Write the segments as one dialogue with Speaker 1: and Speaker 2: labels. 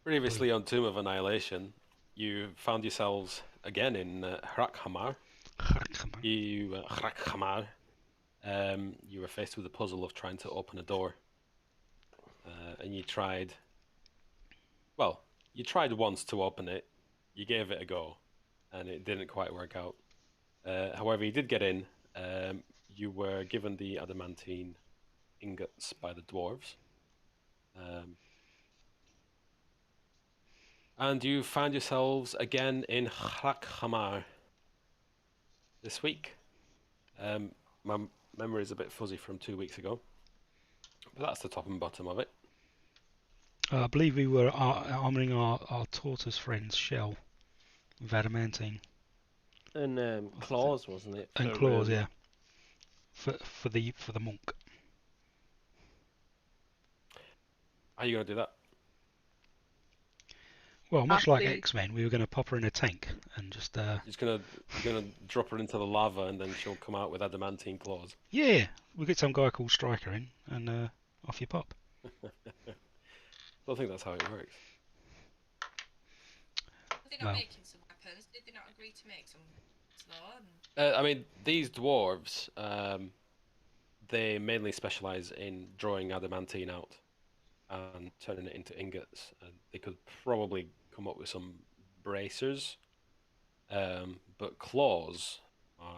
Speaker 1: Previously on Tomb of Annihilation, you found yourselves again in Hrakhamar. Hrakhamar. You were faced with the puzzle of trying to open a door, and you tried. Well, you tried once to open it. You gave it a go, and it didn't quite work out. However, you did get in. You were given the adamantine ingots by the dwarves. And you found yourselves again in Hrakhamar this week. My memory is a bit fuzzy from 2 weeks ago, but that's the top and bottom of it.
Speaker 2: I believe we were armouring our tortoise friend's shell with adamantine.
Speaker 3: And claws, wasn't it?
Speaker 2: And claws, yeah. For the monk.
Speaker 1: How are you going to do that?
Speaker 2: Well, much like X-Men, we were going to pop her in a tank and just.
Speaker 1: You're gonna drop her into the lava and then she'll come out with adamantine claws.
Speaker 2: Yeah, we get some guy called Stryker in, and off you pop.
Speaker 1: I don't think that's how it works.
Speaker 4: They're not making some weapons. Did they not agree to make some slow?
Speaker 1: I mean, these dwarves, they mainly specialize in drawing adamantine out and turning it into ingots. And they could probably come up with some bracers, but claws.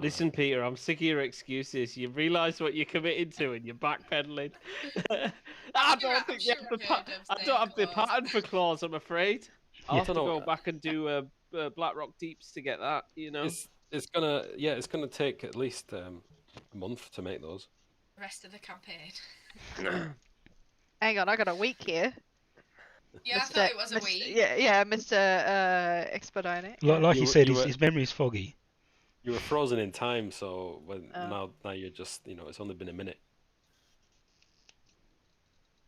Speaker 3: Listen, Peter, I'm sick of your excuses. You realise what you're committed to, and you're backpedaling. I don't have the pattern for claws. I'm afraid. I'll have to go back and do Blackrock Deeps to get that. You know,
Speaker 1: it's gonna take at least a month to make those.
Speaker 4: The rest of the campaign.
Speaker 5: Hang on, I got a week here.
Speaker 4: Yeah, I thought it was a week.
Speaker 5: Yeah, Mr. Expedine.
Speaker 2: Like you said, his memory's foggy.
Speaker 1: You were frozen in time, so now you're just, it's only been a minute.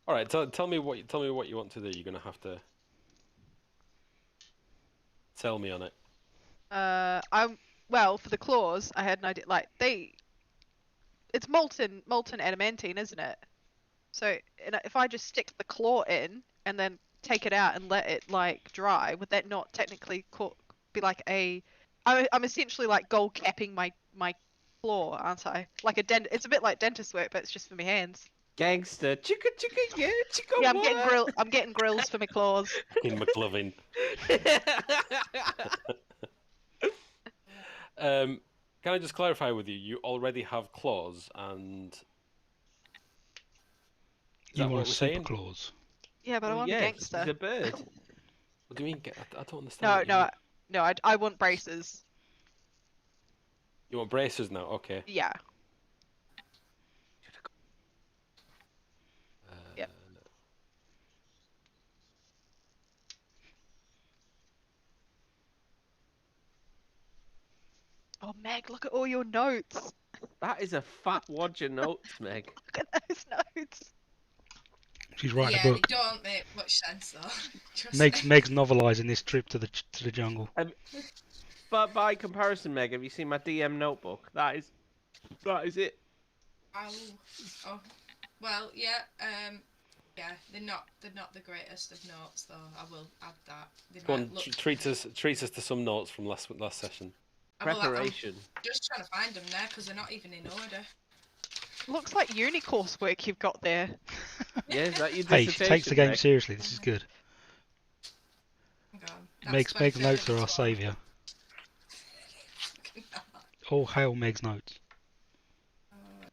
Speaker 1: All right, tell me what you want to do. You're gonna have to tell me on it.
Speaker 5: For the claws, I had an idea. It's molten adamantine, isn't it? So if I just stick the claw in and then take it out and let it dry, would that not technically be like a? I'm essentially like gold capping my claw, aren't I? Like it's a bit like dentist work, but it's just for my hands.
Speaker 3: Gangster, chicka, yeah, chicka.
Speaker 5: Yeah, I'm getting grills for my claws.
Speaker 1: In McLovin. Can I just clarify with you? You already have claws, and
Speaker 2: you want super claws?
Speaker 5: Yeah, but I want a gangster.
Speaker 3: He's a bird.
Speaker 1: What do you mean? I don't understand.
Speaker 5: No, I want braces.
Speaker 1: You want braces now? Okay.
Speaker 5: Yeah. Yep. Oh, Meg, look at all your notes.
Speaker 3: That is a fat wad of notes, Meg.
Speaker 5: Look at those notes.
Speaker 2: She's writing a book.
Speaker 4: They don't make much sense though.
Speaker 2: Meg's novelising this trip to the jungle.
Speaker 3: But by comparison, Meg, have you seen my DM notebook? That is it.
Speaker 4: Oh, well, yeah. Yeah, they're not the greatest of notes though. I will add that.
Speaker 1: Go on, treat us to some notes from last session.
Speaker 3: Preparation.
Speaker 4: I'm just trying to find them there because they're not even in order.
Speaker 5: Looks like uni coursework you've got there.
Speaker 3: Yeah, is that your
Speaker 2: Hey,
Speaker 3: dissertation?
Speaker 2: she takes the game
Speaker 3: Meg?
Speaker 2: seriously. This is good. Meg's notes are our saviour. All hail Meg's notes.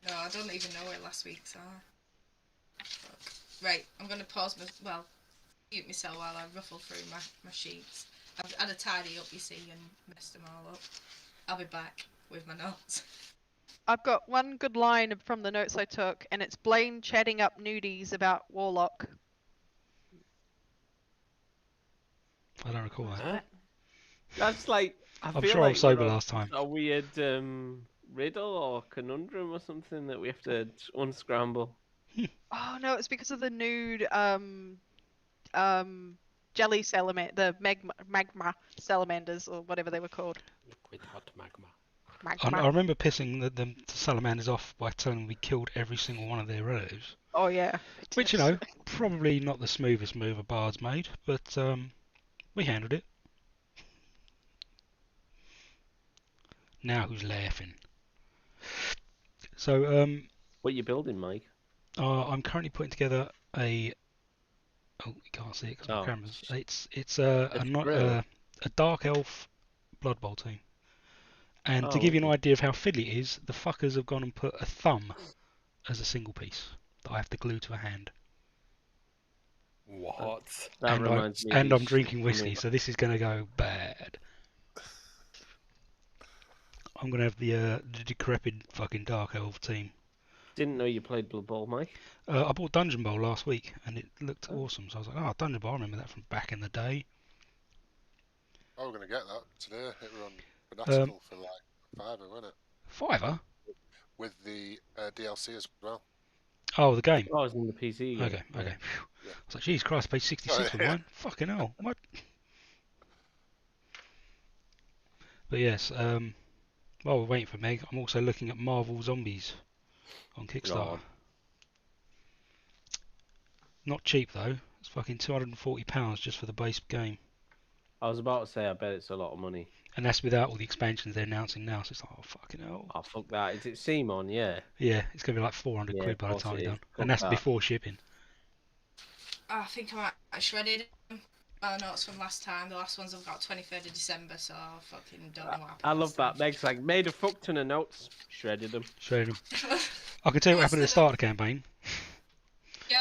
Speaker 4: No, I don't even know where last week's are. Right, I'm going to pause mute myself while I ruffle through my sheets. I've had a tidy up, you see, and messed them all up. I'll be back with my notes.
Speaker 5: I've got one good line from the notes I took, and it's Blaine chatting up nudies about Warlock.
Speaker 2: I don't recall that.
Speaker 1: Huh?
Speaker 3: That's like.
Speaker 2: I'm sure I was sober last time.
Speaker 3: A weird riddle or conundrum or something that we have to unscramble.
Speaker 5: Oh no, it's because of the nude jelly salamander, the magma salamanders or whatever they were called.
Speaker 1: Liquid hot magma.
Speaker 2: I remember pissing the salamanders off by telling them we killed every single one of their relatives.
Speaker 5: Oh yeah.
Speaker 2: Which, you know, probably not the smoothest move a bard's made, but we handled it. Now who's laughing? So,
Speaker 3: What are you building, Mike?
Speaker 2: I'm currently putting together a. Oh, you can't see it because my
Speaker 3: Oh.
Speaker 2: camera's. It's a dark elf Blood Bowl team. And to
Speaker 3: Oh,
Speaker 2: give you an
Speaker 3: lovely.
Speaker 2: idea of how fiddly it is, the fuckers have gone and put a thumb as a single piece that I have to glue to a hand.
Speaker 1: What?
Speaker 3: That
Speaker 2: And
Speaker 3: reminds me.
Speaker 2: I'm drinking whiskey, so this is going to go bad. I'm going to have the decrepit fucking dark elf team.
Speaker 3: Didn't know you played Blood Bowl, Mike.
Speaker 2: I bought Dungeon Bowl last week, and it looked awesome. So I was like, oh, Dungeon Bowl, I remember that from back in the day.
Speaker 6: Oh, we're going to get that today. It were on Fanatical for like £5, wasn't it?
Speaker 2: £5?
Speaker 6: With the DLC as well.
Speaker 2: Oh, the game.
Speaker 3: Oh, I was in the PC.
Speaker 2: Okay.
Speaker 3: Yeah.
Speaker 2: I was like, Jesus Christ, I paid 66 for mine. Fucking hell, what? But yes, while we're waiting for Meg, I'm also looking at Marvel Zombies on Kickstarter.
Speaker 3: Oh.
Speaker 2: Not cheap though. It's fucking £240 just for the base game,
Speaker 3: I was about to say, I bet it's a lot of money.
Speaker 2: and that's without all the expansions they're announcing now. So it's like, oh fucking hell.
Speaker 3: Oh, fuck that. Is it Simon? Yeah.
Speaker 2: Yeah, it's gonna be like 400
Speaker 3: Yeah,
Speaker 2: quid by the
Speaker 3: of course
Speaker 2: time
Speaker 3: it
Speaker 2: you're
Speaker 3: is.
Speaker 2: done,
Speaker 3: Fuck
Speaker 2: and that's
Speaker 3: that.
Speaker 2: before shipping.
Speaker 4: I think I might have shredded them. Oh no, it's from last time. The last ones I've got 23rd of December, so I fucking don't know what happened.
Speaker 3: I love
Speaker 4: last
Speaker 3: that.
Speaker 4: time.
Speaker 3: Meg's like, made a fuck ton of notes, shredded them.
Speaker 2: Showing them. I can tell you what happened at the start of the campaign.
Speaker 4: Yeah,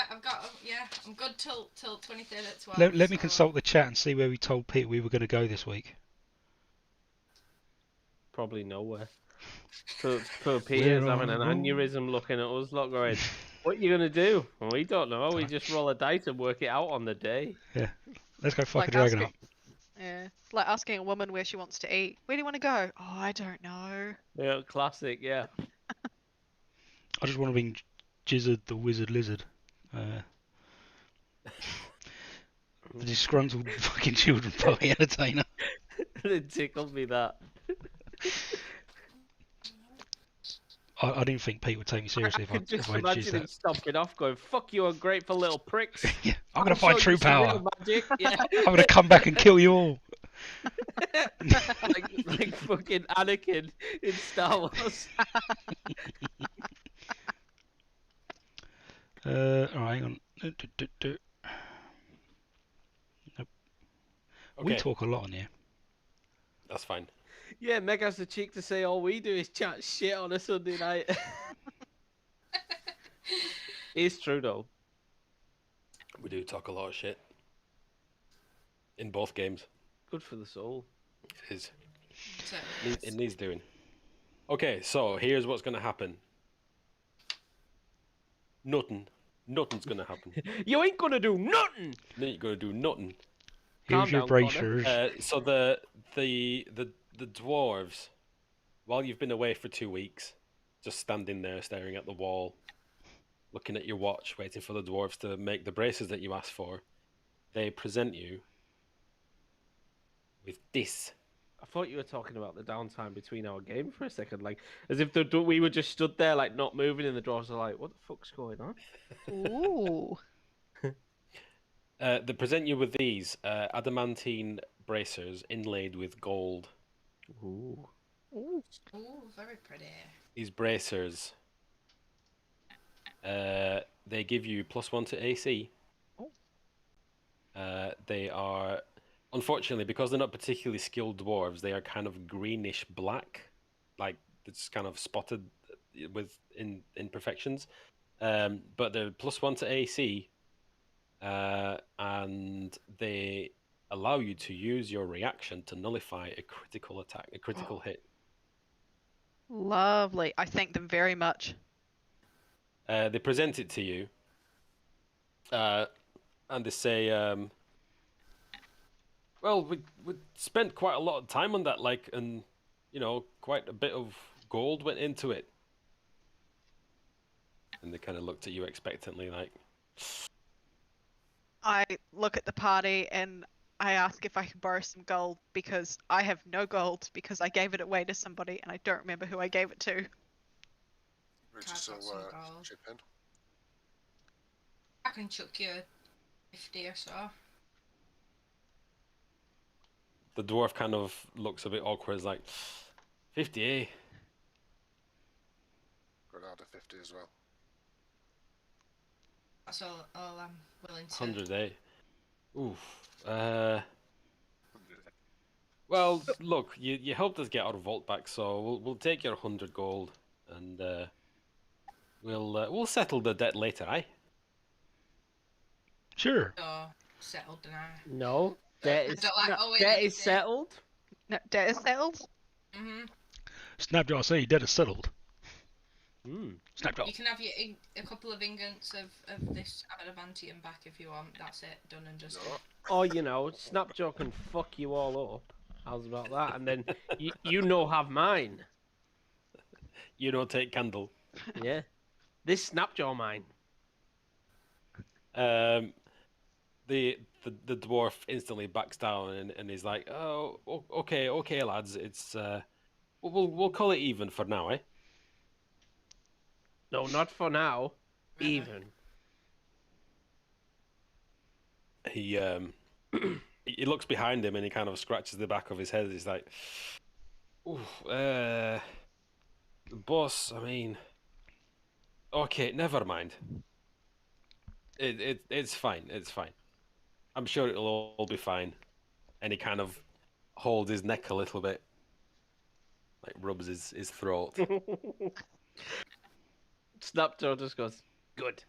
Speaker 4: I'm good till 23rd at 12.
Speaker 2: Let me
Speaker 4: so-
Speaker 2: consult the chat and see where we told Peter we were going to go this week.
Speaker 3: Probably nowhere. Poor Peter's having an aneurysm looking at us, lot going, what you gonna do? Well, we don't know. We just roll a dice and work it out on the day.
Speaker 2: Let's go fuck
Speaker 5: Like
Speaker 2: a dragon
Speaker 5: asking-
Speaker 2: up.
Speaker 5: Yeah. It's like asking a woman where she wants to eat. Where do you want to go? Oh, I don't know.
Speaker 3: Yeah, classic. Yeah.
Speaker 2: I just want to be Jizzard the Wizard Lizard. The disgruntled fucking children party entertainer.
Speaker 3: It tickled me that.
Speaker 2: I didn't think Pete would take me seriously
Speaker 3: I could just
Speaker 2: if I introduced
Speaker 3: imagine him
Speaker 2: that.
Speaker 3: stomping off, going, "Fuck you, ungrateful little pricks."
Speaker 2: Yeah, I'm gonna
Speaker 3: I'll
Speaker 2: find
Speaker 3: show
Speaker 2: true
Speaker 3: you some real
Speaker 2: power.
Speaker 3: magic. Yeah.
Speaker 2: I'm gonna come back and kill you all.
Speaker 3: like fucking Anakin in Star Wars.
Speaker 2: Alright, hang on. We
Speaker 1: Okay,
Speaker 2: talk a lot on here.
Speaker 1: that's fine.
Speaker 3: Yeah, Meg has the cheek to say all we do is chat shit on a Sunday night. It's true though.
Speaker 1: We do talk a lot of shit. In both games.
Speaker 3: Good for the soul.
Speaker 1: It is.
Speaker 4: So,
Speaker 1: It needs doing. Okay, so here's what's going to happen. Nothing's going to happen.
Speaker 3: You ain't gonna do nothing.
Speaker 1: You ain't going to do nothing.
Speaker 2: Here's
Speaker 3: Calm
Speaker 2: your
Speaker 3: down, Connor.
Speaker 2: bracers.
Speaker 1: So the dwarves, while you've been away for 2 weeks, just standing there staring at the wall, looking at your watch, waiting for the dwarves to make the braces that you asked for, they present you with this.
Speaker 3: I thought you were talking about the downtime between our game for a second, like as if we were just stood there, like not moving, and the dwarves are like, "What the fuck's going on?"
Speaker 5: Ooh.
Speaker 1: They present you with these adamantine bracers inlaid with gold.
Speaker 3: Ooh.
Speaker 5: Ooh.
Speaker 4: ooh, very pretty.
Speaker 1: These bracers, they give you +1 to AC.
Speaker 5: Oh.
Speaker 1: They are, unfortunately, because they're not particularly skilled dwarves, they are kind of greenish black, like it's kind of spotted with imperfections. But they're +1 to AC, and they allow you to use your reaction to nullify a critical attack, a critical hit.
Speaker 5: Lovely. I thank them very much.
Speaker 1: They present it to you, and they say, "Well, we spent quite a lot of time on that, like, and quite a bit of gold went into it." And they kind of looked at you expectantly, like,
Speaker 5: I look at the party and I ask if I can borrow some gold because I have no gold because I gave it away to somebody and I don't remember who I gave it to.
Speaker 6: We're
Speaker 4: Can't
Speaker 6: just
Speaker 4: got some gold.
Speaker 6: chip in.
Speaker 4: I can chuck you 50 or so.
Speaker 1: The dwarf kind of looks a bit awkward. It's like 50, eh?
Speaker 6: Got out of 50 as well.
Speaker 4: That's all I'm willing to.
Speaker 1: 100, eh? Oof. Well, look, you helped us get our vault back, so we'll take your 100 gold, and we'll settle the debt later, eh?
Speaker 2: Sure.
Speaker 4: So, settled now.
Speaker 3: No, debt is,
Speaker 4: don't like owing
Speaker 3: debt is
Speaker 4: anything.
Speaker 3: settled.
Speaker 5: No, debt is settled.
Speaker 2: Snapjaw say debt is settled. Snapjaw.
Speaker 4: You can have a couple of ingots of this adamantium back if you want. That's it, done and dusted.
Speaker 3: Or, you know, Snapjaw can fuck you all up. How's about that? And then you know have mine.
Speaker 1: You don't take candle.
Speaker 3: Yeah. This Snapjaw mine.
Speaker 1: The dwarf instantly backs down and he's like, "Oh, okay, lads. It's we'll call it even for now, eh?"
Speaker 3: No, not for now. Even.
Speaker 1: He he looks behind him and he kind of scratches the back of his head. He's like, "Ooh, boss. I mean, okay, never mind. It's fine. It's fine. I'm sure it'll all be fine." And he kind of holds his neck a little bit, like rubs his throat.
Speaker 3: Snapjaw just goes, good.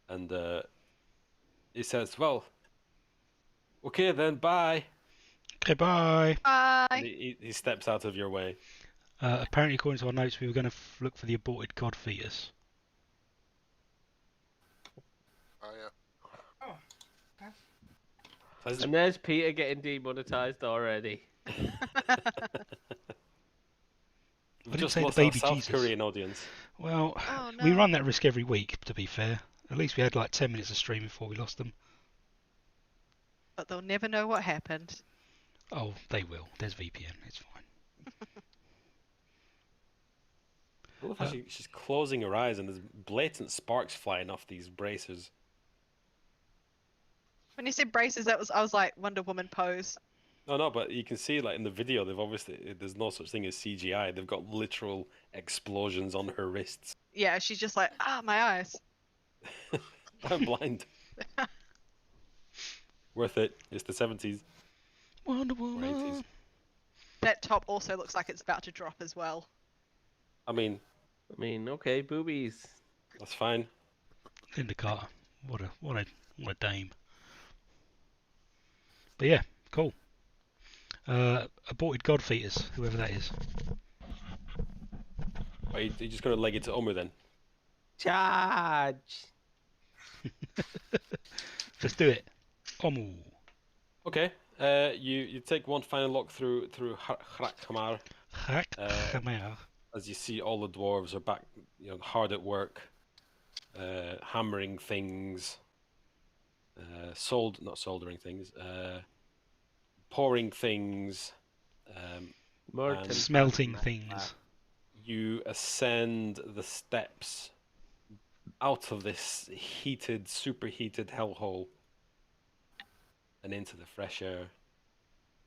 Speaker 1: And he says, "Well, okay then, bye."
Speaker 2: Okay, bye.
Speaker 5: Bye.
Speaker 1: And he steps out of your way.
Speaker 2: Apparently, according to our notes, we were going to look for the aborted god fetus.
Speaker 6: Oh, yeah.
Speaker 3: And there's Peter getting demonetized already.
Speaker 1: We've
Speaker 2: didn't
Speaker 1: just
Speaker 2: say the
Speaker 1: lost our
Speaker 2: baby
Speaker 1: South
Speaker 2: Jesus.
Speaker 1: Korean audience.
Speaker 2: Well,
Speaker 5: Oh,
Speaker 2: we
Speaker 5: no.
Speaker 2: run that risk every week, to be fair. At least we had like 10 minutes of stream before we lost them.
Speaker 5: But they'll never know what happened.
Speaker 2: Oh, they will. There's VPN. It's fine.
Speaker 1: I love how she's closing her eyes and there's blatant sparks flying off these bracers.
Speaker 5: When you said braces, I was like Wonder Woman pose.
Speaker 1: No, but you can see like in the video, they've obviously there's no such thing as CGI. They've got literal explosions on her wrists.
Speaker 5: Yeah, she's just like, my eyes.
Speaker 1: I'm blind. Worth it. It's the 70s.
Speaker 2: Wonder
Speaker 1: Or
Speaker 2: Woman.
Speaker 1: 80s.
Speaker 5: That top also looks like it's about to drop as well.
Speaker 1: I mean,
Speaker 3: okay, boobies.
Speaker 1: that's fine.
Speaker 2: Linda Carter. What a dame. But yeah, cool. Aborted god fetus, whoever that is.
Speaker 1: Are you just going to leg it to Omu then?
Speaker 3: Charge.
Speaker 2: Let's do it. Omu.
Speaker 1: Okay. You take one final look through Hrakhamar.
Speaker 2: Hrakhamar.
Speaker 1: As you see, all the dwarves are back, hard at work, hammering things, not soldering things, pouring things, and
Speaker 2: smelting things.
Speaker 1: You ascend the steps out of this superheated hellhole, and into the fresh air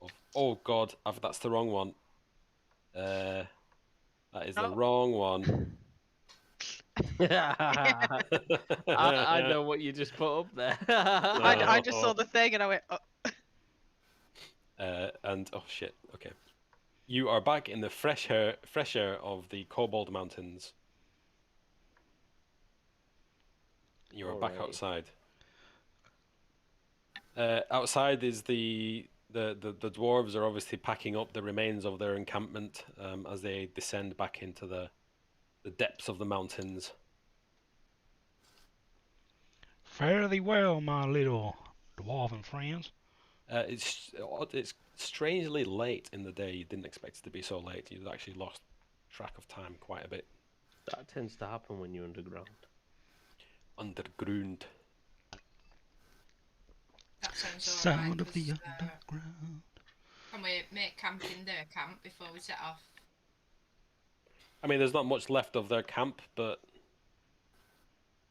Speaker 1: of. Oh God, that's the wrong one. That is the wrong one.
Speaker 3: I know what you just put up there.
Speaker 5: I just saw the thing and I went, oh.
Speaker 1: And oh shit, okay. You are back in the fresh air of the Kobold Mountains. You are back outside. Outside is the dwarves are obviously packing up the remains of their encampment as they descend back into the depths of the mountains.
Speaker 2: Fare thee well, my little dwarven friends.
Speaker 1: It's strangely late in the day. You didn't expect it to be so late. You've actually lost track of time quite a bit.
Speaker 3: That tends to happen when you're underground.
Speaker 1: Underground.
Speaker 4: That sounds
Speaker 2: Sound
Speaker 4: alright.
Speaker 2: of the underground.
Speaker 4: Can we make camp in their camp before we set off?
Speaker 1: I mean, there's not much left of their camp, but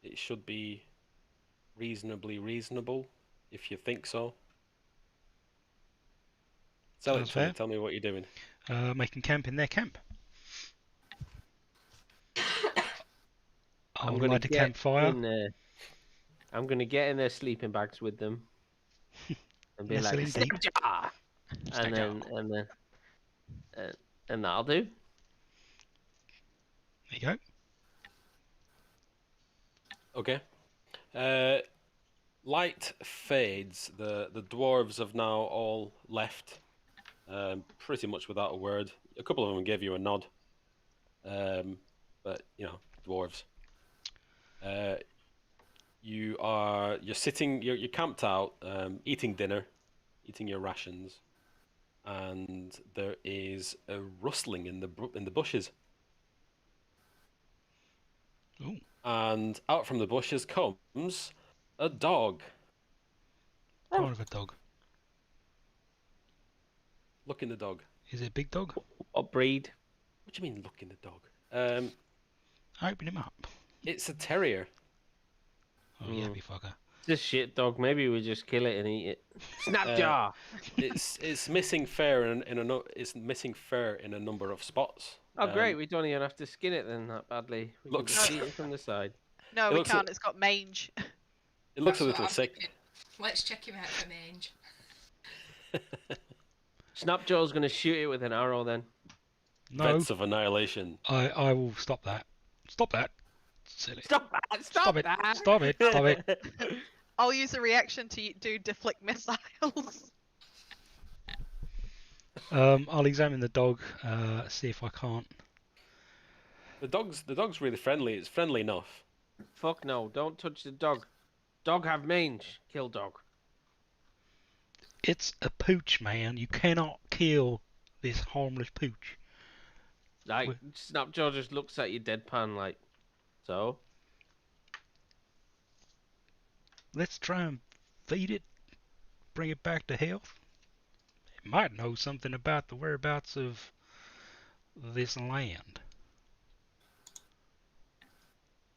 Speaker 1: it should be reasonably reasonable, if you think so. Sell it
Speaker 2: Sounds
Speaker 1: to me.
Speaker 2: fair.
Speaker 1: Tell me what you're doing.
Speaker 2: Making camp in their camp. I'll light a campfire.
Speaker 3: I'm gonna get in their sleeping bags with them and be like,
Speaker 2: Nestle deep.
Speaker 3: "Snap-jar!" and that'll do.
Speaker 2: There you go.
Speaker 1: Okay. Light fades. The dwarves have now all left, pretty much without a word. A couple of them gave you a nod, but you know, dwarves. You're camped out, eating dinner, eating your rations, and there is a rustling in the bushes.
Speaker 2: Ooh.
Speaker 1: And out from the bushes comes a dog.
Speaker 2: Part of a dog.
Speaker 1: Look in the dog.
Speaker 2: Is it a big dog?
Speaker 3: What breed?
Speaker 1: What do you mean, look in the dog?
Speaker 2: Open him up.
Speaker 1: It's a terrier.
Speaker 2: Oh, you happy fucker.
Speaker 3: This shit dog. Maybe we just kill it and eat it. Snap-jar!
Speaker 1: It's missing fur it's missing fur in a number of spots.
Speaker 3: Oh great, we don't even have to skin it then that badly. We can just eat it from the side.
Speaker 5: No, we can't. It's got mange.
Speaker 1: It looks a little sick.
Speaker 4: Thinking. Let's check him out for mange.
Speaker 3: Snapjaw's gonna shoot it with an arrow then.
Speaker 2: No.
Speaker 1: Vents of annihilation.
Speaker 2: I will stop that. Stop that. Silly.
Speaker 3: Stop that! Stop
Speaker 2: it.
Speaker 3: that!
Speaker 2: Stop it. Stop it.
Speaker 5: I'll use a reaction to do deflect missiles.
Speaker 2: I'll examine the dog, see if I can't.
Speaker 1: The dog's really friendly. It's friendly enough.
Speaker 3: Fuck no! Don't touch the dog. Dog have mange. Kill dog.
Speaker 2: It's a pooch, man. You cannot kill this harmless pooch.
Speaker 3: Like Snapjaw just looks at you deadpan like, so.
Speaker 2: Let's try and feed it, bring it back to health. It might know something about the whereabouts of this land.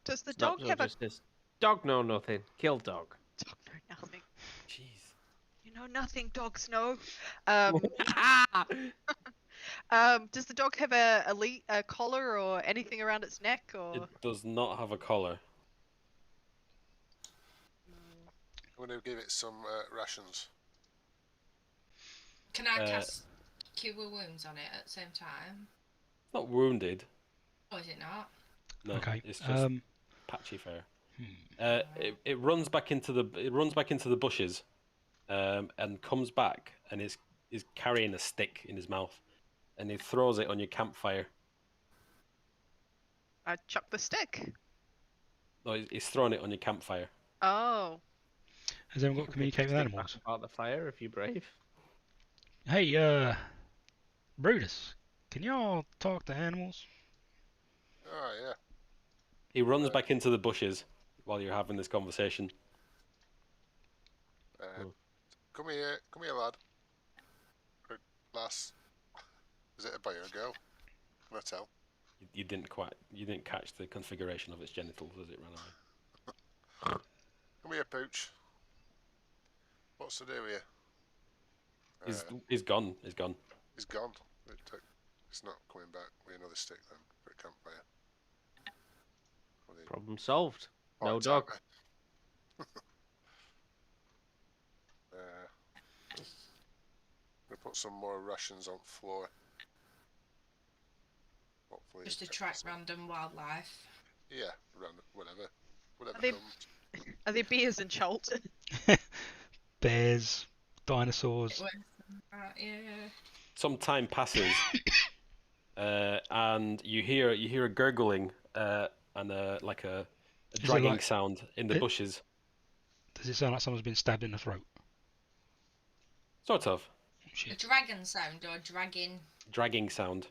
Speaker 5: Does the dog have a...
Speaker 3: Says, dog know nothing. Kill dog.
Speaker 5: Dog know nothing.
Speaker 1: Jeez.
Speaker 5: You know nothing, dogs know. Does the dog have a collar or anything around its neck? Or
Speaker 1: It does not have a collar.
Speaker 6: I'm going to give it some rations.
Speaker 4: Can I cast Cure Wounds on it at the same time?
Speaker 1: It's not wounded.
Speaker 4: Or is it not?
Speaker 1: No,
Speaker 2: Okay.
Speaker 1: it's just patchy fur. It runs back into the bushes, and comes back and is carrying a stick in his mouth, and he throws it on your campfire.
Speaker 5: I chuck the stick.
Speaker 1: No, he's throwing it on your campfire.
Speaker 5: Oh.
Speaker 2: Has anyone got to communicate with animals?
Speaker 3: About the fire, if you're brave.
Speaker 2: Hey, Brutus, can y'all talk to animals?
Speaker 6: Oh, yeah.
Speaker 1: He runs back into the bushes while you're having this conversation.
Speaker 6: Come here, lad. Or lass. Is it a boy or a girl? Can I tell?
Speaker 1: You didn't catch the configuration of its genitals as it ran away.
Speaker 6: Come here, pooch. What's to do here?
Speaker 1: He's gone. He's gone.
Speaker 6: He's gone. It's not coming back with another stick then for a campfire.
Speaker 3: Problem solved. No
Speaker 6: Part
Speaker 3: dog.
Speaker 6: timer. We put some more rations on the floor. Hopefully
Speaker 4: Just to track random wildlife.
Speaker 6: Yeah, random, whatever
Speaker 5: they-
Speaker 6: comes.
Speaker 5: Are there bears in Chult?
Speaker 2: Bears, dinosaurs.
Speaker 4: Yeah.
Speaker 1: Some time passes, and you hear a gurgling and like a dragging
Speaker 2: like-
Speaker 1: sound in the bushes.
Speaker 2: Does it sound like someone's been stabbed in the throat?
Speaker 1: Sort of.
Speaker 2: Oh,
Speaker 4: A
Speaker 2: shit.
Speaker 4: dragon sound or dragging?
Speaker 1: Dragging sound.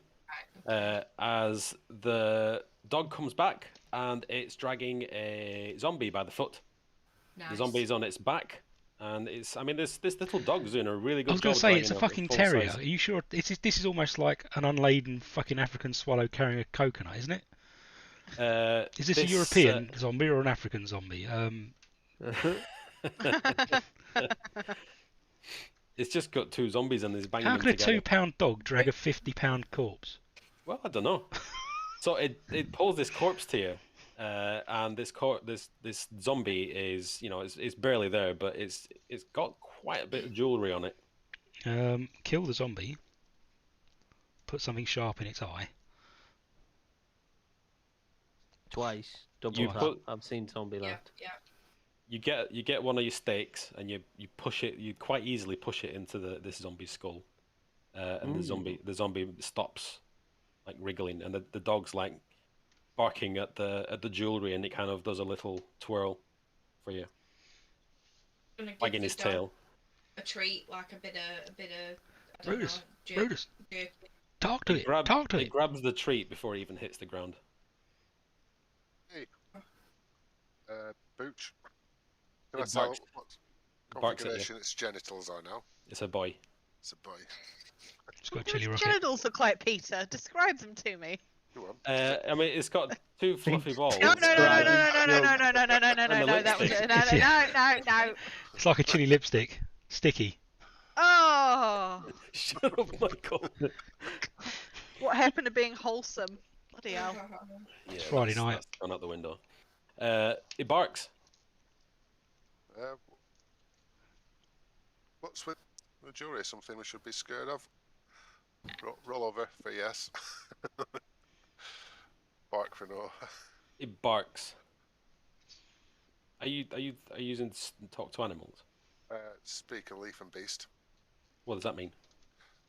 Speaker 4: Right.
Speaker 1: As the dog comes back and it's dragging a zombie by the foot.
Speaker 4: Nice.
Speaker 1: The zombie's on its back, And I mean, this little dog's doing a really good
Speaker 2: I was
Speaker 1: job.
Speaker 2: going to say, it's a
Speaker 1: dragging
Speaker 2: fucking
Speaker 1: full
Speaker 2: terrier.
Speaker 1: size-
Speaker 2: Are you sure? This is almost like an unladen fucking African swallow carrying a coconut, isn't it? Is this a European zombie or an African zombie?
Speaker 1: It's just got 2 zombies and he's banging
Speaker 2: How
Speaker 1: them
Speaker 2: can a
Speaker 1: together.
Speaker 2: 2-pound dog drag a 50-pound corpse?
Speaker 1: Well, I don't know. So it pulls this corpse to you, and this zombie is, you know, it's barely there, but it's got quite a bit of jewelry on it.
Speaker 2: Kill the zombie. Put something sharp in its eye.
Speaker 3: Twice. Double
Speaker 1: You
Speaker 3: tap.
Speaker 1: put-
Speaker 3: I've seen zombie
Speaker 4: Yeah,
Speaker 3: left.
Speaker 4: yeah.
Speaker 1: You get one of your stakes and you push it. You quite easily push it into this zombie's skull, and the zombie stops, like wriggling, and the dog's like barking at the jewelry, and it kind of does a little twirl for you,
Speaker 4: Gonna give
Speaker 1: wagging
Speaker 4: the
Speaker 1: his
Speaker 4: dog
Speaker 1: tail.
Speaker 4: a treat, like a bit of I don't
Speaker 2: Brutus,
Speaker 4: know, jerk,
Speaker 2: Brutus,
Speaker 4: jerk.
Speaker 2: talk to it. Talk to
Speaker 1: It
Speaker 2: it.
Speaker 1: grabs the treat before it even hits the ground.
Speaker 6: Booch. Can I
Speaker 1: It
Speaker 6: tell
Speaker 1: barks-
Speaker 6: what
Speaker 1: barks at you.
Speaker 6: configuration its genitals are now?
Speaker 1: It's a boy.
Speaker 6: It's a boy.
Speaker 2: It's got a chili
Speaker 5: Which
Speaker 2: rocket.
Speaker 5: genitals look like Peter? Describe them to me.
Speaker 6: Go on.
Speaker 1: I mean, it's got 2 fluffy balls.
Speaker 5: No, no, no, no, no, no, no, no, no, no, no, no,
Speaker 1: And the
Speaker 5: no, that was
Speaker 1: lipstick.
Speaker 5: it. No.
Speaker 2: It's like a chili lipstick. Sticky.
Speaker 5: Oh,
Speaker 1: Shut up, Michael.
Speaker 5: what happened to being wholesome? Bloody hell.
Speaker 1: Yeah,
Speaker 2: Friday night.
Speaker 1: That's gone out the window. It barks.
Speaker 6: What's with the jury? Something we should be scared of? Roll over for yes. Bark for no.
Speaker 1: It barks. Are you using talk to animals?
Speaker 6: Speak a leaf and beast.
Speaker 1: What does that mean?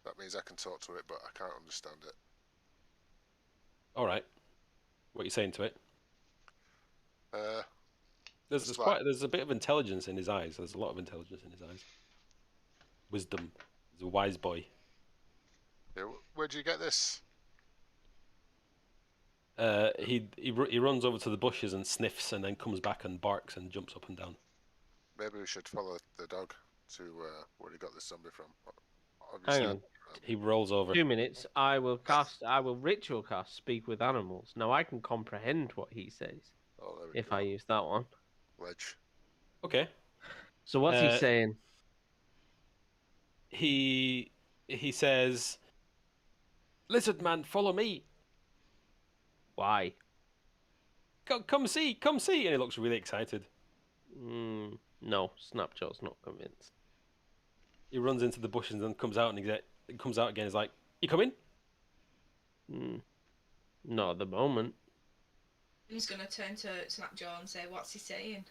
Speaker 6: That means I can talk to it, but I can't understand it.
Speaker 1: All right. What are you saying to it?
Speaker 6: It's like-
Speaker 1: There's a bit of intelligence in his eyes. There's a lot of intelligence in his eyes. Wisdom. He's a wise boy.
Speaker 6: Yeah, where'd you get this?
Speaker 1: He runs over to the bushes and sniffs, and then comes back and barks and jumps up and down.
Speaker 6: Maybe we should follow the dog to where he got this zombie from.
Speaker 3: Hang on.
Speaker 1: He rolls over.
Speaker 3: 2 minutes. I will ritual cast speak with animals. Now I can comprehend what he says
Speaker 6: Oh, there we
Speaker 3: if
Speaker 6: go.
Speaker 3: I use that one.
Speaker 6: Ledge.
Speaker 1: Okay.
Speaker 3: So what's he saying?
Speaker 1: He says, "Lizard man, follow me.
Speaker 3: Why?
Speaker 1: Come see, come see." And he looks really excited.
Speaker 3: No, Snapjaw's not convinced.
Speaker 1: He runs into the bushes and comes out, and he comes out again. He's like, "You coming?"
Speaker 3: Not at the moment.
Speaker 4: He's gonna turn to Snapjaw and say, "What's he saying?"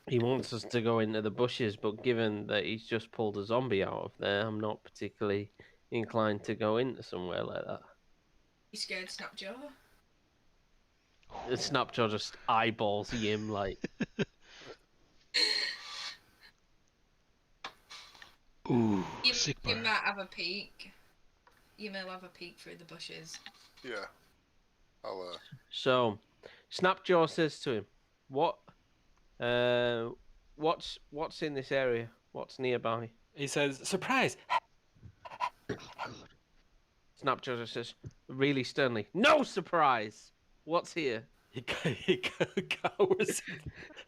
Speaker 3: He wants us to go into the bushes, but given that he's just pulled a zombie out of there, I'm not particularly inclined to go into somewhere like that.
Speaker 4: You scared Snapjaw?
Speaker 3: Snapjaw just eyeballs him like.
Speaker 2: Ooh,
Speaker 4: You
Speaker 2: sick
Speaker 4: might
Speaker 2: bird.
Speaker 4: have a peek. You may have a peek through the bushes.
Speaker 6: Yeah. I'll
Speaker 3: So, Snapjaw says to him, "What's in this area? What's nearby?"
Speaker 1: He says, "Surprise!"
Speaker 3: Snapjaw just says, really sternly, "No surprise! What's here?"
Speaker 1: He cowers.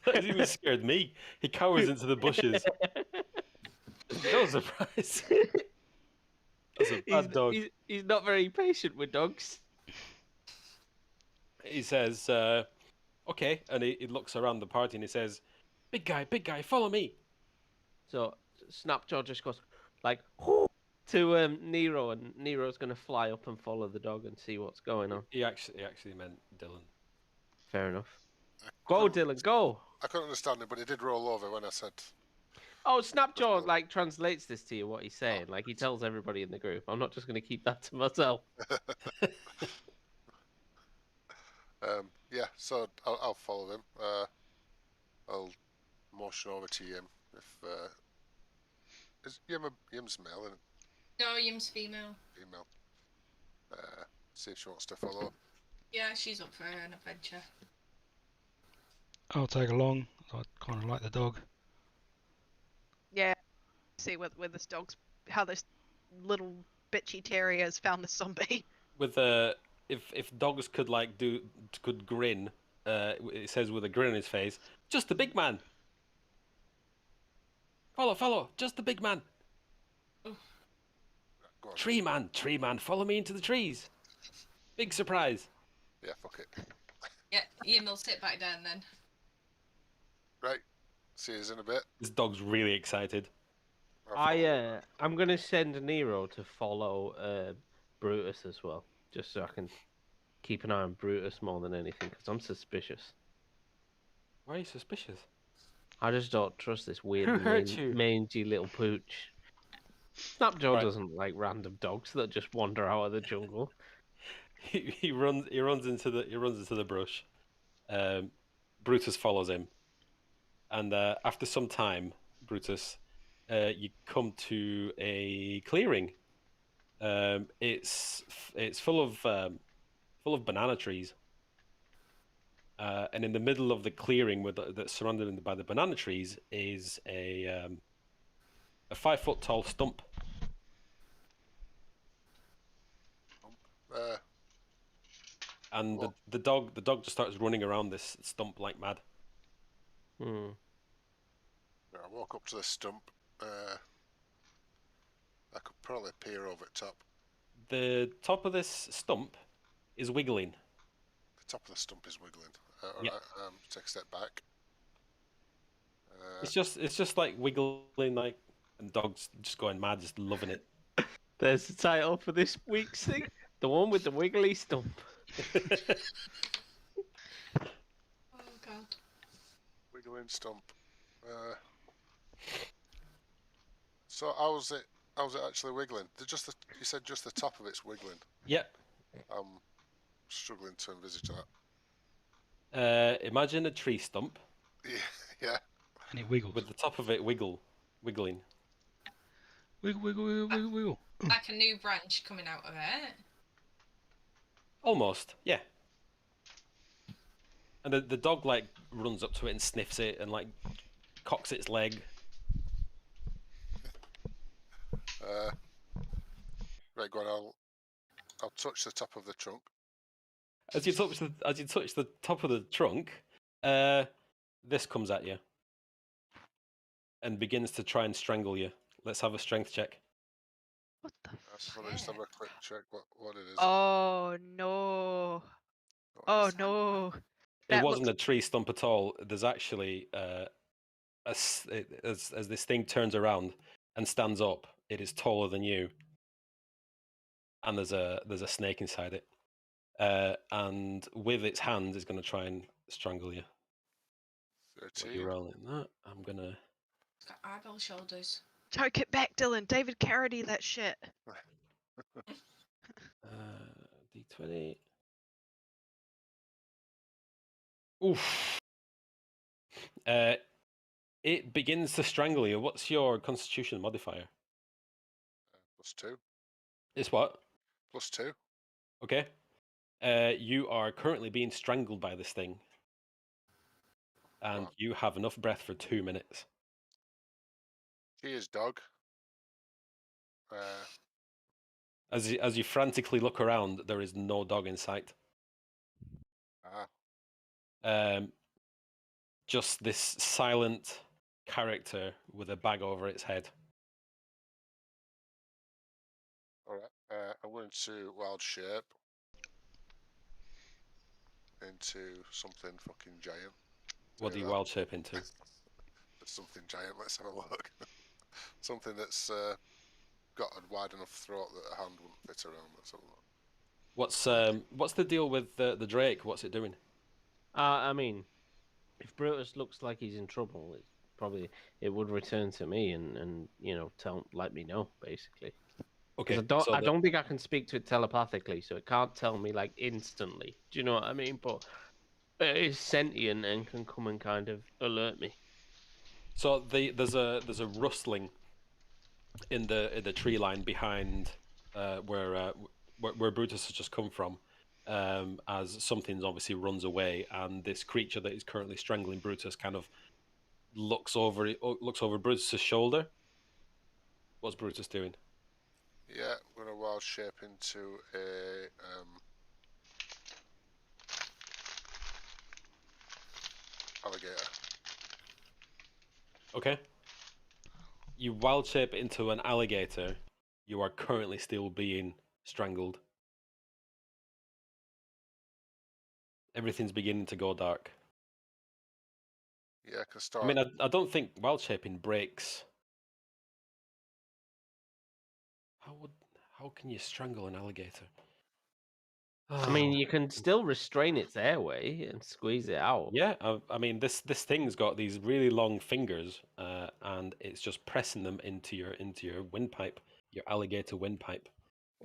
Speaker 1: That even scared me. He cowers into the bushes. No surprise. That's a bad dog.
Speaker 3: He's not very patient with dogs.
Speaker 1: He says, "Okay," and he looks around the party and he says, big guy, follow me."
Speaker 3: So Snapjaw just goes like "Hoo!" to Nero, and Nero's gonna fly up and follow the dog and see what's going on.
Speaker 1: He actually meant Dylan.
Speaker 3: Fair enough. Go, Dylan, go.
Speaker 6: I couldn't understand it, but he did roll over when I said.
Speaker 3: Oh, Snapjaw like translates this to you what he's saying. Like he tells everybody in the group. I'm not just gonna keep that to myself.
Speaker 6: Yeah, so I'll follow him. I'll motion over to Yim. If is Yim's male and
Speaker 4: No, Yim's female.
Speaker 6: female. See if she wants to follow.
Speaker 4: Yeah, she's up for an adventure.
Speaker 2: I'll tag along. I kind of like the dog.
Speaker 5: Yeah. See where this dog's how this little bitchy terrier has found the zombie.
Speaker 1: With if dogs could could grin, it says with a grin on his face, just the big man. Follow, just the big man.
Speaker 6: Go on.
Speaker 1: Tree man, follow me into the trees. Big surprise.
Speaker 6: Yeah, fuck it.
Speaker 4: Yeah, Ian will sit back down then.
Speaker 6: Right. See you in a bit.
Speaker 1: This dog's really excited.
Speaker 3: I'm gonna send Nero to follow Brutus as well, just so I can keep an eye on Brutus more than anything, because I'm suspicious.
Speaker 1: Why are you suspicious?
Speaker 3: I just don't trust this weird,
Speaker 1: Who hurt you?
Speaker 3: mangy little pooch. Snapjaw
Speaker 1: Right.
Speaker 3: doesn't like random dogs that just wander out of the jungle.
Speaker 1: He runs into the brush. Brutus follows him, and after some time, Brutus, you come to a clearing. It's full of banana trees, and in the middle of the clearing that's surrounded by the banana trees is a 5 foot tall stump. And
Speaker 6: Well-
Speaker 1: the dog just starts running around this stump like mad.
Speaker 3: Hmm.
Speaker 6: I walk up to the stump. I could probably peer over the top.
Speaker 1: The top of this stump is wiggling.
Speaker 6: The top of the stump is wiggling.
Speaker 1: Yeah.
Speaker 6: Alright, take a step back.
Speaker 1: It's just like wiggling, like, and dogs just going mad, just loving it.
Speaker 3: There's the title for this week's thing. The one with the wiggly stump.
Speaker 4: Oh god.
Speaker 6: Wiggling stump. So how's it actually wiggling? You said just the top of it's wiggling.
Speaker 1: Yep.
Speaker 6: I'm struggling to envisage that.
Speaker 1: Imagine a tree stump
Speaker 6: Yeah.
Speaker 2: And it wiggles.
Speaker 1: with the top of it wiggling.
Speaker 2: Wiggle, wiggle, wiggle, wiggle, wiggle.
Speaker 4: Like a new branch coming out of it.
Speaker 1: Almost, yeah. And the dog like runs up to it and sniffs it and like cocks its leg.
Speaker 6: Right, go on. I'll touch the top of the trunk.
Speaker 1: As you touch the top of the trunk, this comes at you and begins to try and strangle you. Let's have a strength check.
Speaker 5: What the
Speaker 6: So let's just have a quick check what it is.
Speaker 5: Oh no. Oh no.
Speaker 1: It
Speaker 5: That
Speaker 1: wasn't
Speaker 5: looks-
Speaker 1: a tree stump at all. There's actually as this thing turns around and stands up, it is taller than you, and there's a snake inside it. And with its hand, it's going to try and strangle you. What are
Speaker 6: 13.
Speaker 1: you rolling that? I'm gonna.
Speaker 4: It's got eyeball shoulders.
Speaker 5: Choke it back, Dylan. David Carradine, that shit.
Speaker 1: D20. Oof. It begins to strangle you. What's your Constitution modifier?
Speaker 6: +2.
Speaker 1: It's what?
Speaker 6: +2.
Speaker 1: Okay. You are currently being strangled by this thing, and
Speaker 6: Wow.
Speaker 1: you have enough breath for 2 minutes.
Speaker 6: Cheers, dog.
Speaker 1: As you frantically look around, there is no dog in sight. Just this silent character with a bag over its head.
Speaker 6: Alright. I went into wild shape. Into something fucking giant.
Speaker 1: What do you
Speaker 6: that.
Speaker 1: wild shape into?
Speaker 6: There's something giant. Let's have a look. Something that's got a wide enough throat that a hand wouldn't fit around. Let's have a look.
Speaker 1: What's the deal with the Drake? What's it doing?
Speaker 3: I mean, if Brutus looks like he's in trouble, it would return to me and let me know basically.
Speaker 1: Okay,
Speaker 3: I don't think I can speak to it telepathically, so it can't tell me like instantly. Do you know what I mean? But it is sentient and can come and kind of alert me.
Speaker 1: So there's a rustling in the tree line behind where Brutus has just come from, as something obviously runs away, and this creature that is currently strangling Brutus kind of looks over Brutus's shoulder. What's Brutus doing?
Speaker 6: Yeah, we're gonna wild shape into a alligator.
Speaker 1: Okay. You wild shape into an alligator. You are currently still being strangled. Everything's beginning to go dark.
Speaker 6: Yeah, I can start.
Speaker 1: I mean, I don't think wild shaping breaks. How can you strangle an alligator?
Speaker 3: I mean, you can still restrain its airway and squeeze it out.
Speaker 1: Yeah, I mean, this thing's got these really long fingers, and it's just pressing them into your windpipe, your alligator windpipe,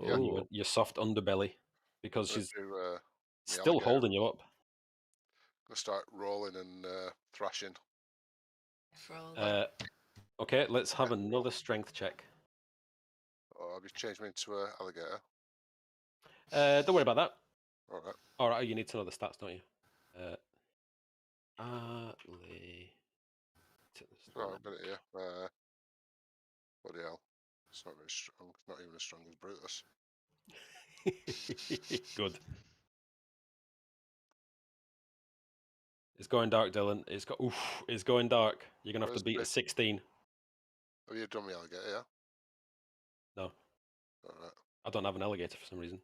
Speaker 6: Yeah.
Speaker 1: and your soft underbelly, because she's
Speaker 6: do,
Speaker 1: still
Speaker 6: alligator.
Speaker 1: holding you up.
Speaker 6: Gonna start rolling and thrashing.
Speaker 1: Okay, let's have another strength check.
Speaker 6: Oh, have you changed me into an alligator?
Speaker 1: Don't worry about that.
Speaker 6: All right.
Speaker 1: All right, you need to know the stats, don't you?
Speaker 6: Oh, I've got it here. Bloody hell. It's not very strong. Not even as strong as Brutus.
Speaker 1: Good. It's going dark, Dylan. It's going dark. You're gonna have to beat a 16.
Speaker 6: Have you done the alligator? Yeah.
Speaker 1: No.
Speaker 6: All right.
Speaker 1: I don't have an alligator for some reason.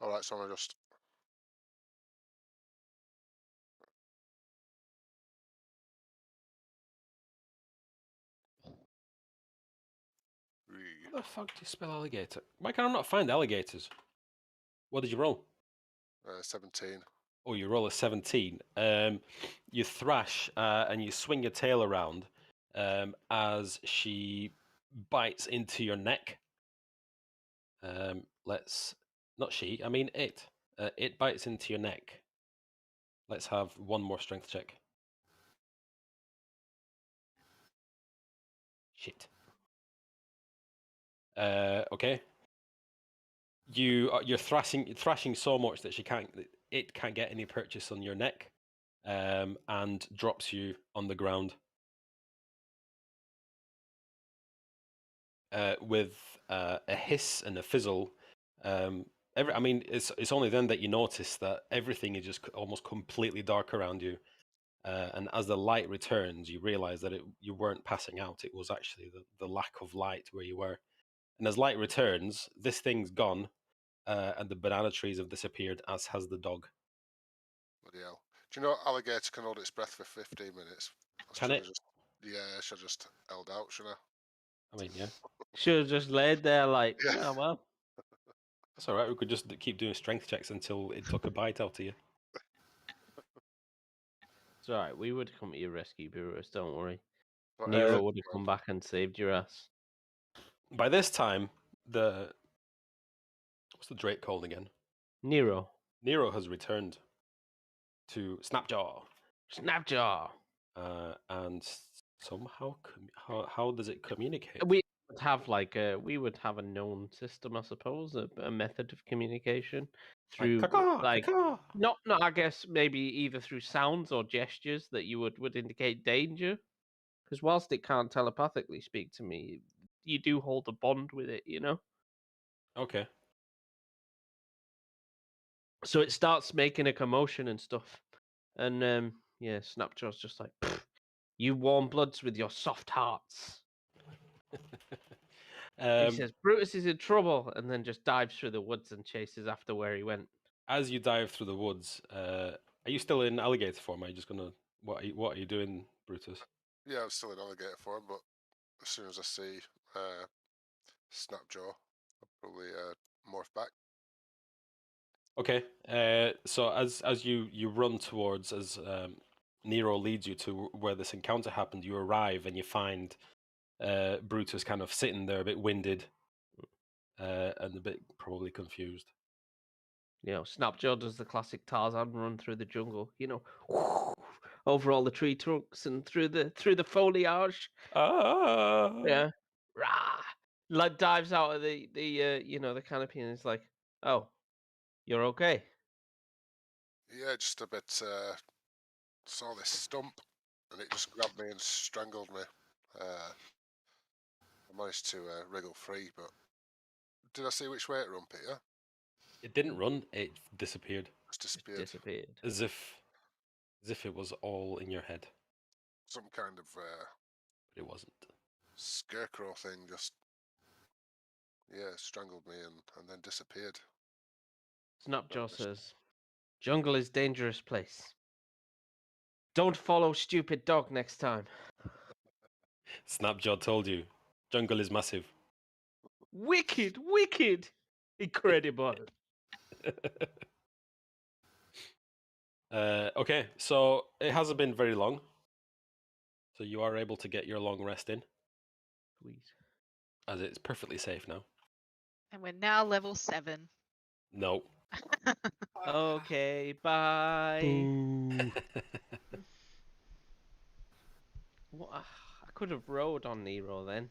Speaker 6: All right, so I'm gonna just.
Speaker 1: How the fuck do you spell alligator? Why can I not find alligators? What did you roll?
Speaker 6: 17.
Speaker 1: Oh, you roll a 17. You thrash and you swing your tail around as she bites into your neck. Not she, I mean it. It bites into your neck. Let's have one more strength check. Shit. Okay. You're thrashing so much that it can't get any purchase on your neck, and drops you on the ground. With a hiss and a fizzle. It's only then that you notice that everything is just almost completely dark around you. And as the light returns, you realize that you weren't passing out. It was actually the lack of light where you were. And as light returns, this thing's gone, and the banana trees have disappeared, as has the dog.
Speaker 6: Bloody hell. Do you know alligator can hold its breath for 15 minutes?
Speaker 1: Can it?
Speaker 6: Yeah, I should have just held out, shouldn't I?
Speaker 1: I mean, yeah.
Speaker 3: Should have just laid there like,
Speaker 6: Yeah.
Speaker 3: oh, well.
Speaker 1: That's all right. We could just keep doing strength checks until it took a bite out of you.
Speaker 3: It's all right. We would come to your rescue, Brutus. Don't worry.
Speaker 6: But,
Speaker 3: Nero would have come back and saved your ass.
Speaker 1: By this time, what's the Drake called again?
Speaker 3: Nero.
Speaker 1: Nero has returned to Snapjaw.
Speaker 3: Snapjaw.
Speaker 1: And somehow, how does it communicate?
Speaker 3: We would have a known system, I suppose, a method of communication through not I guess maybe either through sounds or gestures that you would indicate danger. Because whilst it can't telepathically speak to me, you do hold a bond with it, you know?
Speaker 1: Okay.
Speaker 3: So it starts making a commotion and stuff. And Snapjaw's just like, you warm bloods with your soft hearts. He says, Brutus is in trouble, and then just dives through the woods and chases after where he went.
Speaker 1: As you dive through the woods, are you still in alligator form? Are you just gonna what are you doing, Brutus?
Speaker 6: Yeah, I'm still in alligator form, but as soon as I see Snapjaw, I'll probably morph back.
Speaker 1: Okay. So as you run towards, as Nero leads you to where this encounter happened, you arrive and you find Brutus kind of sitting there a bit winded, and a bit probably confused.
Speaker 3: You know, Snapjaw does the classic Tarzan run through the jungle, you know, over all the tree trunks and through the foliage. Yeah. Rah! Like dives out of the canopy and is like, "Oh, you're okay."
Speaker 6: Yeah, just a bit. Saw this stump. and it just grabbed me and strangled me. I managed to wriggle free, but did I see which way it run, Peter?
Speaker 1: It didn't run. It disappeared.
Speaker 6: Just disappeared.
Speaker 3: Disappeared.
Speaker 1: As if it was all in your head.
Speaker 6: Some kind of
Speaker 1: but it wasn't.
Speaker 6: Scarecrow thing just strangled me and then disappeared.
Speaker 3: Snapjaw says, "Jungle is dangerous place. Don't follow stupid dog next time."
Speaker 1: Snapjaw told you, jungle is massive.
Speaker 3: Wicked, incredible.
Speaker 1: Okay, so it hasn't been very long. So you are able to get your long rest in.
Speaker 3: Sweet.
Speaker 1: As it's perfectly safe now.
Speaker 5: And we're now level 7.
Speaker 1: No.
Speaker 3: Okay, bye. What? I could have rode on Nero then.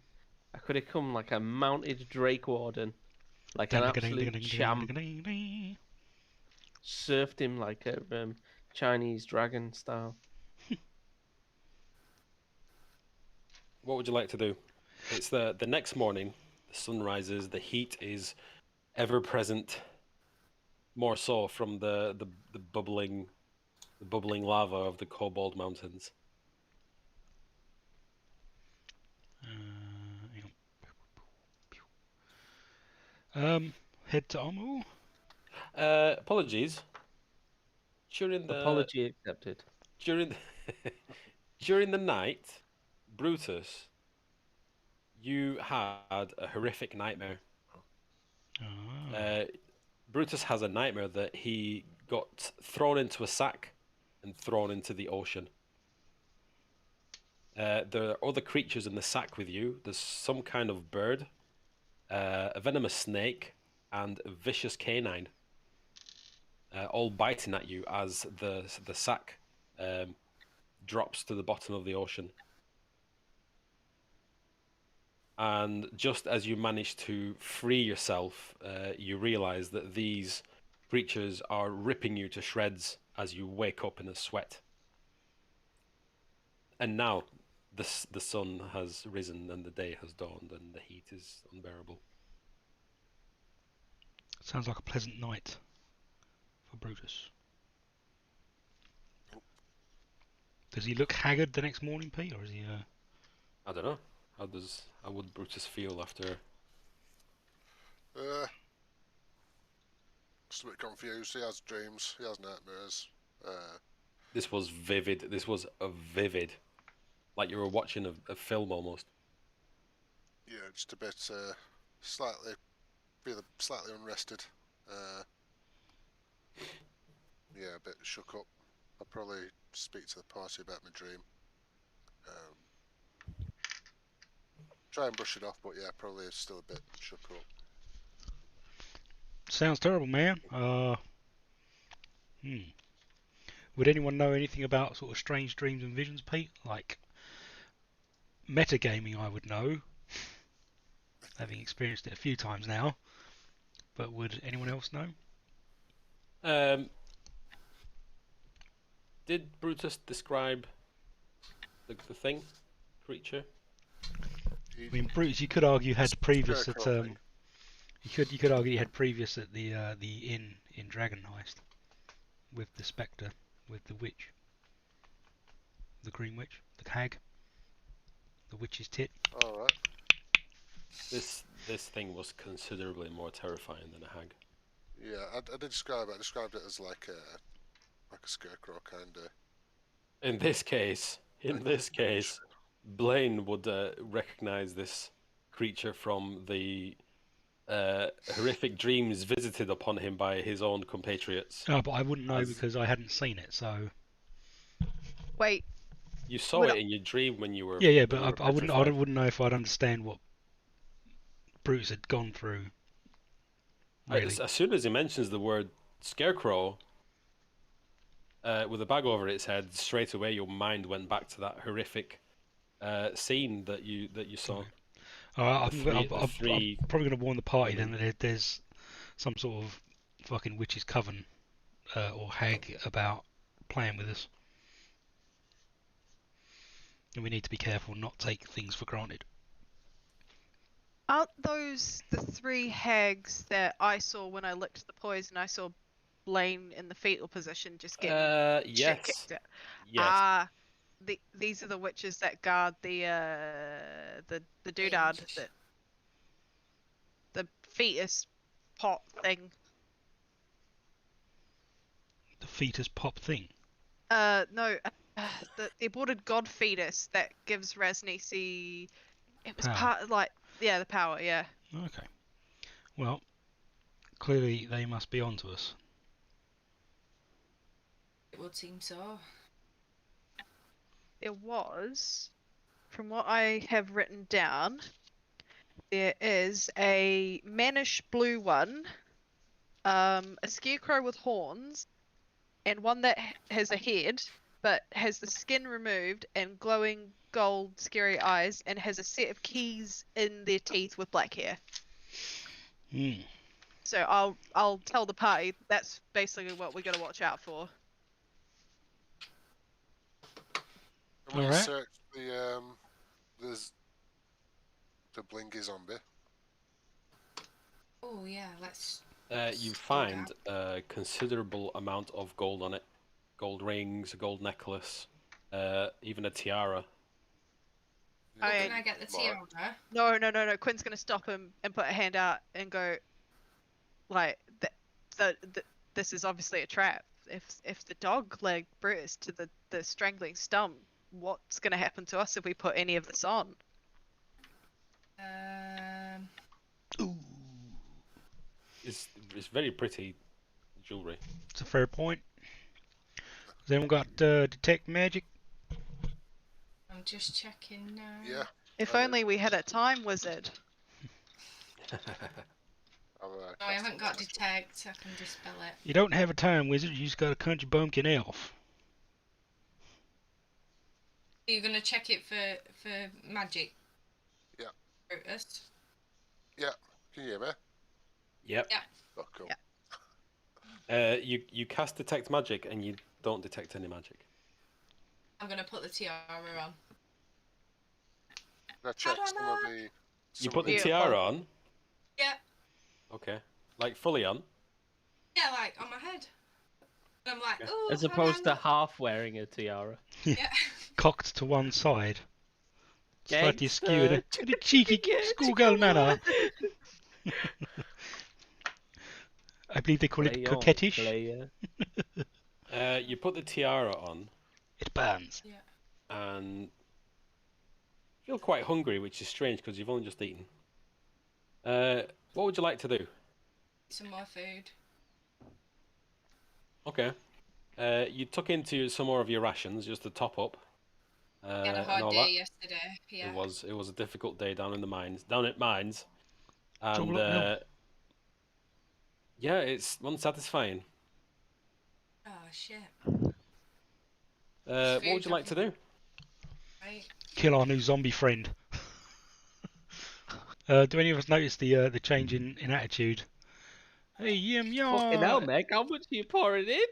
Speaker 3: I could have come like a mounted Drake Warden. Like an absolute champ. Surfed him like a Chinese dragon style.
Speaker 1: What would you like to do? It's the next morning. The sun rises. The heat is ever present. More so from the bubbling lava of the Cobalt Mountains.
Speaker 2: Head to Omu.
Speaker 1: Apologies.
Speaker 3: Apology accepted.
Speaker 1: During the night, Brutus, you had a horrific nightmare.
Speaker 2: Oh.
Speaker 1: Brutus has a nightmare that he got thrown into a sack and thrown into the ocean. There are other creatures in the sack with you. There's some kind of bird, a venomous snake, and a vicious canine. All biting at you as the sack drops to the bottom of the ocean. And just as you manage to free yourself, you realize that these creatures are ripping you to shreds as you wake up in a sweat. And now the sun has risen and the day has dawned and the heat is unbearable.
Speaker 2: Sounds like a pleasant night for Brutus. Does he look haggard the next morning, Pete, or is he?
Speaker 1: I don't know. How would Brutus feel after?
Speaker 6: Just a bit confused. He has dreams. He has nightmares.
Speaker 1: This was vivid. This was a vivid, like you were watching a film almost.
Speaker 6: Yeah, just a bit slightly unrested. Yeah, a bit shook up. I'll probably speak to the party about my dream. Try and brush it off, but yeah, probably still a bit shook up.
Speaker 2: Sounds terrible, man. Would anyone know anything about sort of strange dreams and visions, Pete? Like metagaming, I would know, having experienced it a few times now. But would anyone else know?
Speaker 1: Did Brutus describe the thing, creature?
Speaker 2: I mean, Brutus, you could argue had previous at you could argue he had previous at the inn in Dragon Heist with the Spectre, with the witch, the Green Witch, the hag, the witch's tit.
Speaker 6: All right.
Speaker 1: This thing was considerably more terrifying than a hag.
Speaker 6: Yeah, I did describe it. I described it as like a scarecrow kind of.
Speaker 1: In this case, Blaine would recognize this creature from the horrific dreams visited upon him by his own compatriots.
Speaker 2: Oh, but I wouldn't know because I hadn't seen it. So.
Speaker 5: Wait.
Speaker 1: You saw it in your dream when you were.
Speaker 2: Yeah, but I wouldn't know if I'd understand what Brutus had gone through. Really.
Speaker 1: As soon as he mentions the word scarecrow, with a bag over its head, straight away your mind went back to that horrific scene that you saw.
Speaker 2: I'm probably going to warn the party then that there's some sort of fucking witch's coven or hag about playing with us. And we need to be careful not take things for granted.
Speaker 5: Aren't those the 3 hags that I saw when I licked the poison? I saw Blaine in the fetal position just getting shit
Speaker 1: yes.
Speaker 5: kicked out.
Speaker 1: Yes.
Speaker 5: Ah, these are the witches that guard the doodad, the fetus pot thing.
Speaker 2: The fetus pop thing?
Speaker 5: No, the aborted god fetus that gives Rasnisi. It was
Speaker 2: Power.
Speaker 5: part of, like, the power, yeah.
Speaker 2: Okay. Well, clearly they must be onto us.
Speaker 4: It would seem so.
Speaker 5: There was, from what I have written down, there is a mannish blue one, a scarecrow with horns, and one that has a head, but has the skin removed and glowing gold scary eyes, and has a set of keys in their teeth with black hair. So I'll tell the party that's basically what we got to watch out for.
Speaker 6: Can we
Speaker 2: Alright.
Speaker 6: search the blingy zombie?
Speaker 4: Oh yeah, let's.
Speaker 1: You find a considerable amount of gold on it. Gold rings, a gold necklace, even a tiara.
Speaker 4: Can I get the tiara?
Speaker 5: No. Quinn's gonna stop him and put a hand out and go, like, this is obviously a trap. If the dog leg Brutus to the strangling stump, what's gonna happen to us if we put any of this on?
Speaker 2: Ooh.
Speaker 1: It's very pretty jewelry.
Speaker 2: It's a fair point. Has anyone got detect magic?
Speaker 4: I'm just checking now.
Speaker 6: Yeah.
Speaker 5: If only we had a time wizard.
Speaker 4: No, I haven't got detect. I can dispel it.
Speaker 2: You don't have a time wizard. You just got a country bumpkin elf.
Speaker 4: Are you gonna check it for magic?
Speaker 6: Yeah.
Speaker 4: Brutus?
Speaker 6: Yeah. Can you hear me?
Speaker 1: Yep.
Speaker 4: Yeah.
Speaker 6: Oh, cool.
Speaker 5: Yeah.
Speaker 1: You cast detect magic and you don't detect any magic.
Speaker 4: I'm gonna put the tiara on.
Speaker 6: Can I check some of the...
Speaker 1: You put the
Speaker 5: Yeah.
Speaker 1: tiara on?
Speaker 4: Yeah.
Speaker 1: Okay. Like fully on?
Speaker 4: Yeah, like on my head. And I'm like, oh.
Speaker 3: As opposed to half wearing a tiara.
Speaker 4: Yeah.
Speaker 2: Cocked to one side. Slightly
Speaker 3: Gangster.
Speaker 2: skewed in a cheeky schoolgirl manner. I believe they call it coquettish.
Speaker 1: You put the tiara on.
Speaker 2: It burns.
Speaker 4: Yeah.
Speaker 1: And feel quite hungry, which is strange because you've only just eaten. What would you like to do?
Speaker 4: Some more food.
Speaker 1: Okay. You took into some more of your rations just to top up.
Speaker 4: We had a hard day yesterday. Yeah.
Speaker 1: It was a difficult day down in the mines, and yeah, it's unsatisfying.
Speaker 4: Oh shit.
Speaker 1: What would you like to do?
Speaker 4: Right.
Speaker 2: Kill our new zombie friend. Do any of us notice the change in attitude? Hey,
Speaker 3: Fucking hell, Meg, how much are you pouring in?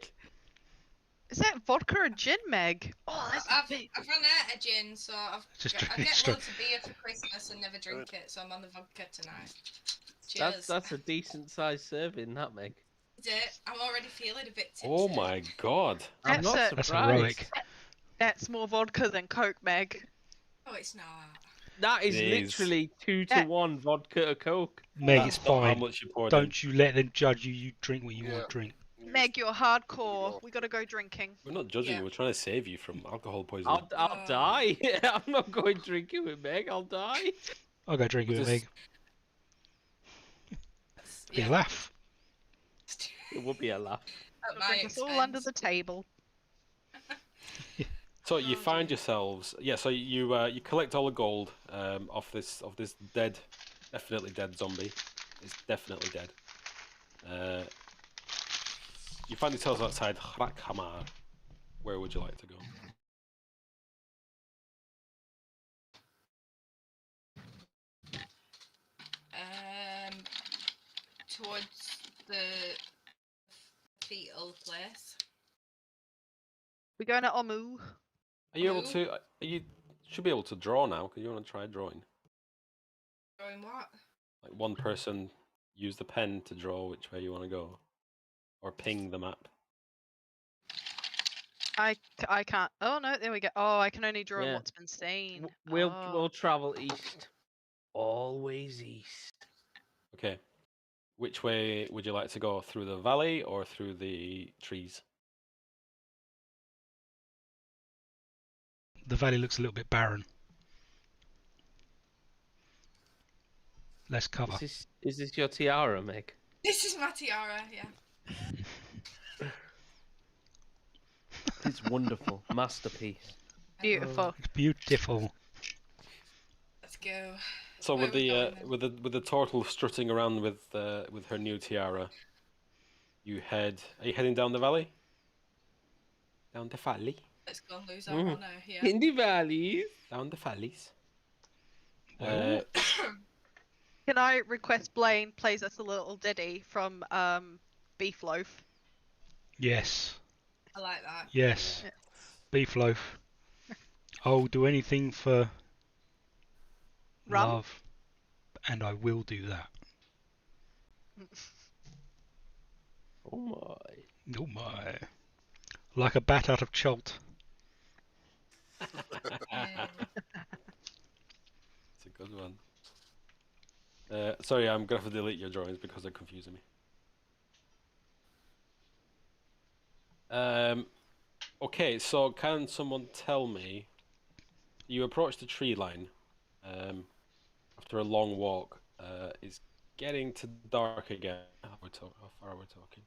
Speaker 5: Is that vodka or gin, Meg? Oh, that's
Speaker 4: I've run out of gin, so I get loads of beer for Christmas and never drink it, so I'm on the vodka tonight. Cheers.
Speaker 3: That's a decent sized serving, that, Meg.
Speaker 4: Is it? I'm already feeling a bit tipsy.
Speaker 1: Oh my god.
Speaker 3: I'm not surprised.
Speaker 2: That's heroic.
Speaker 5: That's more vodka than Coke, Meg.
Speaker 4: Oh, it's not.
Speaker 3: That is
Speaker 1: It is.
Speaker 3: literally 2 to 1 vodka to Coke.
Speaker 2: Meg,
Speaker 1: That's
Speaker 2: it's
Speaker 1: not how
Speaker 2: fine.
Speaker 1: much you poured
Speaker 2: Don't you let them judge you. You drink what you want to drink.
Speaker 5: Meg, you're hardcore. We gotta go drinking.
Speaker 1: We're not judging
Speaker 4: Yeah.
Speaker 1: you. We're trying to save you from alcohol poisoning.
Speaker 3: I'll die. I'm not going drinking with Meg. I'll die.
Speaker 2: I'll go drink with Meg. Be a laugh.
Speaker 3: It would be a laugh.
Speaker 4: At my
Speaker 5: Drink us all under the table.
Speaker 1: So you find yourselves, so you collect all the gold off this definitely dead zombie. It's definitely dead. You find yourselves outside Hrakhamar. Where would you like to go?
Speaker 4: Towards the fetal place.
Speaker 5: We're going to Omu.
Speaker 1: Are you able to? Are you should be able to draw now. Because you want to try drawing.
Speaker 4: Drawing what?
Speaker 1: Like one person use the pen to draw which way you want to go, or ping the map.
Speaker 5: I can't. Oh no, there we go. Oh, I can only draw on what's been seen.
Speaker 3: We'll travel east. Always east.
Speaker 1: Okay. Which way would you like to go? Through the valley or through the trees?
Speaker 2: The valley looks a little bit barren. Less cover.
Speaker 3: Is this your tiara, Meg?
Speaker 4: This is my tiara, yeah.
Speaker 3: It's wonderful. Masterpiece.
Speaker 5: Beautiful.
Speaker 2: It's beautiful.
Speaker 4: Let's go.
Speaker 1: So
Speaker 4: Where
Speaker 1: with
Speaker 4: are we
Speaker 1: the
Speaker 4: going then?
Speaker 1: with the turtle strutting around with her new tiara, you head. Are you heading down the valley? Down the valley.
Speaker 4: Let's go and lose our honor here.
Speaker 3: In the valleys.
Speaker 1: Down the valleys.
Speaker 2: Well.
Speaker 5: Can I request Blaine plays us a little ditty from Beef Loaf?
Speaker 2: Yes.
Speaker 4: I like that.
Speaker 2: Yes.
Speaker 5: Yeah.
Speaker 2: Beef loaf. I'll do anything for
Speaker 5: Rum?
Speaker 2: love, and I will do that.
Speaker 3: Oh my.
Speaker 2: Oh my. Like a bat out of Cholt.
Speaker 4: Yeah.
Speaker 1: It's a good one. Sorry, I'm gonna have to delete your drawings because they're confusing me. Okay, so can someone tell me? You approach the tree line after a long walk. It's getting to dark again. How far are we talking?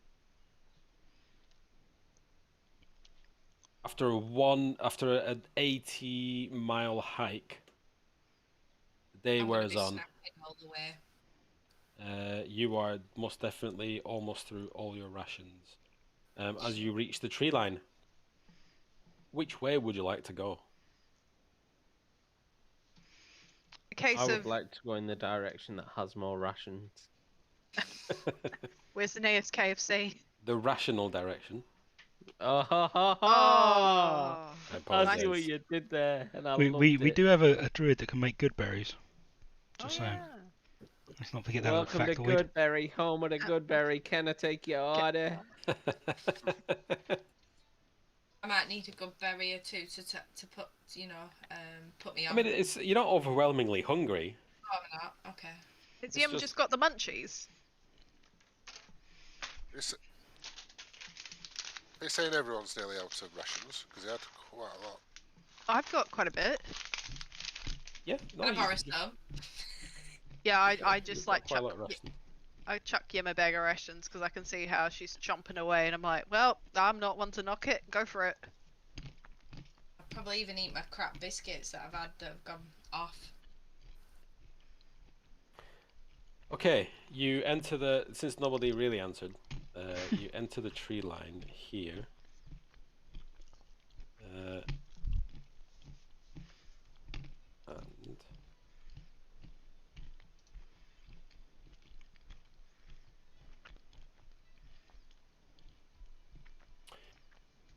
Speaker 1: After an 80-mile hike, the day
Speaker 4: I'm gonna
Speaker 1: wears
Speaker 4: be
Speaker 1: on.
Speaker 4: snacking all the way.
Speaker 1: You are most definitely almost through all your rations. As you reach the tree line, which way would you like to go?
Speaker 5: A case
Speaker 3: I would
Speaker 5: of
Speaker 3: like to go in the direction that has more rations.
Speaker 5: where's the nearest KFC?
Speaker 1: The rational direction.
Speaker 3: Oh, ha, ha, ha.
Speaker 5: Oh.
Speaker 1: I
Speaker 3: I
Speaker 1: apologize.
Speaker 3: see what you did there, and I
Speaker 2: We
Speaker 3: loved it.
Speaker 2: do have a druid that can make good berries. Just
Speaker 5: Oh,
Speaker 2: saying.
Speaker 5: yeah.
Speaker 2: Let's not forget that little
Speaker 3: Welcome to
Speaker 2: factoid.
Speaker 3: Goodberry, home of the Goodberry. Can I take your order?
Speaker 4: I might need a good berry or two to put, put me
Speaker 1: I
Speaker 4: on.
Speaker 1: mean, you're not overwhelmingly hungry.
Speaker 4: Oh, I'm not. Okay.
Speaker 5: Has
Speaker 1: It's
Speaker 5: Yim
Speaker 1: just-
Speaker 5: just got the munchies?
Speaker 6: They're saying everyone's nearly out of rations because they had quite a lot.
Speaker 5: I've got quite a bit.
Speaker 1: Yeah, no,
Speaker 4: Can I borrow some?
Speaker 5: Yeah, I just
Speaker 1: you've
Speaker 5: like
Speaker 1: got quite a
Speaker 5: chuck,
Speaker 1: lot of ration.
Speaker 5: I chuck Yim a bag of rations because I can see how she's chomping away, and I'm like, well, I'm not one to knock it. Go for it.
Speaker 4: I'll probably even eat my crap biscuits that I've had that have gone off.
Speaker 1: Okay, you enter since nobody really answered, you enter the tree line here.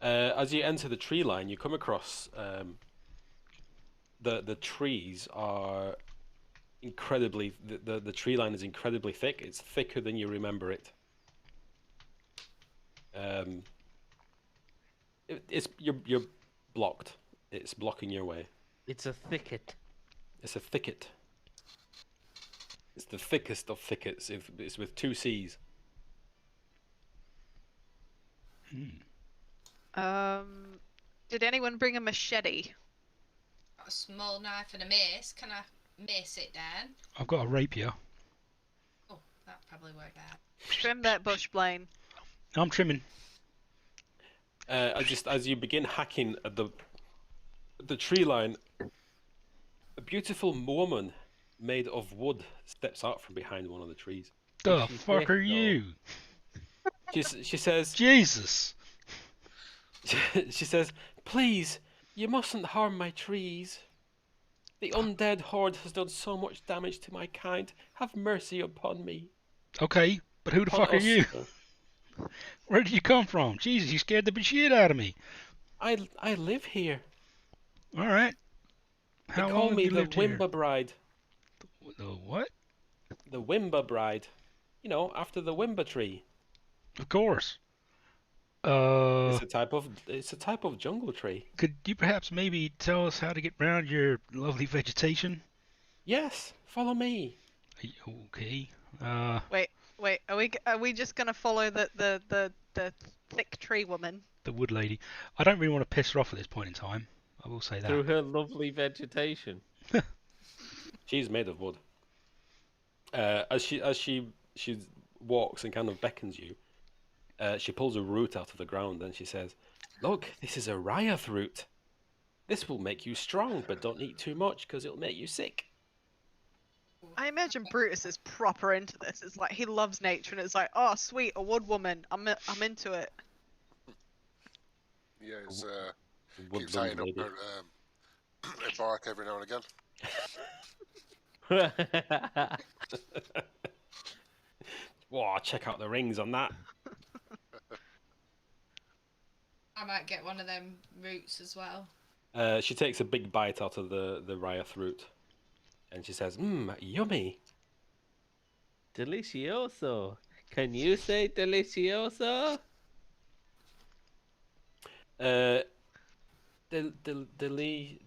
Speaker 1: And as you enter the tree line, you come across the trees are incredibly the tree line is incredibly thick. It's thicker than you remember it. You're blocked. It's blocking your way.
Speaker 3: It's a thicket.
Speaker 1: It's a thicket. It's the thickest of thickets. It's with 2 C's.
Speaker 5: Did anyone bring a machete?
Speaker 4: Got a small knife and a mace. Can I mace it down?
Speaker 2: I've got a rapier.
Speaker 4: Oh, that probably worked out.
Speaker 5: Trim that bush, Blaine.
Speaker 2: I'm trimming.
Speaker 1: As you begin hacking at the tree line, a beautiful woman made of wood steps out from behind one of the trees.
Speaker 2: The
Speaker 3: she
Speaker 2: fuck
Speaker 3: thick,
Speaker 2: are
Speaker 3: though?
Speaker 2: you?
Speaker 1: She says,
Speaker 2: Jesus!
Speaker 1: she says, please, you mustn't harm my trees. The undead horde has done so much damage to my kind. Have mercy upon me.
Speaker 2: Okay, but who the
Speaker 1: Upon
Speaker 2: fuck are
Speaker 1: us."
Speaker 2: you? Where did you come from? Jesus, you scared the shit out of me.
Speaker 1: I live here.
Speaker 2: Alright. How
Speaker 1: call
Speaker 2: long
Speaker 1: me
Speaker 2: have you
Speaker 1: the
Speaker 2: lived here?
Speaker 1: Wimber Bride.
Speaker 2: The what?
Speaker 1: The Wimber Bride. You know, after the Wimber tree.
Speaker 2: Of course.
Speaker 1: It's a type of jungle tree.
Speaker 2: Could you perhaps maybe tell us how to get around your lovely vegetation?
Speaker 1: Yes, follow me.
Speaker 2: Okay.
Speaker 5: Wait. Are we just gonna follow the thick tree woman?
Speaker 2: The wood lady. I don't really want to piss her off at this point in time. I will say that.
Speaker 3: Through her lovely vegetation.
Speaker 1: She's made of wood. As she walks and kind of beckons you, she pulls a root out of the ground and she says, "Look, this is a Ryath root. This will make you strong, but don't eat too much because it'll make you sick."
Speaker 5: I imagine Brutus is proper into this. It's like he loves nature, and it's like, oh, sweet, a wood woman. I'm into it.
Speaker 6: Yeah, he's
Speaker 1: Wood
Speaker 6: keeps eyeing up
Speaker 1: lady.
Speaker 6: her bark every now and again.
Speaker 1: Whoa, check out the rings on that.
Speaker 4: I might get one of them roots as well.
Speaker 1: She takes a big bite out of the Ryath root. And she says, yummy.
Speaker 3: Delicioso. Can you say delicioso?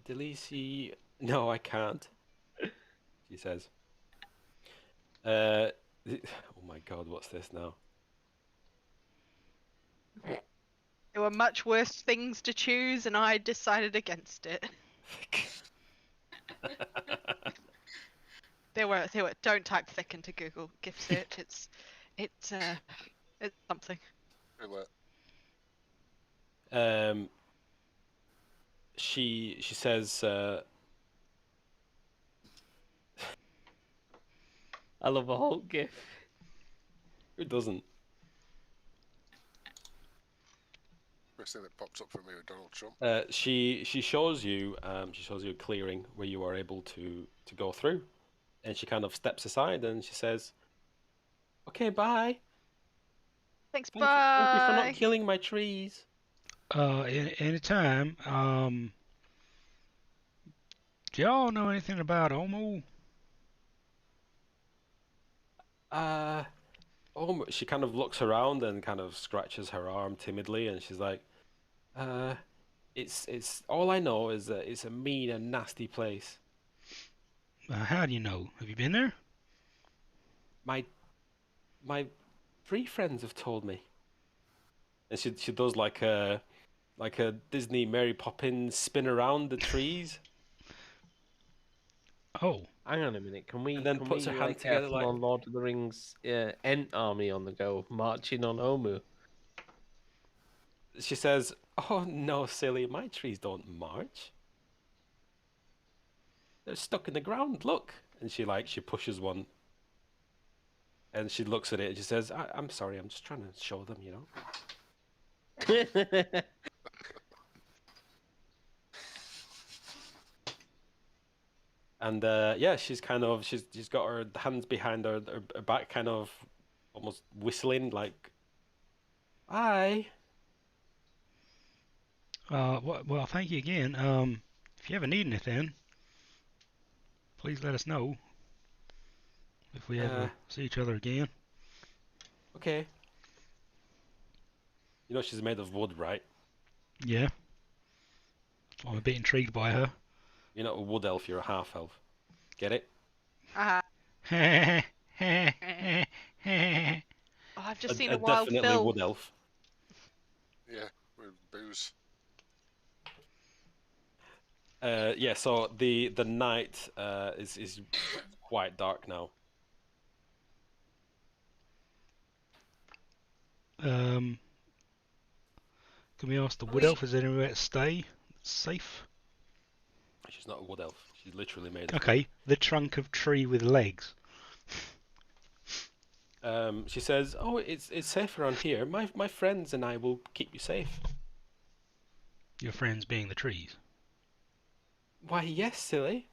Speaker 1: Delici... No, I can't. She says. Oh my god, what's this now?
Speaker 5: There were much worse things to choose, and I decided against it. There were. Don't type thick into Google gift search. It's something.
Speaker 1: She says.
Speaker 3: I love a whole gif.
Speaker 1: Who doesn't?
Speaker 6: First thing that pops up for me with Donald Trump.
Speaker 1: She shows you a clearing where you are able to go through, and she kind of steps aside and she says, "Okay, bye.
Speaker 5: Thanks,
Speaker 1: Thank you for not killing my trees."
Speaker 2: Anytime. Do y'all know anything about Omo?
Speaker 1: She kind of looks around and kind of scratches her arm timidly, and she's like, it's all I know is that it's a mean and nasty place.
Speaker 2: How do you know? Have you been there?
Speaker 1: My 3 friends have told me." And she does like a Disney Mary Poppins spin around the trees.
Speaker 2: Oh.
Speaker 3: Hang on a minute. Can we?
Speaker 1: And then puts her hand together like
Speaker 3: on Lord of the Rings Ent army on the go, marching on Omu.
Speaker 1: She says, "Oh no, silly! My trees don't march. They're stuck in the ground. Look!" And she pushes one. And she looks at it and she says, "I'm sorry. I'm just trying to show them, you know." And she's got her hands behind her back, kind of almost whistling like, "Bye."
Speaker 2: Well, thank you again. If you ever need anything, please let us know. If we ever see each other again.
Speaker 1: Okay. You know she's made of wood, right?
Speaker 2: Yeah. I'm a bit intrigued by her.
Speaker 1: You're not a wood elf, you're a half elf. Get it?
Speaker 5: Oh, I've just seen a wild
Speaker 1: definitely
Speaker 5: Phil.
Speaker 1: wood elf.
Speaker 6: Yeah, with booze.
Speaker 1: So the night is quite dark now.
Speaker 2: Can we ask the wood elf, is there anywhere to stay? Safe?
Speaker 1: She's not a wood elf. She's literally made of
Speaker 2: Okay, the trunk of tree with legs.
Speaker 1: She says, "Oh, it's safe around here. My friends and I will keep you safe."
Speaker 2: Your friends being the trees?
Speaker 1: Why, yes, silly.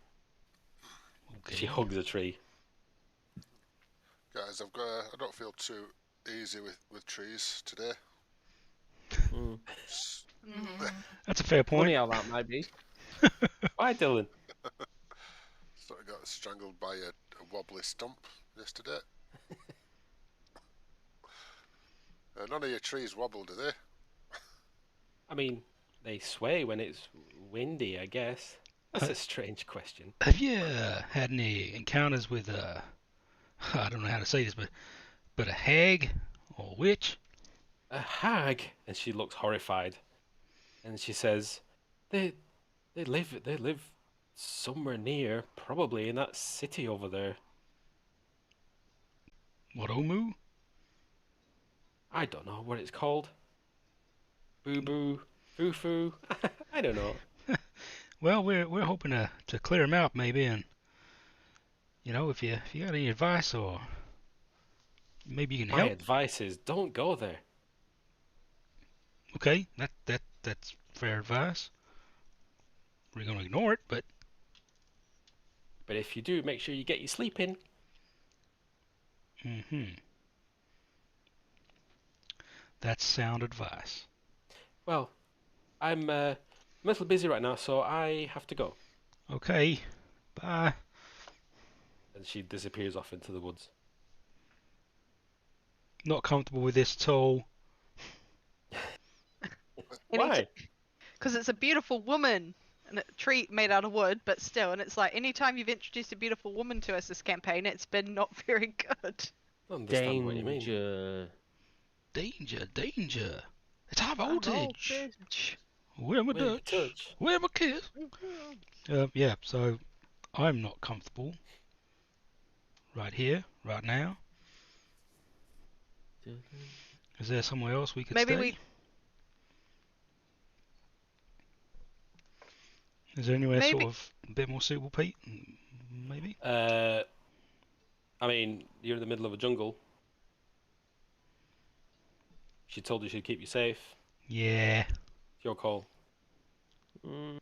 Speaker 2: Okay.
Speaker 1: She hugs a tree.
Speaker 6: Guys, I don't feel too easy with trees today.
Speaker 2: That's a fair point.
Speaker 3: Funny how that might be.
Speaker 1: Why, Dylan?
Speaker 6: strangled by a wobbly stump yesterday. None of your trees wobble, do they?
Speaker 1: I mean, they sway when it's windy, I guess. That's a strange question.
Speaker 2: Have you had any encounters with I don't know how to say this, but a hag or a witch?
Speaker 1: A hag? And she looks horrified. And she says, They live somewhere near, probably in that city over there.
Speaker 2: What, Omu?
Speaker 1: I don't know what it's called. Boo Boo, Foo Foo. I don't know.
Speaker 2: Well, we're hoping to clear him out maybe, and if you got any advice or maybe you can
Speaker 1: My
Speaker 2: help.
Speaker 1: advice is don't go there.
Speaker 2: Okay, that's fair advice. We're gonna ignore it, but
Speaker 1: if you do, make sure you get your sleep in.
Speaker 2: That's sound advice.
Speaker 1: Well, I'm a little busy right now, so I have to go.
Speaker 2: Okay, bye.
Speaker 1: And she disappears off into the woods.
Speaker 2: Not comfortable with this at all.
Speaker 1: Why?
Speaker 5: Because it's a beautiful woman and a tree made out of wood, but still, and it's like anytime you've introduced a beautiful woman to us this campaign, it's been not very good.
Speaker 1: I understand what you mean.
Speaker 2: Danger. It's high voltage. Where my Dutch? Where my kiss? Yeah, so I'm not comfortable right here, right now. Is there somewhere else we could stay? Is there anywhere sort of a bit more suitable, Pete? Maybe?
Speaker 1: I mean, you're in the middle of a jungle. She told you she'd keep you safe.
Speaker 2: Yeah.
Speaker 1: It's your call.
Speaker 3: A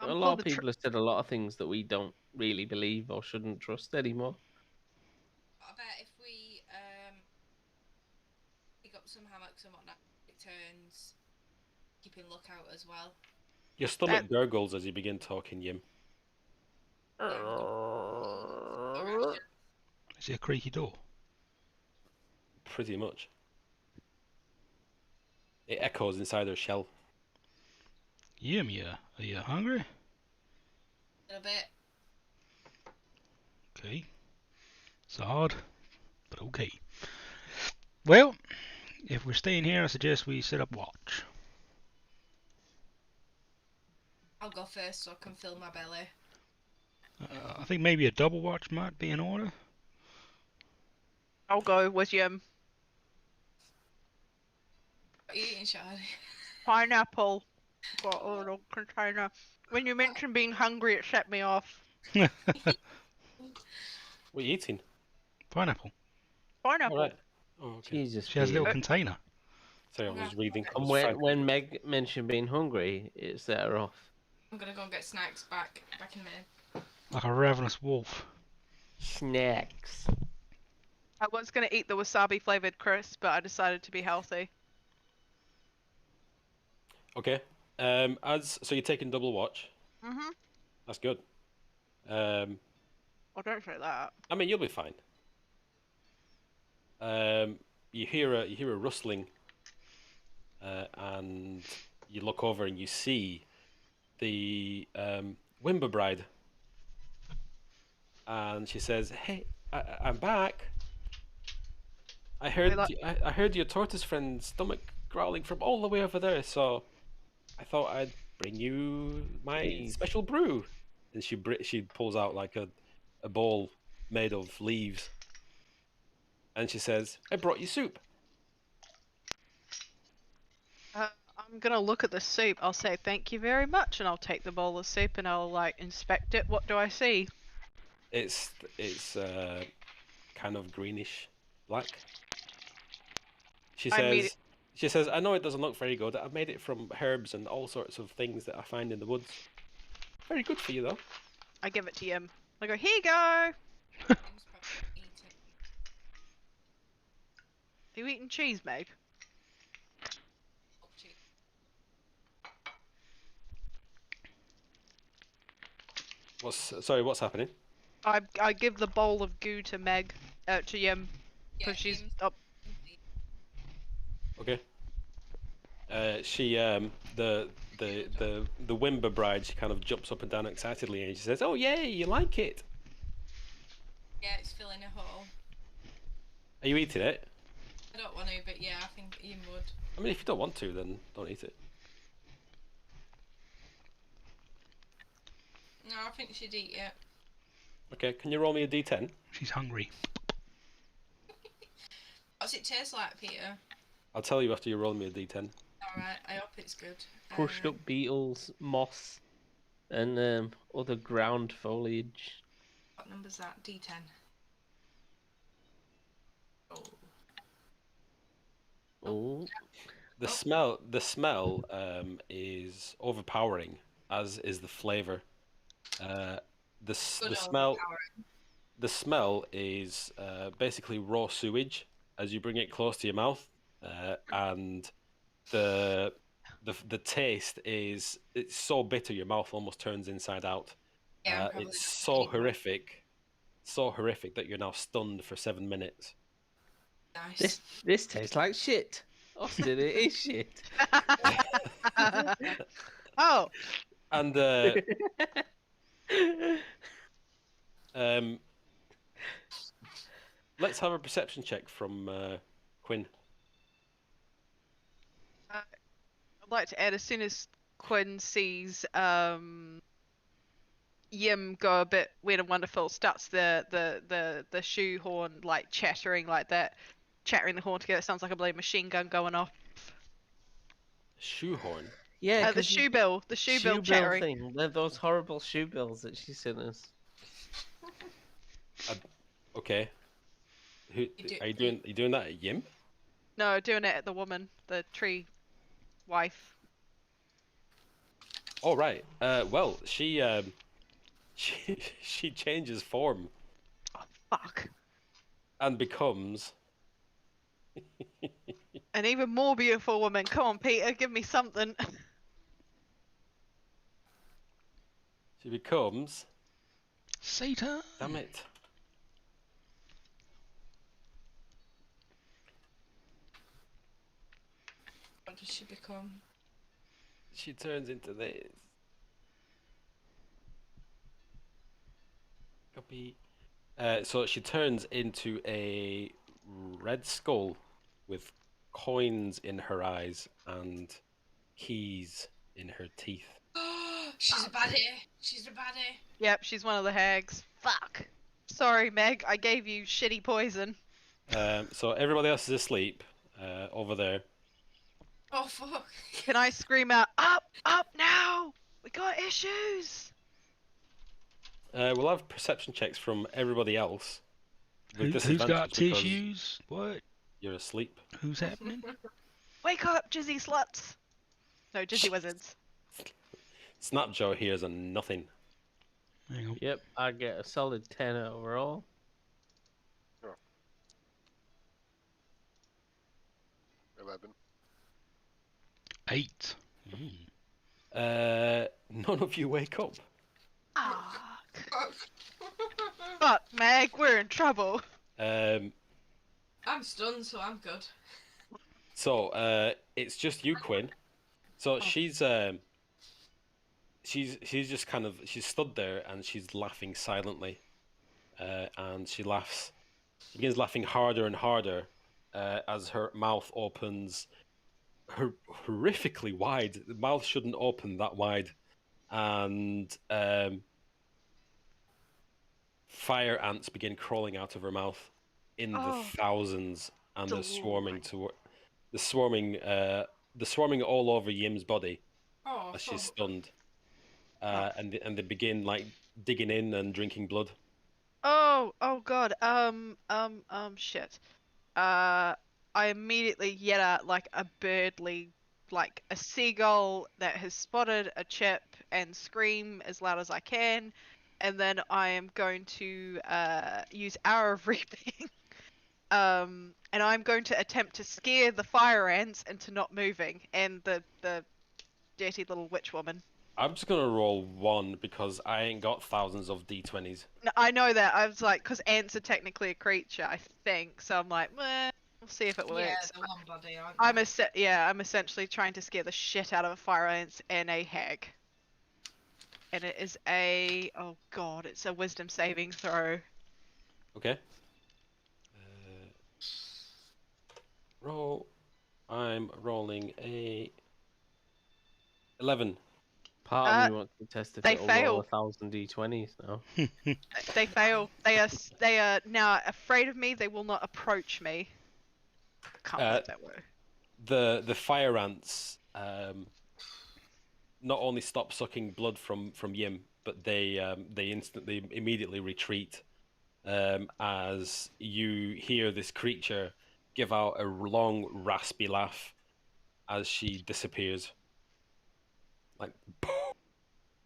Speaker 3: lot of people have said a lot of things that we don't really believe or shouldn't trust anymore.
Speaker 4: I bet if we pick up some hammocks and whatnot, it turns keeping lookout as well.
Speaker 1: Your stomach gurgles as you begin talking, Yim.
Speaker 2: Is it a creaky door?
Speaker 1: Pretty much. It echoes inside her shell.
Speaker 2: Yim, are you hungry?
Speaker 4: A little bit.
Speaker 2: Okay. It's hard, but okay. Well, if we're staying here, I suggest we set up watch.
Speaker 4: I'll go first so I can fill my belly.
Speaker 2: I think maybe a double watch might be in order.
Speaker 5: I'll go with Yim.
Speaker 4: What are you eating, Shadi?
Speaker 5: Pineapple. Got a little container. When you mentioned being hungry, it set me off.
Speaker 1: What are you eating?
Speaker 2: Pineapple.
Speaker 5: Pineapple.
Speaker 1: All right. Oh, okay.
Speaker 3: Jesus.
Speaker 2: She has a little container.
Speaker 1: Sorry, I was reading.
Speaker 3: And when Meg mentioned being hungry, it set her off.
Speaker 4: I'm gonna go and get snacks back in a minute.
Speaker 2: Like a ravenous wolf.
Speaker 3: Snacks.
Speaker 5: I was gonna eat the wasabi flavored crisp, but I decided to be healthy.
Speaker 1: Okay. So you're taking double watch.
Speaker 5: Mhm.
Speaker 1: That's good.
Speaker 5: Oh, don't say that.
Speaker 1: I mean, you'll be fine. You hear a rustling, and you look over and you see the Wimber bride, and she says, "Hey, I'm back. I heard your tortoise friend's stomach growling from all the way over there, so I thought I'd bring you my special brew." And she pulls out like a bowl made of leaves, and she says, "I brought you soup."
Speaker 5: I'm gonna look at the soup. I'll say thank you very much, and I'll take the bowl of soup and I'll inspect it. What do I see?
Speaker 1: It's kind of greenish black. She says, "I know it doesn't look very good. I've made it from herbs and all sorts of things that I find in the woods. Very good for you, though."
Speaker 5: I give it to Yim. I go, here you go. Are you eating cheese, Meg?
Speaker 1: What's happening?
Speaker 5: I give the bowl of goo to Meg, to Yim, because she's
Speaker 4: Yim's-
Speaker 5: up.
Speaker 1: Okay. She the Wimber bride, she kind of jumps up and down excitedly and she says, "Oh yay, you like it?
Speaker 4: Yeah, it's filling a hole.
Speaker 1: Are you eating it?"
Speaker 4: I don't want to, but yeah, I think Yim would.
Speaker 1: I mean, if you don't want to, then don't eat it.
Speaker 4: No, I think she'd eat it.
Speaker 1: Okay, can you roll me a d10?
Speaker 2: She's hungry.
Speaker 4: What's it taste like, Peter?
Speaker 1: I'll tell you after you roll me a d10.
Speaker 4: Alright, I hope it's good.
Speaker 3: Crushed up beetles, moss, and other ground foliage.
Speaker 4: What number's that? D10. Oh.
Speaker 3: Oh.
Speaker 1: The smell is overpowering, as is the flavor. The smell is basically raw sewage as you bring it close to your mouth, and the taste is, it's so bitter your mouth almost turns inside out.
Speaker 4: Yeah,
Speaker 1: it's so horrific that you're now stunned for 7 minutes.
Speaker 4: Nice.
Speaker 3: This tastes like shit. Austin, it is shit.
Speaker 5: Oh.
Speaker 1: And let's have a perception check from Quinn.
Speaker 5: I'd like to add, as soon as Quinn sees Yim go a bit weird and wonderful, starts the shoehorn like chattering like that, chattering the horn together. It sounds like a bloody machine gun going off.
Speaker 1: Shoehorn?
Speaker 3: Yeah,
Speaker 5: the shoe bill chattering.
Speaker 3: thing. They're those horrible shoe bills that she sent us.
Speaker 1: Okay. Who are you doing? Are you doing that at Yim?
Speaker 5: No, doing it at the woman, the tree wife.
Speaker 1: Oh right. Well, she changes form
Speaker 5: Oh fuck.
Speaker 1: and becomes
Speaker 5: An even more beautiful woman. Come on, Peter, give me something.
Speaker 1: she becomes
Speaker 2: Satan.
Speaker 1: Damn it.
Speaker 4: What does she become?
Speaker 1: She turns into this. Copy. So she turns into a red skull with coins in her eyes and keys in her teeth.
Speaker 4: She's a baddie. She's a baddie.
Speaker 5: Yep, she's one of the hags. Fuck. Sorry, Meg, I gave you shitty poison.
Speaker 1: So everybody else is asleep over there.
Speaker 4: Oh fuck.
Speaker 5: Can I scream out, up now! We got issues!
Speaker 1: We'll have perception checks from everybody else. with
Speaker 2: Who's
Speaker 1: disadvantage
Speaker 2: got
Speaker 1: because
Speaker 2: tissues? What?
Speaker 1: You're asleep.
Speaker 2: Who's happening?
Speaker 5: Wake up, Jizzy sluts! No, Jizzy wizards.
Speaker 1: Snapjaw hears a nothing.
Speaker 2: Hang on.
Speaker 3: Yep, I get a solid 10 overall.
Speaker 6: 11.
Speaker 2: 8. Mm.
Speaker 1: None of you wake up.
Speaker 5: Ah.
Speaker 4: Fuck.
Speaker 5: Fuck, Meg, we're in trouble.
Speaker 1: Um,
Speaker 4: I'm stunned, so I'm good.
Speaker 1: so it's just you, Quinn. So she's just kind of, she's stood there and she's laughing silently, and she begins laughing harder and harder as her mouth opens horrifically wide. The mouth shouldn't open that wide, and fire ants begin crawling out of her mouth in the thousands, and they're swarming all over Yim's body as she's stunned. And they begin like digging in and drinking blood.
Speaker 5: Oh god, shit. I immediately yell out like a birdly, like a seagull that has spotted a chip, and scream as loud as I can, and then I am going to use Hour of Reaping. And I'm going to attempt to scare the fire ants into not moving, and the dirty little witch woman.
Speaker 1: I'm just gonna roll 1 because I ain't got thousands of d20s.
Speaker 5: No, I know that. I was like, because ants are technically a creature, I think. So I'm like, meh, we'll see if it works.
Speaker 4: Yeah, the one body, aren't they?
Speaker 5: I'm essentially trying to scare the shit out of a fire ant and a hag. And it is oh god, it's a wisdom saving throw.
Speaker 1: Okay. Roll. I'm rolling a 11.
Speaker 3: Part of me wants to test if
Speaker 5: they
Speaker 3: it'll
Speaker 5: fail.
Speaker 3: roll 1,000 d20s now.
Speaker 5: They fail. They are now afraid of me. They will not approach me. Can't believe that word.
Speaker 1: The fire ants not only stop sucking blood from Yim, but they immediately retreat as you hear this creature give out a long raspy laugh as she disappears. Like,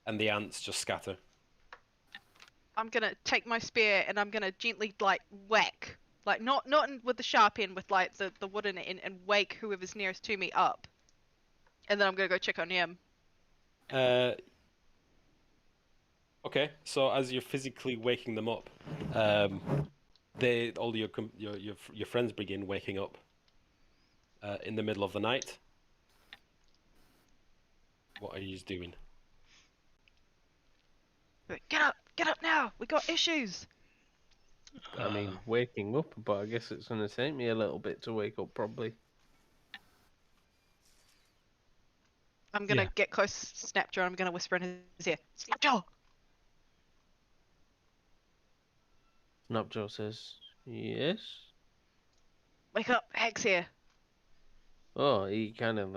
Speaker 1: and the ants just scatter.
Speaker 5: I'm gonna take my spear and I'm gonna gently like whack, like not with the sharp end, with like the wooden end, and wake whoever's nearest to me up. And then I'm gonna go check on him.
Speaker 1: Okay, so as you're physically waking them up, all your friends begin waking up in the middle of the night. What are you doing?
Speaker 5: Get up now! We got issues.
Speaker 3: I mean, waking up, but I guess it's going to take me a little bit to wake up, probably.
Speaker 5: I'm gonna get close, Snapjaw. I'm gonna whisper in his ear, Snapjaw.
Speaker 3: Snapjaw says, yes.
Speaker 5: Wake up, Hag's here.
Speaker 3: Oh, he kind of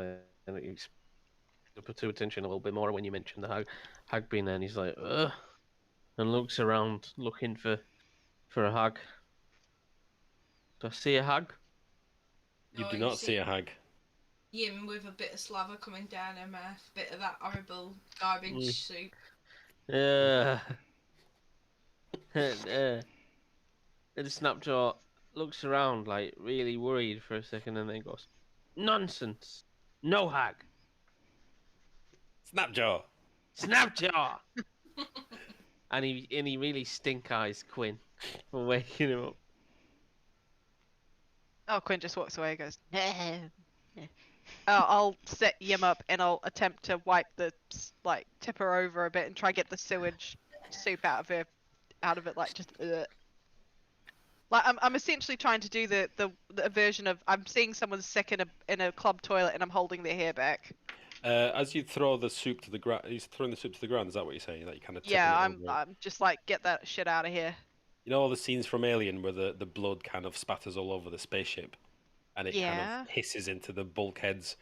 Speaker 3: put to attention a little bit more when you mentioned the hag being there, and he's like, ugh, and looks around looking for a hag. Do I see a hag?
Speaker 1: You do not see a hag.
Speaker 4: Yim with a bit of slava coming down her mouth, bit of that horrible garbage soup.
Speaker 3: And Snapjaw looks around like really worried for a second, and then goes, "Nonsense! No hag!
Speaker 1: Snapjaw!
Speaker 3: Snapjaw!" and he really stink eyes Quinn for waking him up.
Speaker 5: Oh, Quinn just walks away and goes, I'll set Yim up and I'll attempt to wipe tip her over a bit and try to get the sewage soup out of it, like just like I'm essentially trying to do the version of I'm seeing someone sick in a club toilet and I'm holding their hair back.
Speaker 1: As you throw the soup to the ground, he's throwing the soup to the ground. Is that what you're saying? That you kind of
Speaker 5: I'm just like, get that shit out of here.
Speaker 1: You know all the scenes from Alien where the blood kind of spatters all over the spaceship, and it kind of hisses into the bulkheads.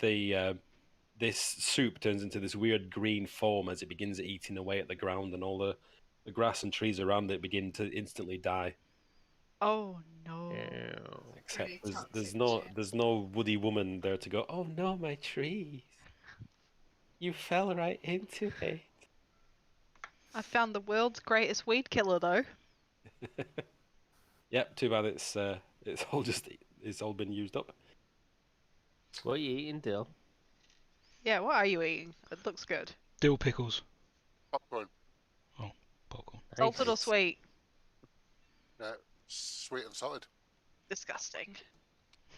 Speaker 1: This soup turns into this weird green foam as it begins eating away at the ground, and all the grass and trees around it begin to instantly die.
Speaker 5: Oh no!
Speaker 1: Except there's no woody woman there to go, oh no, my trees! You fell right into it.
Speaker 5: I found the world's greatest weed killer, though.
Speaker 1: Yep. Too bad it's all been used up.
Speaker 3: What are you eating, Dill?
Speaker 5: Yeah, what are you eating? It looks good.
Speaker 2: Dill pickles.
Speaker 6: Popcorn.
Speaker 2: Oh, popcorn.
Speaker 5: Salted or sweet?
Speaker 6: Sweet and salted.
Speaker 5: Disgusting.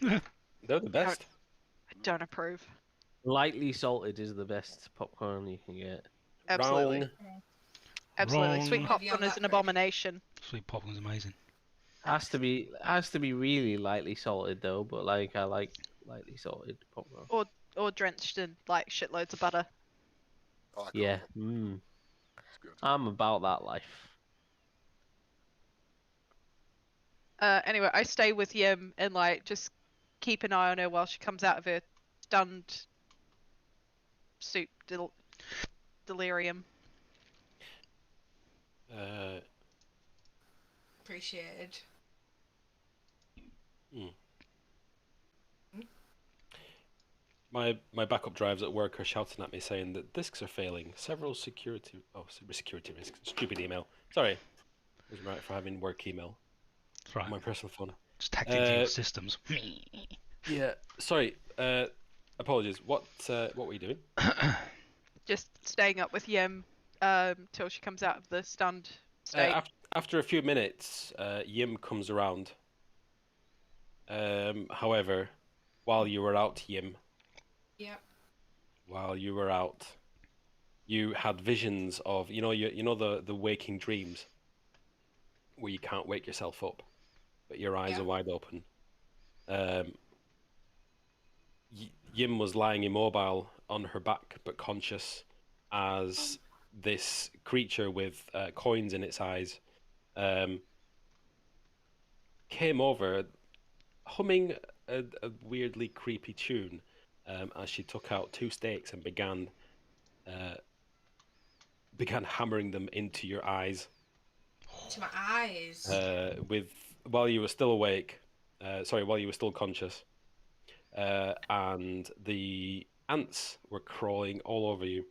Speaker 1: They're the best.
Speaker 5: I don't approve.
Speaker 3: Lightly salted is the best popcorn you can get.
Speaker 5: Absolutely.
Speaker 1: Wrong.
Speaker 5: Absolutely.
Speaker 2: Wrong.
Speaker 5: Sweet popcorn is an abomination.
Speaker 2: Sweet popcorn's amazing.
Speaker 3: Has to be really lightly salted though, but like I like lightly salted popcorn.
Speaker 5: Or drenched in like shitloads of butter.
Speaker 6: I like
Speaker 3: Yeah.
Speaker 6: it. It's good.
Speaker 3: I'm about that life.
Speaker 5: Anyway, I stay with Yim and like just keep an eye on her while she comes out of her stunned soup delirium.
Speaker 4: Appreciated.
Speaker 1: My backup drives at work are shouting at me saying that disks are failing. Several security risks. Stupid email. Sorry. It was right for having work email.
Speaker 2: That's right.
Speaker 1: On my personal phone.
Speaker 2: Just hacked into your systems.
Speaker 1: Yeah. Sorry. Apologies. What were you doing?
Speaker 5: Just staying up with Yim till she comes out of the stunned state.
Speaker 1: After a few minutes, Yim comes around. However, while you were out, Yim.
Speaker 4: Yep.
Speaker 1: While you were out, you had visions of the waking dreams, where you can't wake yourself up, but your eyes are wide open. Yim was lying immobile on her back, but conscious, as this creature with coins in its eyes came over, humming a weirdly creepy tune, as she took out 2 stakes and began hammering them into your eyes.
Speaker 4: To my eyes.
Speaker 1: While you were still awake, while you were still conscious, and the ants were crawling all over you.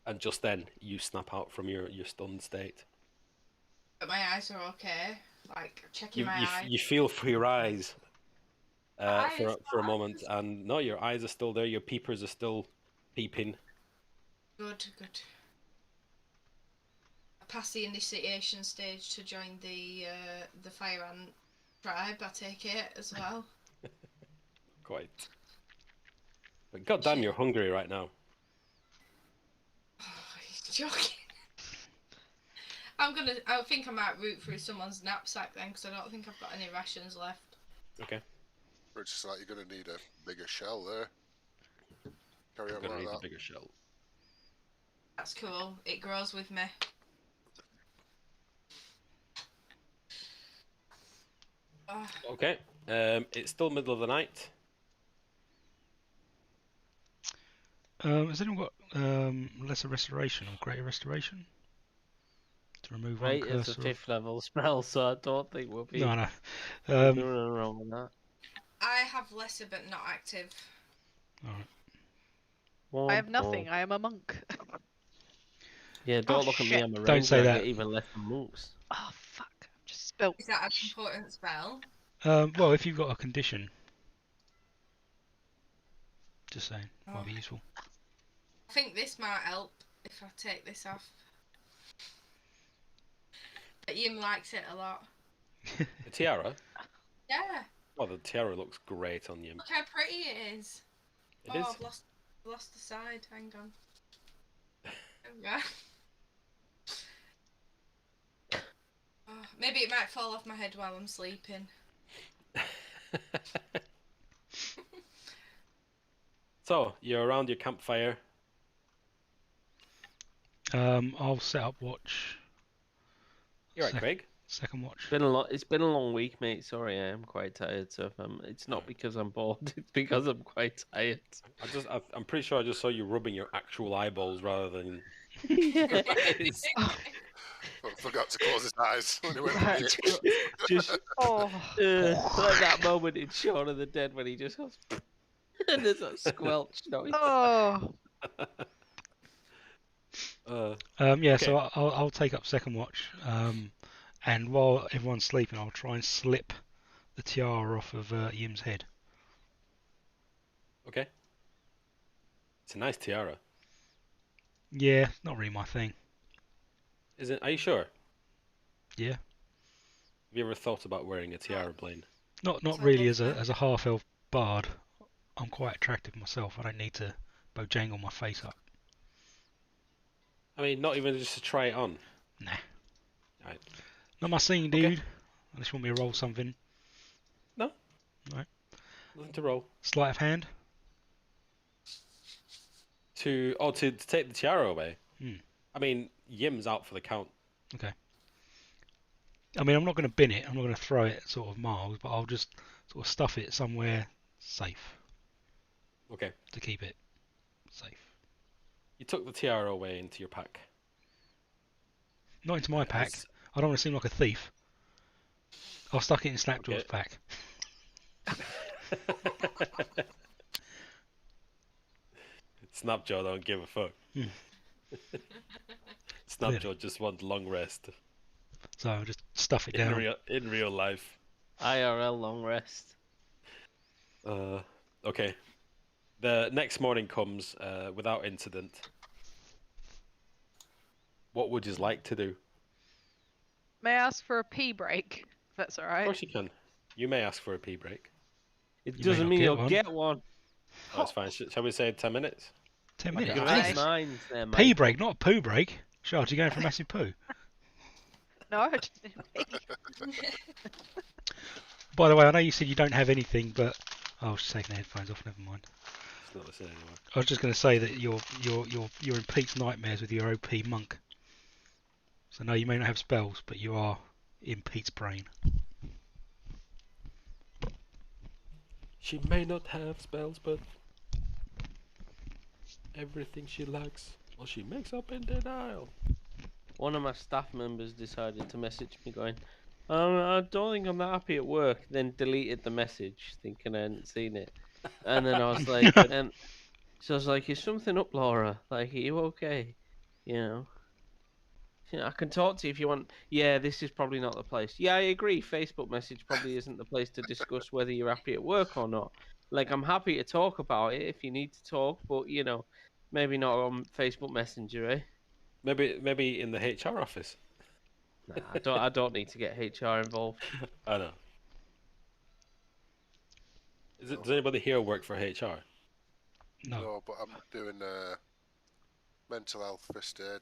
Speaker 1: And just then, you snap out from your stunned state.
Speaker 4: But my eyes are okay. Like, checking my eyes.
Speaker 1: You feel for your eyes for a moment, and no, your eyes are still there. Your peepers are still peeping.
Speaker 4: Good. I passed the initiation stage to join the fire ant tribe. I take it as well.
Speaker 1: Quite. But goddamn, you're hungry right now.
Speaker 4: Oh, he's joking. I think I might root through someone's knapsack then, because I don't think I've got any rations left.
Speaker 1: Okay.
Speaker 6: Which is like, you're going to need a bigger shell there. Carry on like that.
Speaker 1: A bigger shell.
Speaker 4: That's cool. It grows with me. Oh.
Speaker 1: Okay. It's still middle of the night.
Speaker 2: Has anyone got lesser restoration or greater restoration? To remove one
Speaker 3: Right, it's a
Speaker 2: cursor.
Speaker 3: 5th level spell, so I don't think we'll be
Speaker 2: No.
Speaker 3: doing wrong with that.
Speaker 4: I have lesser but not active.
Speaker 2: Alright.
Speaker 5: I have nothing. I am a monk.
Speaker 3: Yeah, don't
Speaker 5: Oh,
Speaker 3: look at me.
Speaker 5: shit.
Speaker 3: I'm a
Speaker 2: Don't
Speaker 3: ranger.
Speaker 2: say
Speaker 3: I
Speaker 2: that.
Speaker 3: get even less than monks.
Speaker 5: Oh fuck! I've just spilled.
Speaker 4: Is that an important spell?
Speaker 2: Well, if you've got a condition. Just saying, might be useful.
Speaker 4: I think this might help if I take this off. But Ian likes it a lot.
Speaker 1: The tiara?
Speaker 4: Yeah.
Speaker 1: Oh, the tiara looks great on you.
Speaker 4: Look how pretty it is.
Speaker 1: It is.
Speaker 4: I've lost the side. Hang on. There we go. Oh, maybe it might fall off my head while I'm sleeping.
Speaker 1: So, you're around your campfire.
Speaker 2: I'll set up watch.
Speaker 1: You're right, Craig.
Speaker 2: Second watch.
Speaker 3: It's been a long week, mate. Sorry, I am quite tired. So it's not because I'm bored. It's because I'm quite tired.
Speaker 1: I'm pretty sure I just saw you rubbing your actual eyeballs rather than.
Speaker 6: Forgot to close his eyes when he went.
Speaker 3: Just
Speaker 5: Oh.
Speaker 3: like that moment in Shaun of the Dead when he just goes and there's that squelch noise.
Speaker 5: Oh.
Speaker 2: Yeah,
Speaker 1: okay.
Speaker 2: so I'll take up second watch. And while everyone's sleeping, I'll try and slip the tiara off of Yim's head.
Speaker 1: Okay. It's a nice tiara.
Speaker 2: Yeah, not really my thing.
Speaker 1: Are you sure?
Speaker 2: Yeah.
Speaker 1: Have you ever thought about wearing a tiara, Blaine?
Speaker 2: Not really as a half elf bard. I'm quite attractive myself. I don't need to bojangle my face up.
Speaker 1: I mean, not even just to try it on.
Speaker 2: Nah.
Speaker 1: Right.
Speaker 2: Not my scene, dude.
Speaker 1: Okay.
Speaker 2: Unless you want me to roll something.
Speaker 1: No.
Speaker 2: Right.
Speaker 1: Nothing to roll.
Speaker 2: Sleight of hand.
Speaker 1: To take the tiara away.
Speaker 2: Hmm.
Speaker 1: I mean, Yim's out for the count.
Speaker 2: Okay. I mean, I'm not going to bin it. I'm not going to throw it sort of miles, but I'll just sort of stuff it somewhere safe.
Speaker 1: Okay.
Speaker 2: To keep it safe.
Speaker 1: You took the tiara away into your pack.
Speaker 2: Not into my pack. I don't want to seem like a thief. I'll stuck it in Snapjaw's pack.
Speaker 1: Snapjaw don't give a fuck. Snapjaw just wants long rest.
Speaker 2: So I'll just stuff it down.
Speaker 1: In real life.
Speaker 3: IRL long rest.
Speaker 1: Okay. The next morning comes without incident. What would you like to do?
Speaker 5: May I ask for a pee break? If that's all right.
Speaker 1: Of course you can. You may ask for a pee break.
Speaker 3: It
Speaker 2: You may
Speaker 3: doesn't
Speaker 2: not
Speaker 3: mean
Speaker 2: get
Speaker 3: you'll
Speaker 2: one.
Speaker 3: get one.
Speaker 1: Oh, that's fine. Shall we say 10 minutes?
Speaker 2: 10
Speaker 3: Like
Speaker 2: minutes.
Speaker 3: a
Speaker 5: Nice.
Speaker 3: great minds there,
Speaker 2: Pee
Speaker 3: mate.
Speaker 2: break, not a poo break. Charles, you going for a massive poo?
Speaker 5: No, I just didn't pee.
Speaker 2: By the way, I know you said you don't have anything, but I was just taking the headphones off. Never mind.
Speaker 1: It's not the same anymore.
Speaker 2: I was just going to say that you're in Pete's nightmares with your OP monk. So no, you may not have spells, but you are in Pete's brain.
Speaker 1: She may not have spells, but everything she lacks, well, she makes up in denial.
Speaker 3: One of my staff members decided to message me going, I don't think I'm that happy at work. Then deleted the message, thinking I hadn't seen it. And then I was like, so I was like, is something up, Laura? Like, are you okay? You know, I can talk to you if you want. Yeah, this is probably not the place. Yeah, I agree. Facebook message probably isn't the place to discuss whether you're happy at work or not. Like, I'm happy to talk about it if you need to talk, but you know, maybe not on Facebook Messenger, eh?
Speaker 1: Maybe in the HR office.
Speaker 3: Nah, I don't need to get HR involved.
Speaker 1: I know. Does anybody here work for HR?
Speaker 2: No.
Speaker 6: but I'm doing mental health first aid.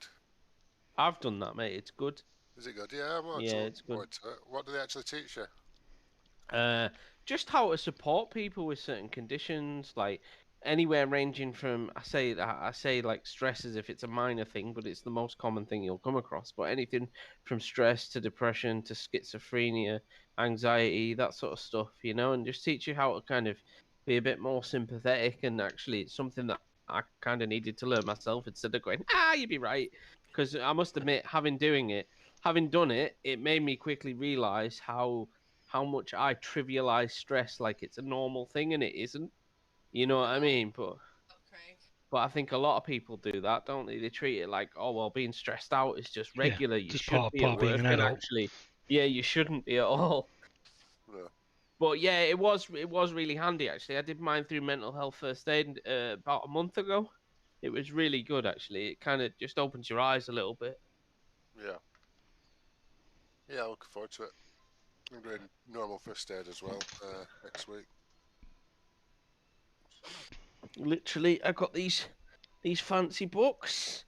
Speaker 3: I've done that, mate. It's good.
Speaker 6: Is it good? Yeah, I'm actually
Speaker 3: Yeah, it's
Speaker 6: looking forward to it. What do they actually teach you?
Speaker 3: Just how to support people with certain conditions, like anywhere ranging from I say like stress as if it's a minor thing, but it's the most common thing you'll come across. But anything from stress to depression to schizophrenia, anxiety, that sort of stuff, you know, and just teach you how to kind of be a bit more sympathetic. And actually, it's something that I kind of needed to learn myself instead of going, you'd be right. Because I must admit, having done it, it made me quickly realize how much I trivialize stress like it's a normal thing, and it isn't. You know what I mean? But I think a lot of people do that, don't they? They treat it like, oh well, being stressed out is just regular.
Speaker 2: Yeah,
Speaker 3: you
Speaker 2: just
Speaker 3: should
Speaker 2: part
Speaker 3: be at
Speaker 2: of being
Speaker 3: work,
Speaker 2: an
Speaker 3: and
Speaker 2: adult.
Speaker 3: actually, yeah, you shouldn't be at all.
Speaker 6: Yeah.
Speaker 3: But yeah, it was really handy actually. I did mine through mental health first aid about a month ago. It was really good actually. It kind of just opens your eyes a little bit.
Speaker 6: Yeah. Yeah, looking forward to it. I'm doing normal first aid as well next week.
Speaker 3: Literally, I got these fancy books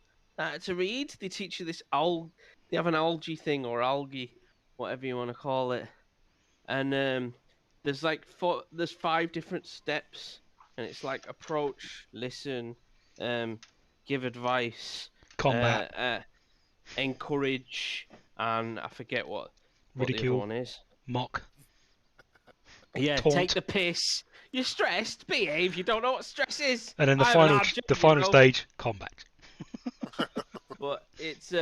Speaker 3: to read. They teach you this they have an algae thing or algae, whatever you want to call it. And there's like there's 5 different steps, and it's like approach, listen, give advice,
Speaker 2: Combat,
Speaker 3: encourage, and I forget what the
Speaker 2: ridicule,
Speaker 3: other one is.
Speaker 2: mock.
Speaker 3: Yeah,
Speaker 2: taunt.
Speaker 3: take the piss. You're stressed. Behave. You don't know what stress is.
Speaker 2: And then the
Speaker 3: I'm
Speaker 2: final
Speaker 3: an object,
Speaker 2: the final
Speaker 3: you know.
Speaker 2: stage, combat.
Speaker 3: But it's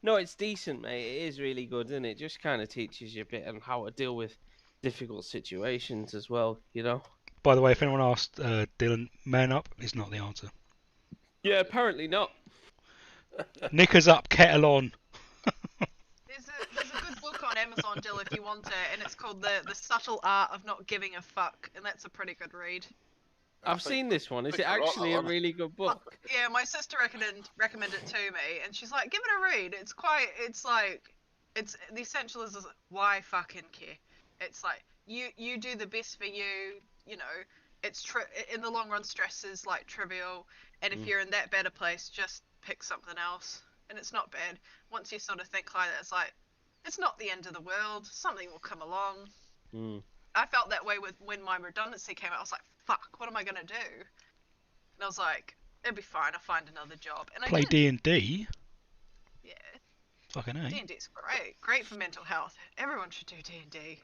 Speaker 3: no, it's decent, mate. It is really good, and it just kind of teaches you a bit on how to deal with difficult situations as well, you know.
Speaker 2: By the way, if anyone asked Dylan, man up is not the answer.
Speaker 3: Yeah, apparently not.
Speaker 2: Knickers up, kettle on.
Speaker 5: There's a good book on Amazon, Dill, if you want it, and it's called the Subtle Art of Not Giving a Fuck, and that's a pretty good read.
Speaker 3: I've seen this one. Is it actually a really good book?
Speaker 5: Yeah, my sister recommended it to me, and she's like, "Give it a read. It's the essential is why fucking care. It's like you do the best for you. You know, it's in the long run, stress is like trivial, and if you're in that better place, just pick something else, and it's not bad. Once you sort of think like that, it's like it's not the end of the world. Something will come along." I felt that way when my redundancy came out. I was like, fuck, what am I going to do? And I was like, it'll be fine. I'll find another job. And
Speaker 2: Play D&D?
Speaker 5: Yeah.
Speaker 2: Fucking A.
Speaker 5: D&D's great. Great for mental health. Everyone should do D&D.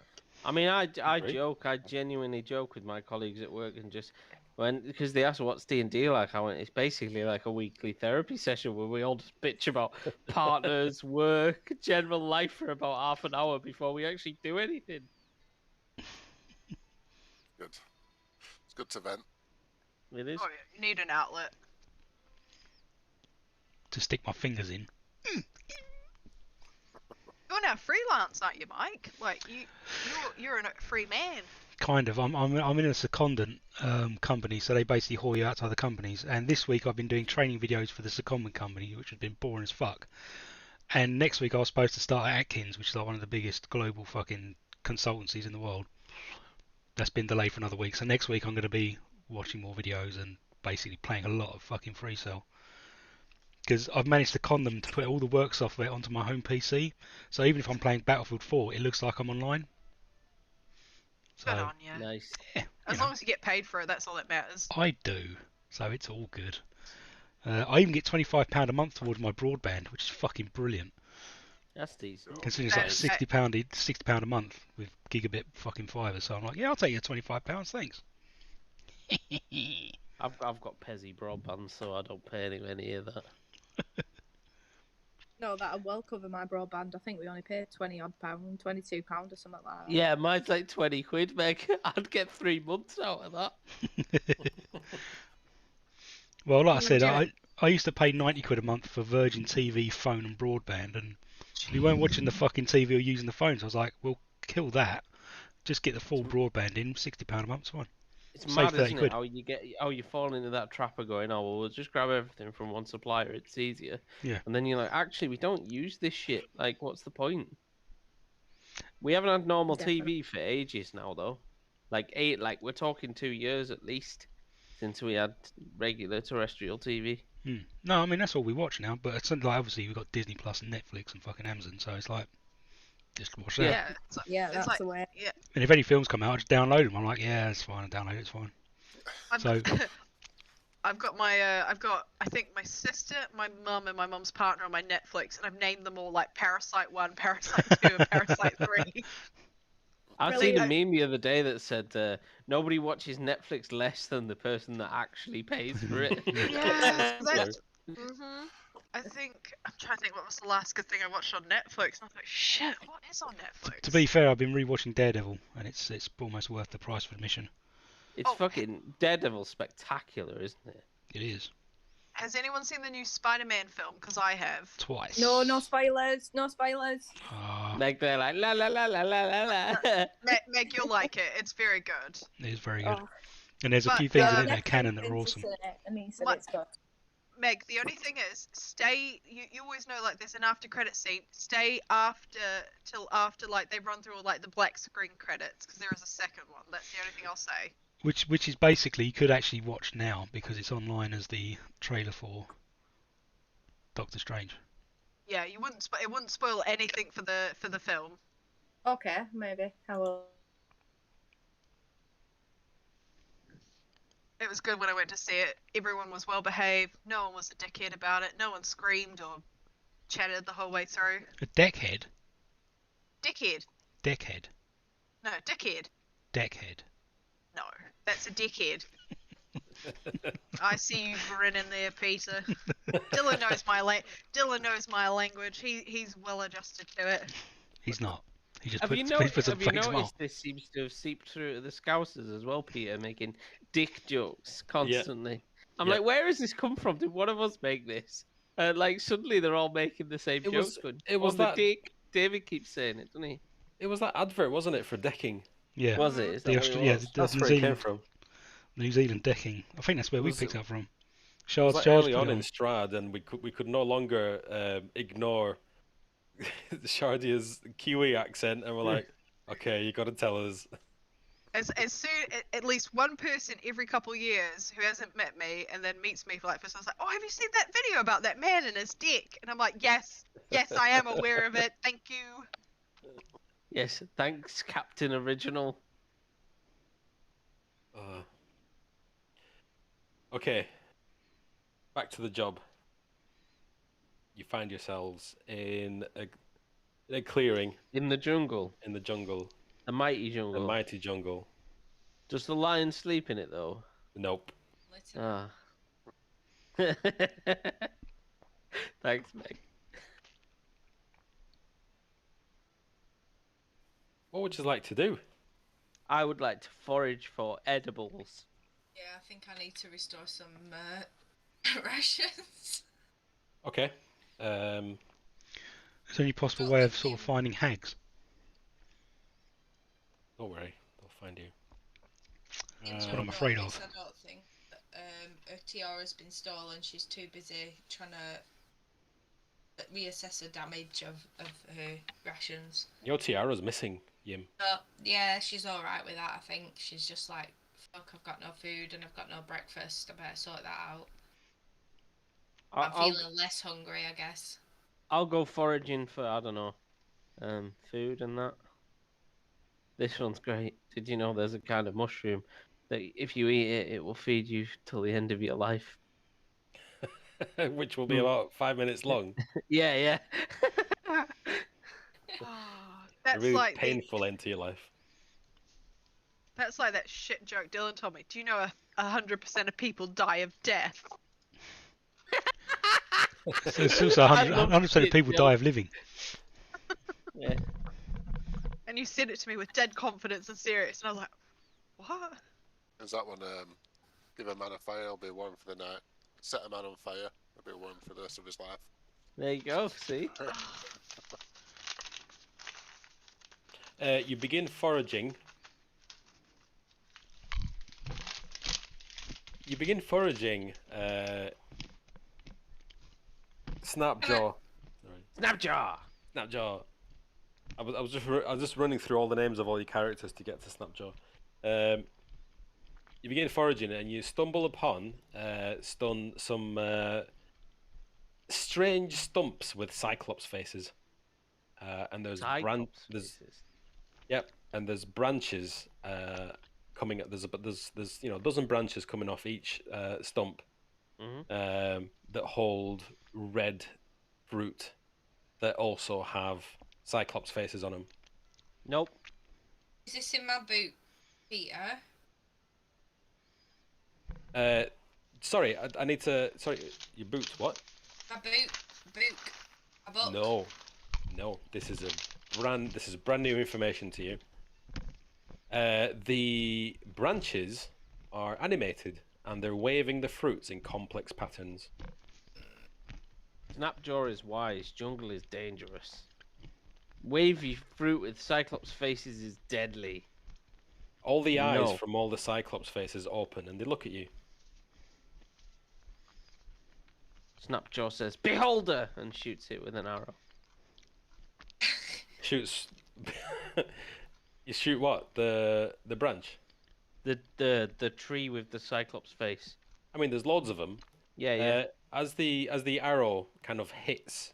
Speaker 3: I mean, I joke. I genuinely joke with my colleagues at work and just... because they ask what's D&D like, I went, it's basically like a weekly therapy session where we all just bitch about partners, work, general life for about half an hour before we actually do anything.
Speaker 6: Good. It's good to vent.
Speaker 3: It is.
Speaker 5: Oh, yeah, you need an outlet.
Speaker 2: To stick my fingers in.
Speaker 5: You're now freelance, aren't you, Mike? Like you're a free man.
Speaker 2: Kind of. I'm in a secondant company, so they basically haul you out to other companies. And this week I've been doing training videos for the secondment company, which has been boring as fuck. And next week I was supposed to start at Atkins, which is like one of the biggest global fucking consultancies in the world. That's been delayed for another week. So next week I'm going to be watching more videos and basically playing a lot of fucking Free Cell. Because I've managed to con them to put all the work software onto my home PC. So even if I'm playing Battlefield 4, it looks like I'm online. So,
Speaker 5: Good on you.
Speaker 3: Nice.
Speaker 2: Yeah,
Speaker 5: As long as you get paid for it, that's all that matters.
Speaker 2: I do, so it's all good. I even get £25 a month towards my broadband, which is fucking brilliant.
Speaker 3: That's decent.
Speaker 2: Considering it's like £60 a month with gigabit fucking fibre, so I'm like, yeah, I'll take your £25, thanks.
Speaker 3: I've got Pezzy broadband, so I don't pay anywhere near that.
Speaker 7: No, that'll well cover my broadband. I think we only pay £20 odd, £22 or something like that.
Speaker 3: Yeah, mine's like 20 quid, Meg. I'd get 3 months out of that.
Speaker 2: Well, like I said, I used to pay 90 quid a month for Virgin TV, phone and broadband, and we weren't watching the fucking TV or using the phones. I was like, well, kill that. Just get the full broadband in, £60 a month, it's fine.
Speaker 3: It's mad, isn't it? How you fall into that trap of going, oh, well, we'll just grab everything from one supplier. It's easier.
Speaker 2: Yeah.
Speaker 3: And then you're like, actually, we don't use this shit. Like, what's the point? We haven't had normal TV for ages now, though. Like we're talking 2 years at least since we had regular terrestrial TV.
Speaker 2: No, I mean that's all we watch now. But it's like obviously we've got Disney Plus and Netflix and fucking Amazon, so it's like just watch that.
Speaker 7: Yeah, that's like, the way.
Speaker 5: Yeah.
Speaker 2: And if any films come out, I just download them. I'm like, yeah, it's fine. I download it. It's fine.
Speaker 5: I've got I think my sister, my mum, and my mum's partner on my Netflix, and I've named them all like Parasite 1, Parasite 2, and Parasite 3.
Speaker 3: I've seen a meme the other day that said nobody watches Netflix less than the person that actually pays for it.
Speaker 5: Yeah, I think I'm trying to think what was the last good thing I watched on Netflix. And I was like, shit, what is on Netflix?
Speaker 2: To be fair, I've been rewatching Daredevil, and it's almost worth the price for admission.
Speaker 3: It's fucking Daredevil spectacular, isn't it?
Speaker 2: It is.
Speaker 5: Has anyone seen the new Spider-Man film? Because I have.
Speaker 2: Twice.
Speaker 7: No spoilers. No spoilers.
Speaker 3: Meg, they're like la la la la la la la.
Speaker 5: Meg, you'll like it. It's very good.
Speaker 2: It is very good. And there's a few things in it that are canon that are awesome.
Speaker 7: It's good.
Speaker 5: Meg, the only thing is, stay. You always know like there's an after credit scene. Stay till after like they run through all like the black screen credits because there is a second one. That's the only thing I'll say.
Speaker 2: Which is basically you could actually watch now because it's online as the trailer for Doctor Strange.
Speaker 5: Yeah, it wouldn't spoil anything for the film.
Speaker 7: Okay, maybe I will.
Speaker 5: It was good when I went to see it. Everyone was well behaved. No one was a dickhead about it. No one screamed or chatted the whole way through.
Speaker 2: A deckhead?
Speaker 5: Dickhead.
Speaker 2: Deckhead.
Speaker 5: No, dickhead.
Speaker 2: Deckhead.
Speaker 5: No, that's a dickhead. I see you grinning there, Peter. Dylan knows my language. He's well adjusted to it.
Speaker 2: He's not. He just
Speaker 3: have you noticed this seems to have seeped through to the Scousers as well, Peter, making dick jokes constantly. Yeah. I'm like, where has this come from? Did one of us make this? Like suddenly they're all making the same jokes.
Speaker 1: It was that
Speaker 3: dick. David keeps saying it, doesn't he?
Speaker 1: It was that advert, wasn't it, for decking?
Speaker 2: Yeah.
Speaker 3: Was it?
Speaker 1: That's where it came from.
Speaker 2: New Zealand decking. I think that's where we picked up from.
Speaker 1: Shard's early on in Strad, and we could no longer ignore Shardia's Kiwi accent, and we're like, okay, you got to tell us.
Speaker 5: As soon at least one person every couple of years who hasn't met me and then meets me for like first, I was like, oh, have you seen that video about that man and his dick? And I'm like, yes, I am aware of it. Thank you.
Speaker 3: Yes, thanks, Captain Original.
Speaker 1: Okay, back to the job. You find yourselves in a clearing.
Speaker 3: In the jungle.
Speaker 1: In the jungle.
Speaker 3: A mighty jungle.
Speaker 1: A mighty jungle.
Speaker 3: Does the lion sleep in it, though?
Speaker 1: Nope.
Speaker 3: Ah. Thanks, Meg.
Speaker 1: What would you like to do?
Speaker 3: I would like to forage for edibles.
Speaker 4: Yeah, I think I need to restore some rations.
Speaker 1: Okay.
Speaker 2: Is there any possible way of sort of finding hags?
Speaker 1: Don't worry, they'll find you.
Speaker 2: That's what I'm afraid of.
Speaker 4: I don't think that, her tiara's been stolen. She's too busy trying to reassess the damage of her rations.
Speaker 1: Your tiara's missing, Yim.
Speaker 4: Yeah, she's alright with that, I think. She's just like, fuck, I've got no food and I've got no breakfast. I better sort that out. I'm feeling less hungry, I guess.
Speaker 3: I'll go foraging for, I don't know, food and that. This one's great. Did you know there's a kind of mushroom that if you eat it, it will feed you till the end of your life?
Speaker 1: Which will be about 5 minutes long.
Speaker 3: Yeah.
Speaker 5: That's
Speaker 1: a really
Speaker 5: like
Speaker 1: painful end to your life.
Speaker 5: That's like that shit joke Dylan told me. Do you know 100% of people die of death?
Speaker 2: So it's also 100% of people die of living.
Speaker 3: Yeah.
Speaker 5: And you said it to me with dead confidence and serious, and I was like, what?
Speaker 6: There's that one, give a man a fire, he'll be warm for the night. Set a man on fire, he'll be warm for the rest of his life.
Speaker 3: There you go, see?
Speaker 1: You begin foraging. Snapjaw.
Speaker 3: Snapjaw!
Speaker 1: Snapjaw. I was just running through all the names of all your characters to get to Snapjaw. You begin foraging and you stumble upon some strange stumps with cyclops faces. And there's and there's branches coming up. There's a dozen branches coming off each stump that hold red fruit that also have cyclops faces on them.
Speaker 3: Nope.
Speaker 4: Is this in my boot, Peter?
Speaker 1: Sorry, I need to. Sorry, your boot. What?
Speaker 4: My boot. A book.
Speaker 1: No. This is brand new information to you. The branches are animated and they're waving the fruits in complex patterns.
Speaker 3: Snapjaw is wise. Jungle is dangerous. Wavy fruit with cyclops faces is deadly.
Speaker 1: All the eyes from all the cyclops faces open and they look at you.
Speaker 3: Snapjaw says, "Beholder!" and shoots it with an arrow.
Speaker 1: Shoots. You shoot what? The branch?
Speaker 3: The tree with the cyclops face.
Speaker 1: I mean, there's loads of them.
Speaker 3: Yeah.
Speaker 1: As the arrow kind of hits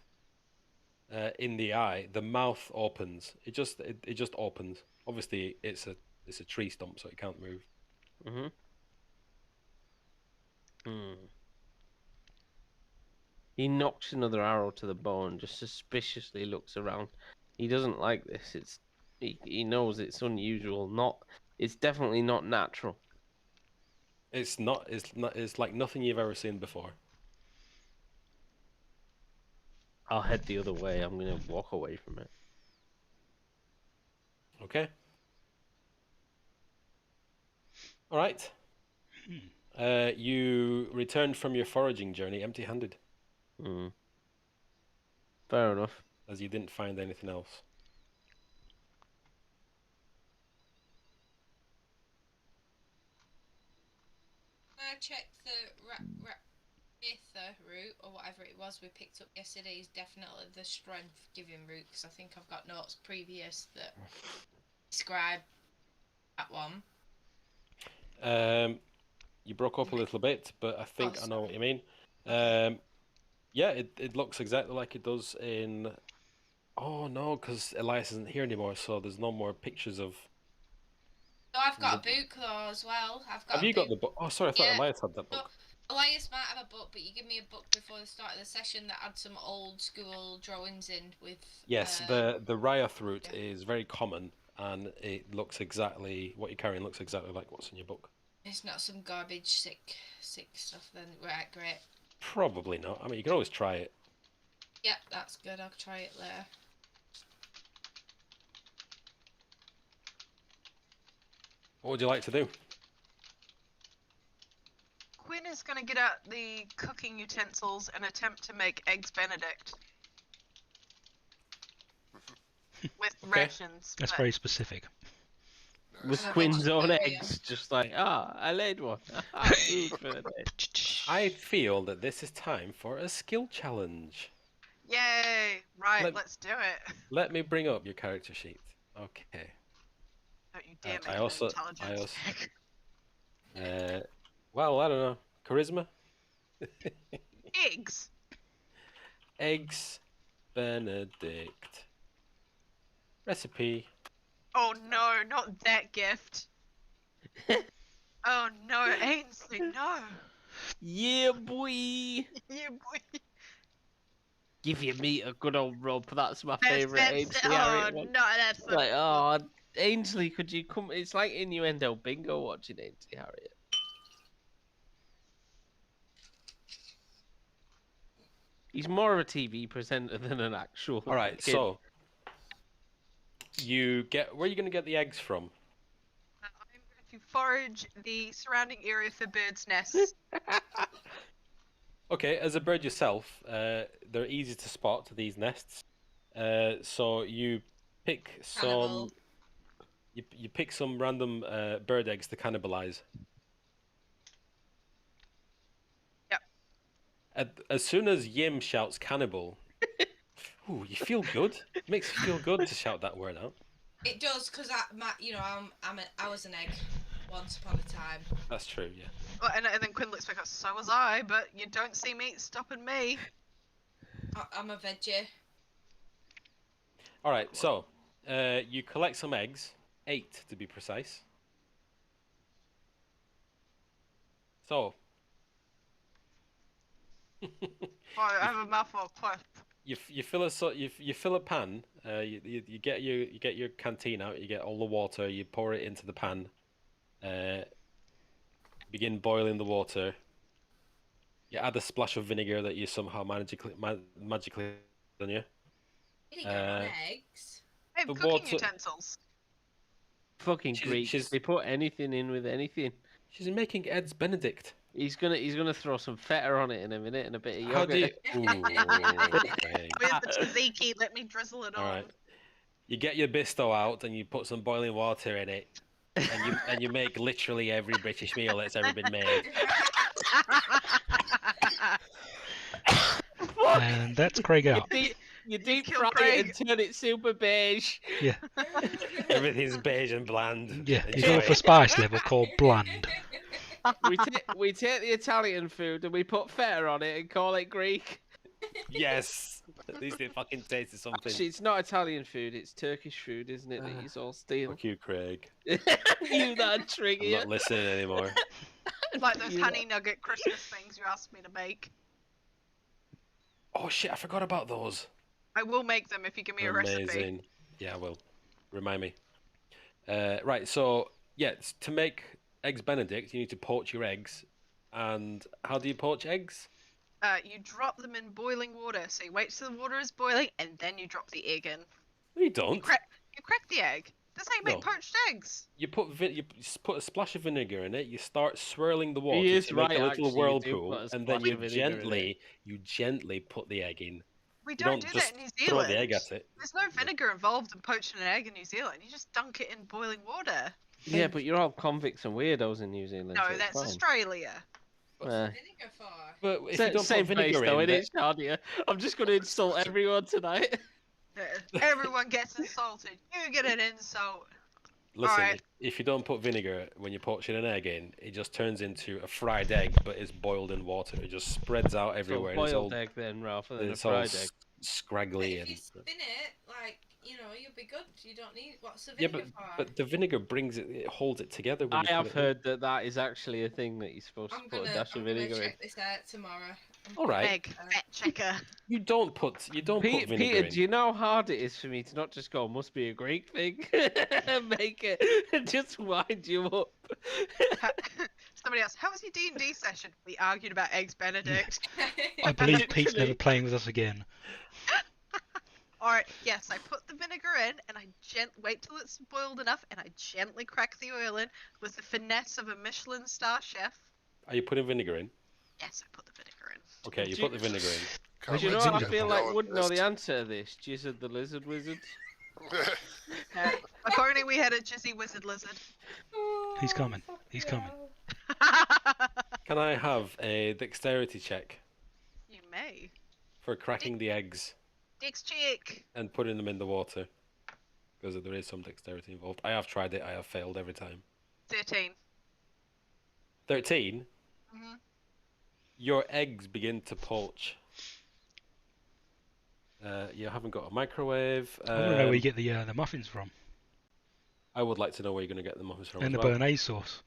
Speaker 1: in the eye, the mouth opens. It just opens. Obviously, it's a tree stump, so it can't move.
Speaker 3: He knocks another arrow to the bow and just suspiciously looks around. He doesn't like this. He knows it's unusual. It's definitely not natural.
Speaker 1: It's not. It's like nothing you've ever seen before.
Speaker 3: I'll head the other way. I'm gonna walk away from it.
Speaker 1: Okay. All right. You returned from your foraging journey empty-handed.
Speaker 3: Fair enough.
Speaker 1: As you didn't find anything else.
Speaker 4: I checked the Ratha route, or whatever it was we picked up yesterday, is definitely the strength giving route, because I think I've got notes previous that describe that one.
Speaker 1: You broke up a little bit, but I think I know what you mean. Yeah, it looks exactly like it does in... Oh no, because Elias isn't here anymore, so there's no more pictures of...
Speaker 4: No, I've got a book though as well.
Speaker 1: Have you got the book? Oh, sorry, I thought Elias had that book.
Speaker 4: No, Elias might have a book, but you give me a book before the start of the session that had some old school drawings in with...
Speaker 1: Yes, the Ryath route is very common, and it looks exactly... What you're carrying looks exactly like what's in your book.
Speaker 4: It's not some garbage sick stuff then. Right, great.
Speaker 1: Probably not. I mean, you can always try it.
Speaker 4: Yep, that's good. I'll try it later.
Speaker 1: What would you like to do?
Speaker 5: Quinn is going to get out the cooking utensils and attempt to make eggs Benedict. With rations.
Speaker 2: That's very specific.
Speaker 3: With Quinn's own eggs, just like, I laid one. Food for the day.
Speaker 1: I feel that this is time for a skill challenge.
Speaker 5: Yay! Right, let's do it.
Speaker 1: Let me bring up your character sheet. Okay.
Speaker 5: Don't you dare make
Speaker 1: I
Speaker 5: an
Speaker 1: also,
Speaker 5: intelligence check.
Speaker 1: well, I don't know. Charisma?
Speaker 5: Eggs.
Speaker 1: Eggs Benedict. Recipe.
Speaker 5: Oh no, not that gift. Oh no, Ainsley, no.
Speaker 3: Yeah, boy.
Speaker 5: You boy.
Speaker 3: Give your meat a good old rub. That's my
Speaker 5: That's-
Speaker 3: favourite
Speaker 5: that's-
Speaker 3: Ainsley
Speaker 5: oh,
Speaker 3: Harriet one.
Speaker 5: no, that's the-
Speaker 3: Like, oh, Ainsley, could you come? It's like innuendo bingo watching Ainsley Harriet. He's more of a TV presenter than an actual.
Speaker 1: All right,
Speaker 3: kid.
Speaker 1: so you get where are you going to get the eggs from?
Speaker 5: I'm going to forage the surrounding area for birds' nests.
Speaker 1: Okay, as a bird yourself, they're easy to spot, these nests. So you pick some.
Speaker 4: Cannibal.
Speaker 1: You pick some random bird eggs to cannibalize.
Speaker 5: Yep.
Speaker 1: As soon as Yim shouts cannibal, ooh, you feel good. It makes you feel good to shout that word out.
Speaker 4: It does, because I was an egg once upon a time.
Speaker 1: That's true, yeah.
Speaker 5: Well, and then Quinn looks back up, so was I, but you don't see meat stopping me.
Speaker 4: I'm a veggie.
Speaker 1: All right, so you collect some eggs, 8 to be precise. So
Speaker 5: Oh, I have a mouthful of cleft.
Speaker 1: you fill a pan. You get your canteen out. You get all the water. You pour it into the pan. Begin boiling the water. You add a splash of vinegar that you somehow magically done. Yeah.
Speaker 4: Vinegar on eggs.
Speaker 5: I have
Speaker 1: The
Speaker 5: cooking
Speaker 1: water-
Speaker 5: utensils.
Speaker 3: Fucking Greeks.
Speaker 1: she's-
Speaker 3: They put anything in with anything.
Speaker 1: She's making Eggs Benedict.
Speaker 3: He's gonna throw some feta on it in a minute and a bit of
Speaker 1: How do
Speaker 3: yogurt.
Speaker 1: you? Ooh, okay.
Speaker 5: With the tzatziki, let me drizzle it
Speaker 1: All
Speaker 5: on.
Speaker 1: right. You get your bisto out and you put some boiling water in it, and you make literally every British meal that's ever been made.
Speaker 2: And that's Craig out.
Speaker 3: You deep
Speaker 5: Kill
Speaker 3: fry
Speaker 5: Craig.
Speaker 3: it and turn it super beige.
Speaker 2: Yeah,
Speaker 1: Everything's beige and bland.
Speaker 2: yeah. You
Speaker 1: Enjoy
Speaker 2: go for
Speaker 1: it.
Speaker 2: spice level called bland.
Speaker 3: We take the Italian food and we put feta on it and call it Greek.
Speaker 1: Yes. At least it fucking tasted something.
Speaker 3: Actually, it's not Italian food. It's Turkish food, isn't it? That he's all stealing.
Speaker 1: Fuck you, Craig.
Speaker 3: You that trigger
Speaker 1: I'm
Speaker 3: you.
Speaker 1: not listening anymore.
Speaker 5: Like those
Speaker 3: You
Speaker 5: honey nugget Christmas things you asked me to make.
Speaker 1: Oh shit! I forgot about those.
Speaker 5: I will make them if you give me a recipe.
Speaker 1: Amazing. Yeah, I will. Remind me. Right. So yeah, to make Eggs Benedict, you need to poach your eggs. And how do you poach eggs?
Speaker 5: You drop them in boiling water. So you wait till the water is boiling and then you drop the egg in.
Speaker 1: No, you don't.
Speaker 5: You crack the egg. That's how you make
Speaker 1: No.
Speaker 5: poached eggs.
Speaker 1: You put put a splash of vinegar in it. You start swirling the water
Speaker 3: He is
Speaker 1: to make
Speaker 3: right,
Speaker 1: a
Speaker 3: actually,
Speaker 1: little
Speaker 3: you do
Speaker 1: whirlpool,
Speaker 3: put a
Speaker 1: and then
Speaker 3: splash
Speaker 1: you
Speaker 3: of vinegar in it.
Speaker 1: gently put the egg in.
Speaker 5: We
Speaker 1: You
Speaker 5: don't
Speaker 1: don't
Speaker 5: do
Speaker 1: just
Speaker 5: that in New
Speaker 1: throw
Speaker 5: Zealand.
Speaker 1: the egg at it.
Speaker 5: There's no vinegar involved in poaching an egg in New Zealand. You just dunk it in boiling water.
Speaker 3: Yeah, but you're all convicts and weirdos in New Zealand.
Speaker 5: No,
Speaker 3: so it's
Speaker 5: that's
Speaker 3: fine.
Speaker 5: Australia.
Speaker 4: What's
Speaker 3: Uh,
Speaker 4: the vinegar for?
Speaker 1: But if
Speaker 3: Sa-
Speaker 1: you don't
Speaker 3: same
Speaker 1: put
Speaker 3: place
Speaker 1: vinegar
Speaker 3: though,
Speaker 1: in,
Speaker 3: it is, Nadia. I'm just going to insult everyone tonight.
Speaker 5: Everyone gets insulted. You get an insult.
Speaker 1: listen,
Speaker 5: Alright.
Speaker 1: if you don't put vinegar when you're poaching an egg in, it just turns into a fried egg, but it's boiled in water. It just spreads out
Speaker 3: So
Speaker 1: everywhere. And it's all,
Speaker 3: boiled egg then, rather than a
Speaker 1: it's all
Speaker 3: fried egg.
Speaker 1: scraggly
Speaker 4: If you
Speaker 1: and.
Speaker 4: spin it, like, you'll be good. You don't need. What's the
Speaker 1: Yeah,
Speaker 4: vinegar for?
Speaker 1: but the vinegar it holds it together. When
Speaker 3: I
Speaker 1: you put
Speaker 3: have
Speaker 1: it in.
Speaker 3: heard that is actually a thing that you're supposed to
Speaker 4: I'm
Speaker 3: put
Speaker 4: gonna,
Speaker 3: a dash of
Speaker 4: I'm gonna
Speaker 3: vinegar in.
Speaker 4: check this out tomorrow.
Speaker 1: All right.
Speaker 5: Egg. Fact checker.
Speaker 1: You don't put vinegar
Speaker 3: Peter,
Speaker 1: in.
Speaker 3: do you know how hard it is for me to not just go, must be a Greek thing? Make it, just wind you up.
Speaker 5: Somebody else. How was your D&D session? We argued about Eggs Benedict.
Speaker 2: I believe Pete's never playing with us again.
Speaker 5: Alright, yes, I put the vinegar in and I wait till it's boiled enough and I gently crack the oil in with the finesse of a Michelin star chef.
Speaker 1: Are you putting vinegar in?
Speaker 5: Yes, I put the vinegar in.
Speaker 1: Okay, you
Speaker 3: Do
Speaker 1: put the vinegar in.
Speaker 6: Can't
Speaker 3: Do you know
Speaker 6: wait
Speaker 3: what
Speaker 6: to
Speaker 3: I
Speaker 6: get
Speaker 3: feel
Speaker 6: the
Speaker 3: like
Speaker 6: yellow
Speaker 3: would know
Speaker 6: list.
Speaker 3: the answer to this? Jizzard the Lizard Wizard.
Speaker 5: If only we had a Jizzy Wizard Lizard.
Speaker 2: He's coming. He's coming.
Speaker 1: Can I have a dexterity check
Speaker 5: You may.
Speaker 1: for cracking the eggs
Speaker 5: Dex check.
Speaker 1: and putting them in the water? Because there is some dexterity involved. I have tried it. I have failed every time.
Speaker 5: 13.
Speaker 1: 13?
Speaker 5: Mhm.
Speaker 1: Your eggs begin to poach. You haven't got a microwave.
Speaker 2: I want to know where you get the muffins from.
Speaker 1: I would like to know where you're going to get the muffins from.
Speaker 2: And the
Speaker 1: as well.
Speaker 2: béarnaise sauce.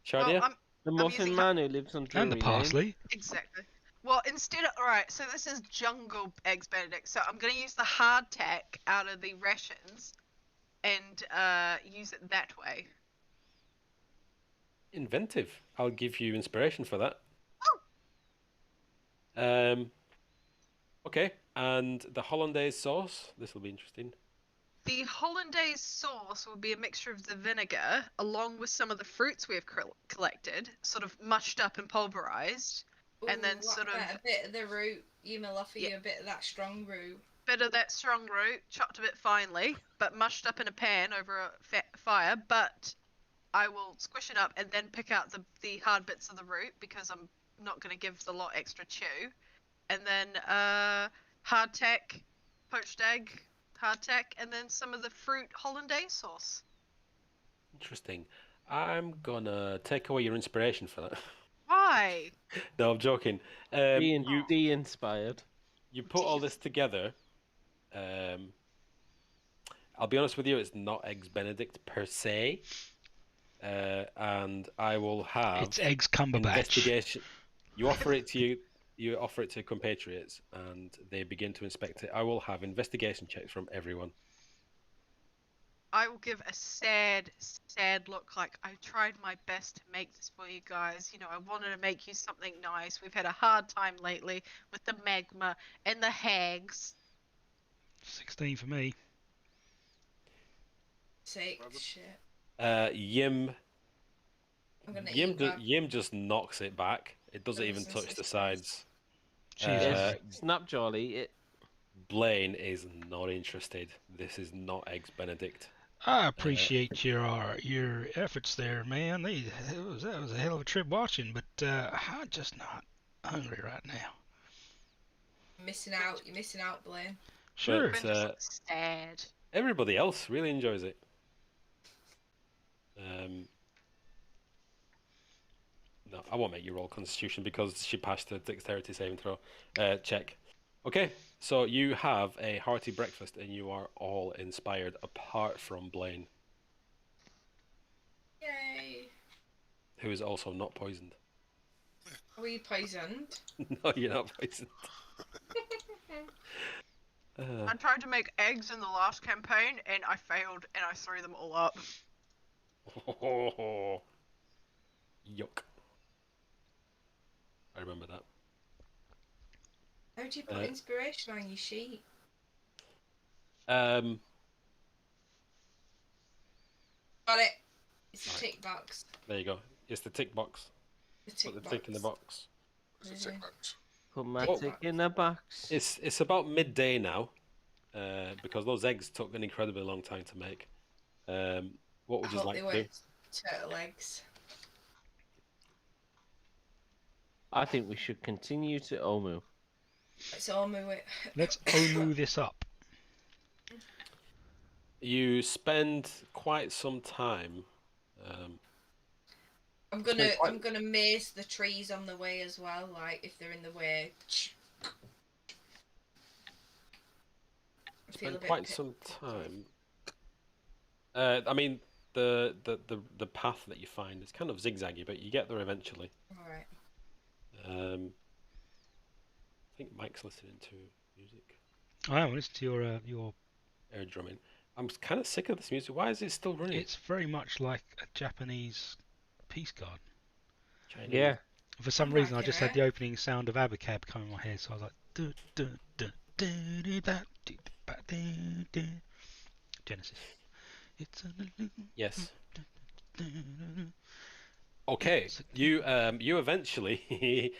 Speaker 1: Shadia?
Speaker 5: Well,
Speaker 3: The
Speaker 5: I'm
Speaker 3: muffin
Speaker 5: using
Speaker 3: man who lives on Drury
Speaker 2: And the
Speaker 3: Lane.
Speaker 2: parsley.
Speaker 5: exactly. Well, instead of alright, so this is jungle eggs Benedict. So I'm gonna use the hardtack out of the rations, and use it that way.
Speaker 1: Inventive. I'll give you inspiration for that.
Speaker 5: Oh.
Speaker 1: Okay, and the hollandaise sauce. This will be interesting.
Speaker 5: The hollandaise sauce will be a mixture of the vinegar along with some of the fruits we have collected, sort of mushed up and pulverized, and then
Speaker 4: Ooh,
Speaker 5: sort of
Speaker 4: a bit of the root. You'll offer you a bit of that strong root.
Speaker 5: bit of that strong root, chopped a bit finely, but mushed up in a pan over a fire. But I will squish it up and then pick out the hard bits of the root because I'm not going to give the lot extra chew. And then hardtack, poached egg, hardtack, and then some of the fruit hollandaise sauce.
Speaker 1: Interesting. I'm gonna take away your inspiration for that.
Speaker 5: Why?
Speaker 1: No, I'm joking.
Speaker 3: You de-inspired.
Speaker 1: You put all this together. I'll be honest with you, it's not Eggs Benedict per se. And I will have
Speaker 2: It's eggs Cumberbatch.
Speaker 1: investigation. You offer it to compatriots, and they begin to inspect it. I will have investigation checks from everyone.
Speaker 5: I will give a sad look, like I tried my best to make this for you guys. You know, I wanted to make you something nice. We've had a hard time lately with the magma and the hags.
Speaker 2: 16 for me.
Speaker 4: 6. Shit.
Speaker 1: Yim
Speaker 4: I'm gonna eat that.
Speaker 1: Yim just knocks it back. It doesn't even touch the sides.
Speaker 2: Jesus.
Speaker 3: Snapjaw, eat it.
Speaker 1: Blaine is not interested. This is not Eggs Benedict.
Speaker 2: I appreciate your efforts there, man. That was a hell of a trip watching, but I'm just not hungry right now.
Speaker 4: You're missing out, Blaine.
Speaker 2: Sure.
Speaker 1: But,
Speaker 5: Sad.
Speaker 1: everybody else really enjoys it. No, I won't make you roll Constitution because she passed the dexterity saving throw check. Okay, so you have a hearty breakfast and you are all inspired apart from Blaine,
Speaker 4: Yay!
Speaker 1: who is also not poisoned.
Speaker 4: Are we poisoned?
Speaker 1: No, you're not poisoned.
Speaker 5: I tried to make eggs in the last campaign and I failed and I threw them all up.
Speaker 1: Yuck. I remember that.
Speaker 4: How do you put inspiration on your sheet?
Speaker 1: Got
Speaker 4: it. It's a tick box.
Speaker 1: There you go. It's the tick box. Put the tick in the box.
Speaker 6: It's a tick box.
Speaker 3: Put my tick in the box.
Speaker 1: It's about midday now, because those eggs took an incredibly long time to make. What would you like to do?
Speaker 4: Turtle eggs.
Speaker 3: I think we should continue to Omu.
Speaker 4: Let's all move it.
Speaker 2: Let's Omu this up.
Speaker 4: You
Speaker 1: spend quite some time.
Speaker 4: I'm gonna mace the trees on the way as well, like if they're in the way.
Speaker 1: Spend quite some time. I mean, the path that you find is kind of zigzaggy, but you get there eventually.
Speaker 4: All right.
Speaker 1: I think Mike's listening to music.
Speaker 2: I am listening to your.
Speaker 1: Air drumming. I'm kind of sick of this music. Why is it still running?
Speaker 2: It's very much like a Japanese peace guard.
Speaker 1: Chinese.
Speaker 3: Yeah.
Speaker 2: For some reason, I just had the opening sound of Abacab come in my head, so I was like, du, du, du, du, du, da, du, ba, du, du. Genesis. It's a
Speaker 1: Yes. Okay. You eventually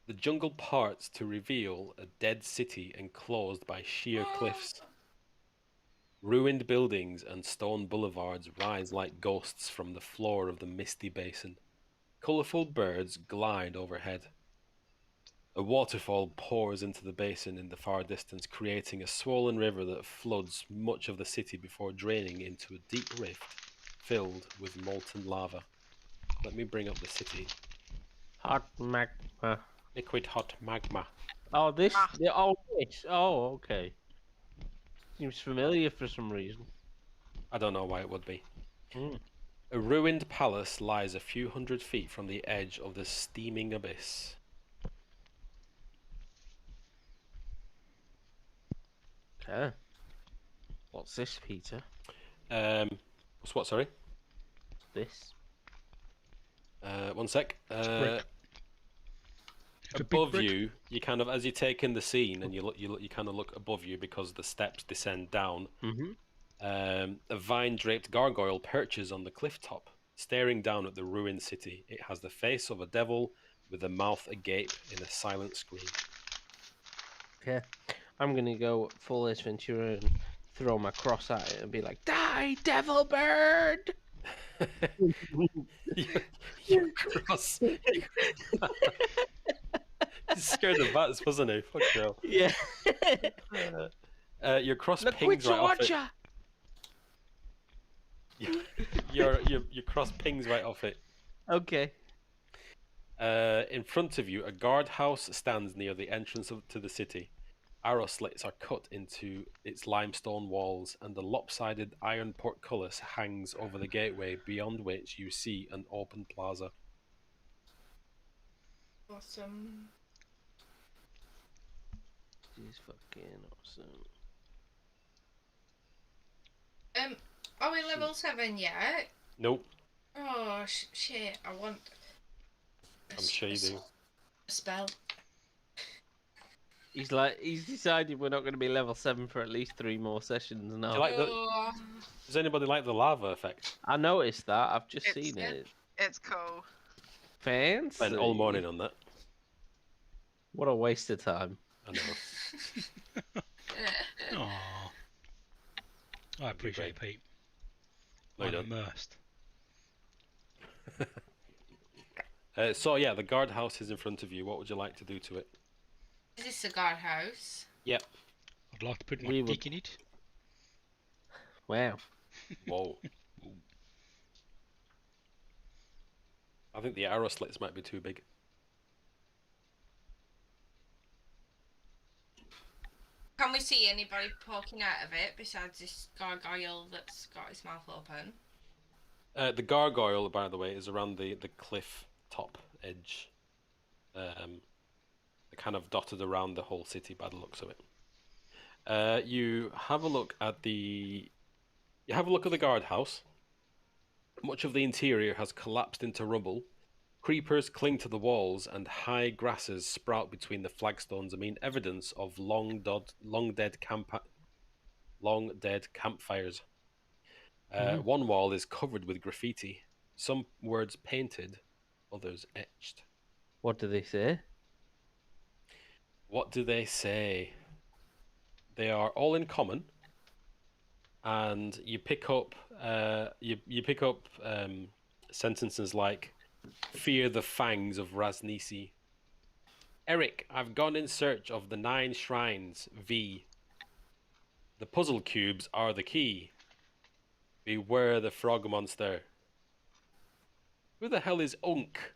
Speaker 1: The jungle parts to reveal a dead city enclosed by sheer cliffs. Ruined buildings and stone boulevards rise like ghosts from the floor of the misty basin. Colourful birds glide overhead. A waterfall pours into the basin in the far distance, creating a swollen river that floods much of the city before draining into a deep rift filled with molten lava. Let me bring up the city.
Speaker 3: Hot magma.
Speaker 1: Liquid hot magma.
Speaker 3: Oh, this. Oh, this. Oh, okay. Seems familiar for some reason.
Speaker 1: I don't know why it would be. A ruined palace lies a few hundred feet from the edge of the steaming abyss.
Speaker 3: Okay. What's this, Peter?
Speaker 1: What's what? Sorry.
Speaker 3: This.
Speaker 1: One sec.
Speaker 2: It's
Speaker 1: above you, you kind of, as you take in the scene, and you kind of look above you because the steps descend down. A vine-draped gargoyle perches on the cliff top, staring down at the ruined city. It has the face of a devil with a mouth agape in a silent scream.
Speaker 3: Okay. I'm gonna go full Ace Ventura and throw my cross at it and be like, "Die, devil bird!"
Speaker 1: Your cross. He scared the bats, wasn't he? Fuck hell.
Speaker 3: Yeah.
Speaker 1: Your cross pings right off it. Your cross pings right off it.
Speaker 3: Okay.
Speaker 1: In front of you, a guardhouse stands near the entrance to the city. Arrow slits are cut into its limestone walls, and the lopsided iron portcullis hangs over the gateway, beyond which you see an open plaza.
Speaker 4: Awesome.
Speaker 3: This is fucking awesome.
Speaker 4: Are we level 7 yet?
Speaker 1: Nope.
Speaker 4: Oh, shit. I want...
Speaker 1: I'm sure you do.
Speaker 4: A spell.
Speaker 3: He's decided we're not going to be level 7 for at least 3 more sessions now.
Speaker 1: Do you like does anybody like the lava effect?
Speaker 3: I noticed that. I've just seen it.
Speaker 5: It's cool.
Speaker 3: Fancy.
Speaker 1: Spent all morning on that.
Speaker 3: What a waste of time.
Speaker 1: I know.
Speaker 2: Aww. I appreciate it, Pete.
Speaker 1: No, you
Speaker 2: I'm
Speaker 1: don't.
Speaker 2: immersed.
Speaker 1: So yeah, the guardhouse is in front of you. What would you like to do to it?
Speaker 4: Is this a guardhouse?
Speaker 1: Yep.
Speaker 2: I'd like to put my dick in it.
Speaker 3: Wow.
Speaker 1: Whoa. I think the arrow slits might be too big.
Speaker 4: Can we see anybody poking out of it besides this gargoyle that's got his mouth open?
Speaker 1: The gargoyle, by the way, is around the cliff top edge. They're kind of dotted around the whole city by the looks of it. You have a look at the guardhouse. Much of the interior has collapsed into rubble. Creepers cling to the walls, and high grasses sprout between the flagstones, evidence of long dead campfires. One wall is covered with graffiti, some words painted, others etched.
Speaker 3: What do they say?
Speaker 1: What do they say? They are all in common, and you pick up sentences like, "Fear the fangs of Rasnisi." "Eric, I've gone in search of the 9 shrines, V. The puzzle cubes are the key. Beware the frog monster. Who the hell is Unk?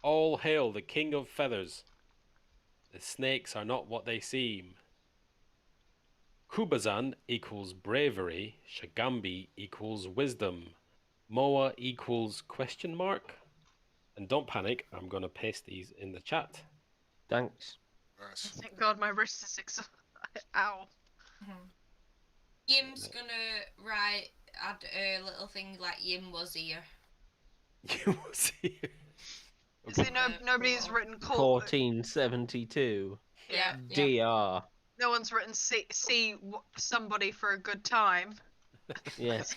Speaker 1: All hail the king of feathers. The snakes are not what they seem. Kubazan equals bravery. Shagambi equals wisdom. Moa equals question mark." And don't panic, I'm going to paste these in the chat.
Speaker 3: Thanks.
Speaker 6: Nice.
Speaker 5: Thank God my wrist is ow.
Speaker 4: Yim's gonna add a little thing like Yim was here.
Speaker 1: You will see.
Speaker 5: See, nobody's written
Speaker 3: 1472.
Speaker 4: Yeah.
Speaker 3: DR.
Speaker 5: No one's written see somebody for a good time.
Speaker 3: Yes.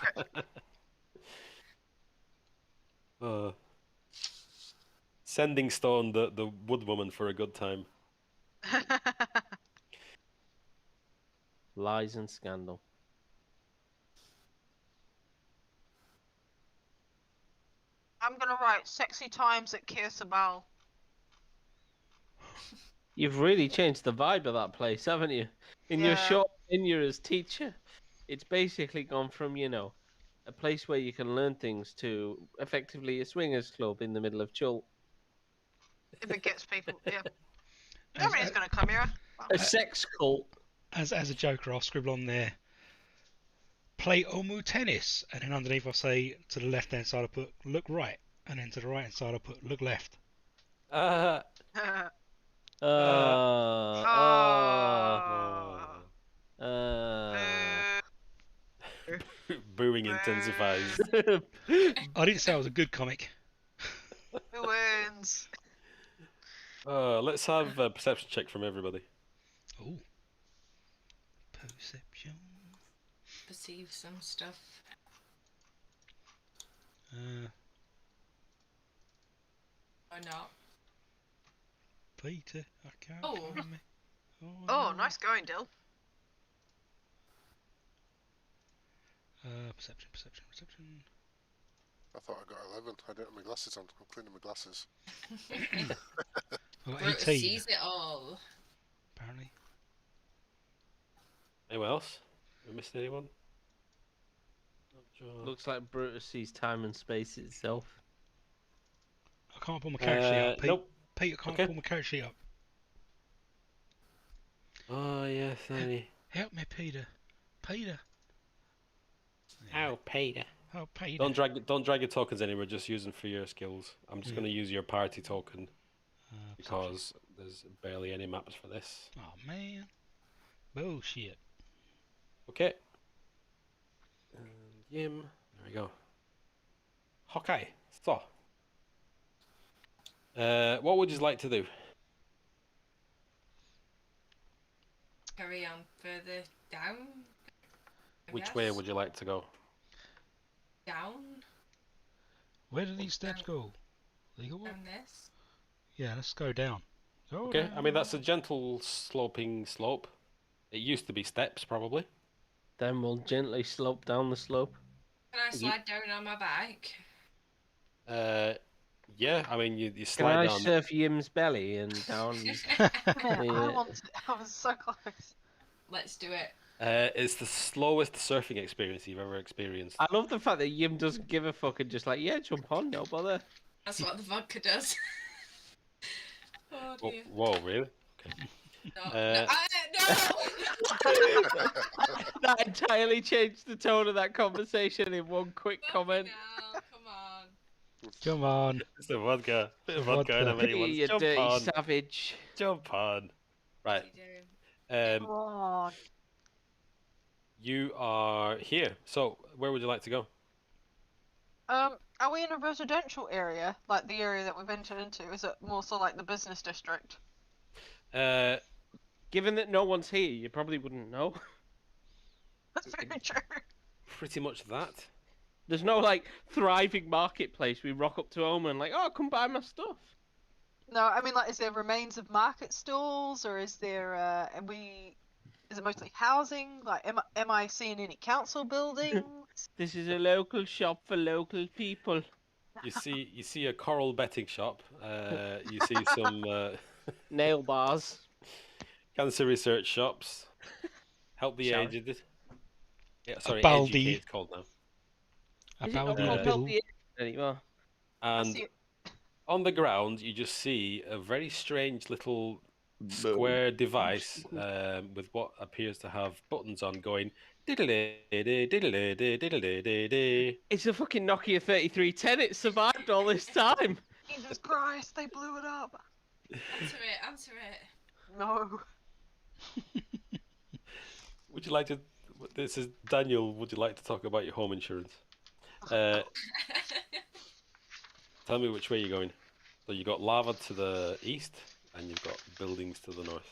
Speaker 1: Sending Stone the wood woman for a good time.
Speaker 3: Lies and scandal.
Speaker 5: I'm gonna write sexy times at Kirsabal.
Speaker 3: You've really changed the vibe of that place, haven't you? In your short tenure as teacher, it's basically gone from, you know, a place where you can learn things to effectively a swingers club in the middle of Chult.
Speaker 5: If it gets people, yeah. Nobody's gonna come here.
Speaker 3: A sex cult.
Speaker 2: As a joker, I'll scribble on there, play Omu tennis, and then underneath I'll say, to the left hand side I'll put look right, and then to the right hand side I'll put look left.
Speaker 1: Booing intensifies.
Speaker 2: I didn't say it was a good comic.
Speaker 5: Who wins?
Speaker 1: Let's have a perception check from everybody.
Speaker 2: Ooh. Perception.
Speaker 4: Perceive some stuff. Or not.
Speaker 2: Peter, I can't.
Speaker 4: Oh.
Speaker 2: Find me.
Speaker 5: Oh, nice going, Dill.
Speaker 2: Perception.
Speaker 6: I thought I got 11. I didn't have my glasses on. I'm cleaning my glasses.
Speaker 2: I got
Speaker 4: Brutus
Speaker 2: 18.
Speaker 4: sees it all.
Speaker 2: Apparently.
Speaker 1: Anyone else? We missed anyone?
Speaker 3: Looks like Brutus sees time and space itself.
Speaker 2: I can't pull my character sheet up. Pete,
Speaker 1: Nope.
Speaker 2: Pete, I can't pull my character sheet up.
Speaker 1: Oh yes, Annie.
Speaker 2: Help me, Peter. Peter.
Speaker 3: Oh, Peter.
Speaker 2: Oh, Peter.
Speaker 1: Don't drag your tokens anywhere. Just use them for your skills. I'm just going to use your party token because there's barely any maps for this.
Speaker 2: Oh man. Bullshit.
Speaker 1: Okay. And Yim. There we go. Hawkeye. So. What would you like to do?
Speaker 4: Carry on further down.
Speaker 1: Which way would you like to go?
Speaker 4: Down.
Speaker 2: Where do these steps go? They go up?
Speaker 4: Down this.
Speaker 2: Yeah, let's go down. Go
Speaker 1: Okay,
Speaker 2: down.
Speaker 1: I mean that's a gentle sloping slope. It used to be steps, probably.
Speaker 3: Then we'll gently slope down the slope.
Speaker 4: Can I slide down on my bike?
Speaker 1: Yeah, I mean you
Speaker 3: Can
Speaker 1: slide
Speaker 3: I
Speaker 1: down.
Speaker 3: surf Yim's belly and down?
Speaker 5: I was so close.
Speaker 4: Let's do it.
Speaker 1: It's the slowest surfing experience you've ever experienced.
Speaker 3: I love the fact that Yim doesn't give a fuck and just like, yeah, jump on, no bother.
Speaker 4: That's what the vodka does. Oh dear.
Speaker 1: Whoa, really? Okay.
Speaker 4: No.
Speaker 1: Uh,
Speaker 4: No.
Speaker 3: That entirely changed the tone of that conversation in one quick comment.
Speaker 4: No, come on.
Speaker 2: Come on.
Speaker 1: It's the vodka. Bit of
Speaker 2: Vodka.
Speaker 1: vodka in a mini one.
Speaker 3: You
Speaker 1: Jump
Speaker 3: dirty
Speaker 1: on.
Speaker 3: savage.
Speaker 1: Jump on. Right.
Speaker 4: What are you doing?
Speaker 5: Come on.
Speaker 1: You are here. So, where would you like to go?
Speaker 5: Are we in a residential area, like the area that we've entered into? Is it more so like the business district?
Speaker 3: Given that no one's here, you probably wouldn't know.
Speaker 5: That's very true.
Speaker 1: Pretty much that.
Speaker 3: There's no like thriving marketplace. We rock up to Omen and like, oh, come buy my stuff.
Speaker 5: No, I mean, like, is there remains of market stalls, or is there, is it mostly housing? Like, am I seeing any council buildings?
Speaker 3: This is a local shop for local people.
Speaker 1: You see a coral betting shop. You see some
Speaker 3: Nail bars.
Speaker 1: cancer research shops. Help the
Speaker 3: Sorry.
Speaker 1: aged. Yeah, sorry,
Speaker 2: Baldi.
Speaker 1: educate it's called now.
Speaker 3: Is it not
Speaker 2: Baldi
Speaker 3: called
Speaker 2: Bill.
Speaker 3: Help the Aged anymore?
Speaker 5: I
Speaker 1: And
Speaker 5: see it.
Speaker 1: on the ground, you just see a very strange little square device with what appears to have buttons on going. Diddle-day-day,
Speaker 3: It's a fucking Nokia 3310. It survived all this time.
Speaker 5: Jesus Christ, they blew it up.
Speaker 4: Answer it.
Speaker 5: No.
Speaker 1: Would you like to? This is Daniel. Would you like to talk about your home insurance? Tell me which way you're going. So you got lava to the east, and you've got buildings to the north.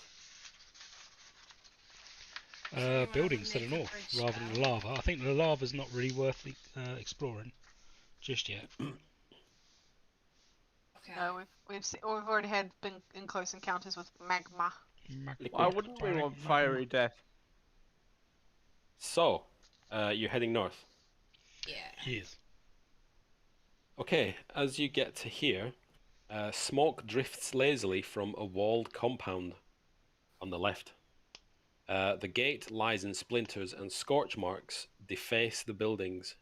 Speaker 2: Buildings to the north, rather than the lava. I think the lava's not really worth exploring just yet.
Speaker 4: Okay.
Speaker 5: No, we've already been in close encounters with magma.
Speaker 3: Why wouldn't we want fiery death?
Speaker 1: So, you're heading north.
Speaker 4: Yeah.
Speaker 2: Yes.
Speaker 1: Okay, as you get to here, smoke drifts lazily from a walled compound on the left. The gate lies in splinters and scorch marks deface the buildings.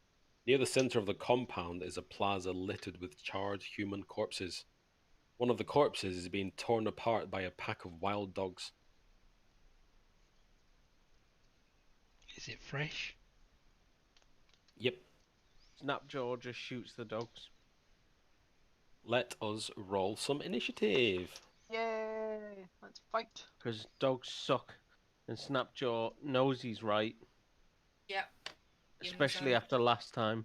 Speaker 1: Near the center of the compound is a plaza littered with charred human corpses. One of the corpses is being torn apart by a pack of wild dogs.
Speaker 2: Is it fresh?
Speaker 1: Yep.
Speaker 3: Snapjaw just shoots the dogs.
Speaker 1: Let us roll some initiative.
Speaker 5: Yay! Let's fight.
Speaker 3: Because dogs suck. And Snapjaw knows he's right.
Speaker 4: Yep.
Speaker 3: Especially after last time.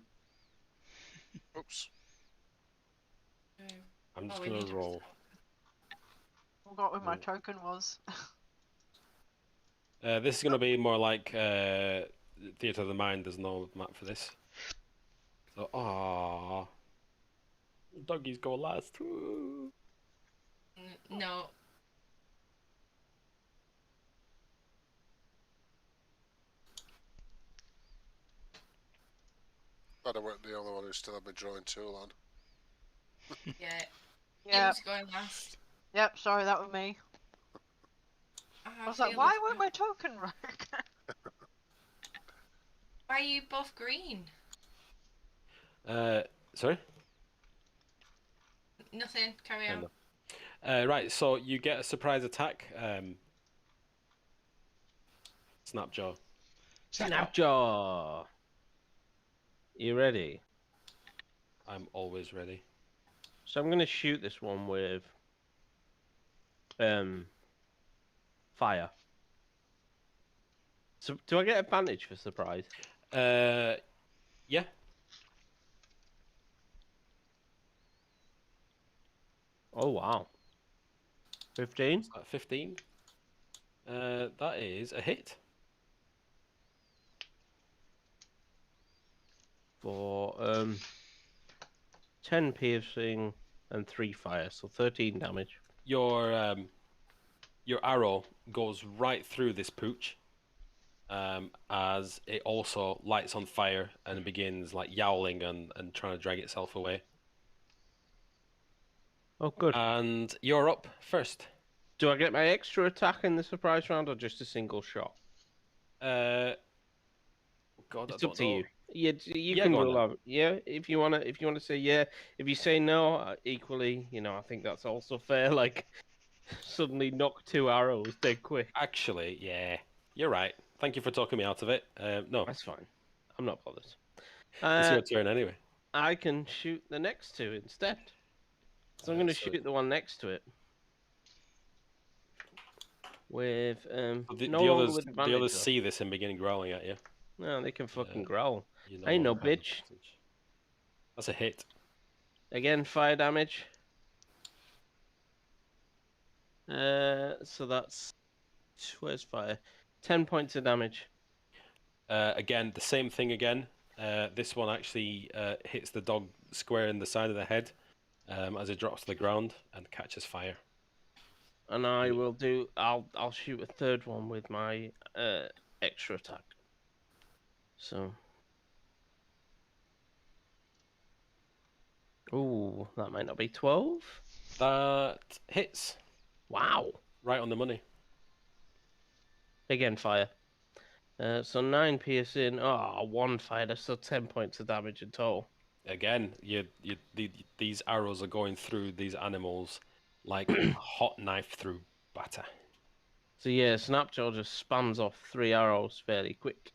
Speaker 6: Oops.
Speaker 1: I'm just going to roll.
Speaker 5: Forgot where my token was.
Speaker 1: This is going to be more like Theatre of the Mind. There's no map for this. So, aww. Doggies go last.
Speaker 4: No.
Speaker 6: Glad I weren't the only one who still had my drawing tool on.
Speaker 4: Yeah.
Speaker 5: Yeah.
Speaker 4: Who's going last?
Speaker 5: Yep. Sorry, that was me. I was like, why won't my token work?
Speaker 4: Why are you both green?
Speaker 1: Sorry?
Speaker 4: Nothing. Carry on.
Speaker 1: Right, so you get a surprise attack. Snapjaw.
Speaker 3: Snapjaw! You ready?
Speaker 1: I'm always ready.
Speaker 3: So I'm going to shoot this one with fire. So do I get advantage for surprise?
Speaker 1: Yeah.
Speaker 3: Oh wow. 15?
Speaker 1: 15. That is a hit.
Speaker 3: For 10 piercing and 3 fire, so 13 damage.
Speaker 1: Your arrow goes right through this pooch, as it also lights on fire and begins like yowling and trying to drag itself away.
Speaker 3: Oh, good.
Speaker 1: And you're up first.
Speaker 3: Do I get my extra attack in the surprise round or just a single shot?
Speaker 1: God,
Speaker 3: It's up to you. You
Speaker 1: Yeah,
Speaker 3: can
Speaker 1: go on
Speaker 3: rule
Speaker 1: then.
Speaker 3: out. Yeah, if you wanna say yeah. If you say no, equally, I think that's also fair. Like, suddenly knock 2 arrows dead quick.
Speaker 1: Actually, yeah, you're right. Thank you for talking me out of it. No,
Speaker 3: That's fine. I'm not bothered.
Speaker 1: it's your turn anyway.
Speaker 3: I can shoot the next 2 instead. So I'm going to shoot the one next to it. With
Speaker 1: the others see this and begin growling at you.
Speaker 3: No, they can fucking growl.
Speaker 1: You
Speaker 3: I ain't no
Speaker 1: won't have
Speaker 3: bitch.
Speaker 1: advantage. That's a hit.
Speaker 3: Again, fire damage. So that's where's fire? 10 points of damage.
Speaker 1: Again, the same thing again. This one actually hits the dog square in the side of the head as it drops to the ground and catches fire.
Speaker 3: And I will do. I'll shoot a third one with my extra attack. So. Ooh, that might not be 12.
Speaker 1: That hits.
Speaker 3: Wow.
Speaker 1: Right on the money.
Speaker 3: Again, fire. So 9 piercing. Oh, 1 fire. That's still 10 points of damage in total.
Speaker 1: Again, these arrows are going through these animals like a hot knife through batter.
Speaker 3: So yeah, Snapjaw just spams off 3 arrows fairly quick.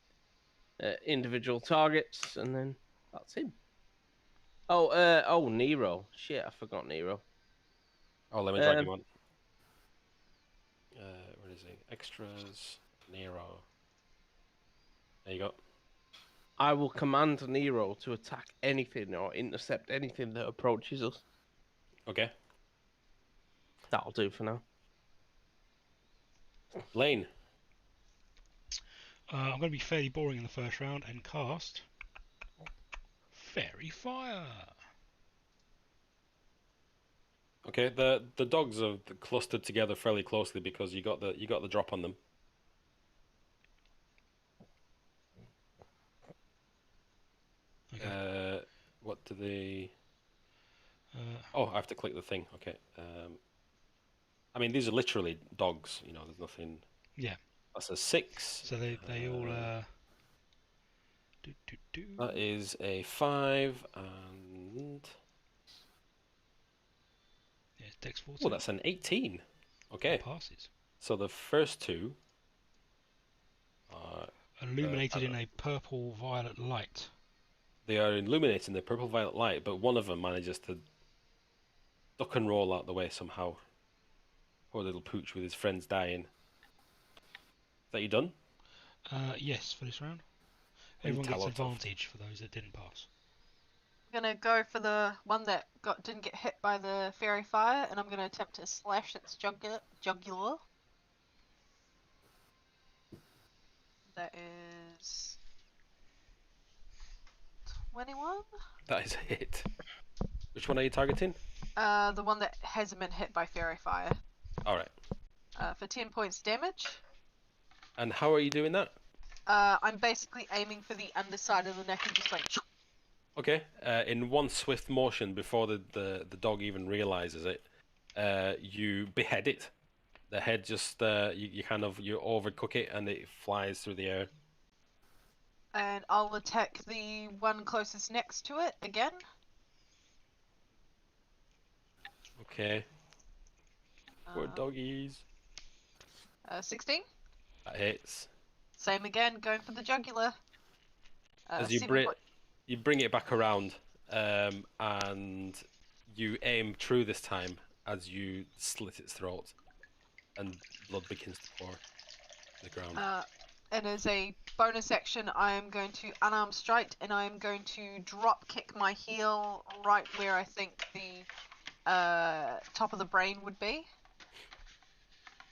Speaker 3: Individual targets, and then that's him. Oh, Nero. Shit, I forgot Nero.
Speaker 1: Oh, let me drag him on. Where is he? Extras, Nero. There you go.
Speaker 3: I will command Nero to attack anything or intercept anything that approaches us.
Speaker 1: Okay.
Speaker 3: That'll do for now.
Speaker 1: Lane.
Speaker 2: I'm going to be fairly boring in the first round and cast Fairy Fire.
Speaker 1: Okay, the dogs are clustered together fairly closely because you got the drop on them.
Speaker 2: Okay.
Speaker 1: What do they? Oh, I have to click the thing. Okay. I mean, these are literally dogs. You know, there's nothing.
Speaker 2: Yeah.
Speaker 1: That's a 6.
Speaker 2: So they all.
Speaker 1: That is a 5 and.
Speaker 2: Yeah, Dex 14.
Speaker 1: Oh, that's an 18. Okay.
Speaker 2: That passes.
Speaker 1: So the first two are
Speaker 2: illuminated in a purple-violet light.
Speaker 1: They are illuminated in the purple-violet light, but one of them manages to duck and roll out the way somehow. Poor little pooch with his friends dying. Is that you done?
Speaker 2: Yes, for this round. Everyone gets advantage for those that didn't pass.
Speaker 5: I'm gonna go for the one that didn't get hit by the fairy fire, and I'm gonna attempt to slash its jugular. That is 21.
Speaker 1: That is a hit. Which one are you targeting?
Speaker 5: The one that hasn't been hit by fairy fire.
Speaker 1: All right.
Speaker 5: For 10 points damage.
Speaker 1: And how are you doing that?
Speaker 5: I'm basically aiming for the underside of the neck and just like.
Speaker 1: Okay. In one swift motion, before the dog even realizes it, you behead it. The head just you overcook it and it flies through the air.
Speaker 5: And I'll attack the one closest next to it again.
Speaker 1: Okay. Poor doggies.
Speaker 5: 16.
Speaker 1: That hits.
Speaker 5: Same again, going for the jugular.
Speaker 1: As you bring it back around, and you aim true this time as you slit its throat, and blood begins to pour to the ground.
Speaker 5: And as a bonus action, I am going to unarmed strike, and I am going to drop kick my heel right where I think the top of the brain would be.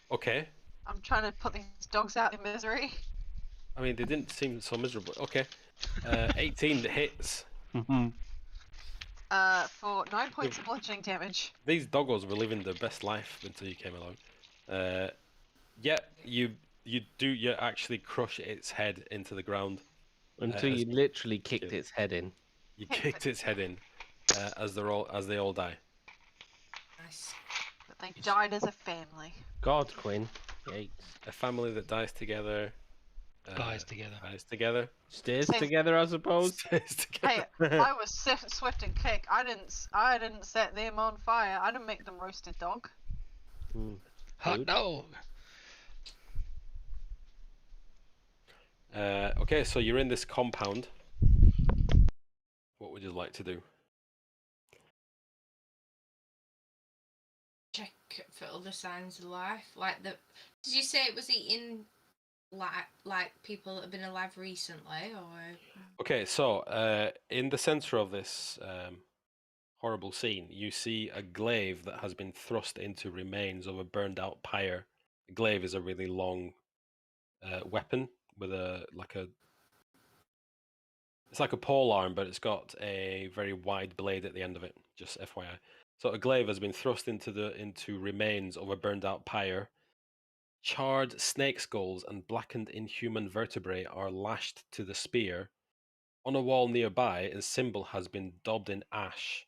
Speaker 1: Okay.
Speaker 5: I'm trying to put these dogs out in misery.
Speaker 1: I mean, they didn't seem so miserable. Okay. 18 hits.
Speaker 5: For 9 points of bludgeoning damage.
Speaker 1: These doggos were living their best life until you came along. Yeah, you actually crush its head into the ground.
Speaker 3: Until you literally kicked its head in.
Speaker 1: You kicked its head in, as they all die.
Speaker 4: Nice.
Speaker 5: But they died as a family.
Speaker 3: God, Quinn. Yikes.
Speaker 1: A family that dies together.
Speaker 2: Dies together.
Speaker 1: Dies together.
Speaker 3: Stays together, I suppose.
Speaker 1: Stays together.
Speaker 5: Hey, I was swift and quick. I didn't set them on fire. I didn't make them roasted dog.
Speaker 2: Hot dog.
Speaker 1: Okay, so you're in this compound. What would you like to do?
Speaker 4: Check for other signs of life, like the. Did you say it was eating like people that have been alive recently, or?
Speaker 1: Okay, so in the center of this horrible scene, you see a glaive that has been thrust into remains of a burned out pyre. A glaive is a really long weapon with it's like a pole arm, but it's got a very wide blade at the end of it. Just FYI. So a glaive has been thrust into remains of a burned out pyre. Charred snake skulls and blackened inhuman vertebrae are lashed to the spear. On a wall nearby, a symbol has been daubed in ash.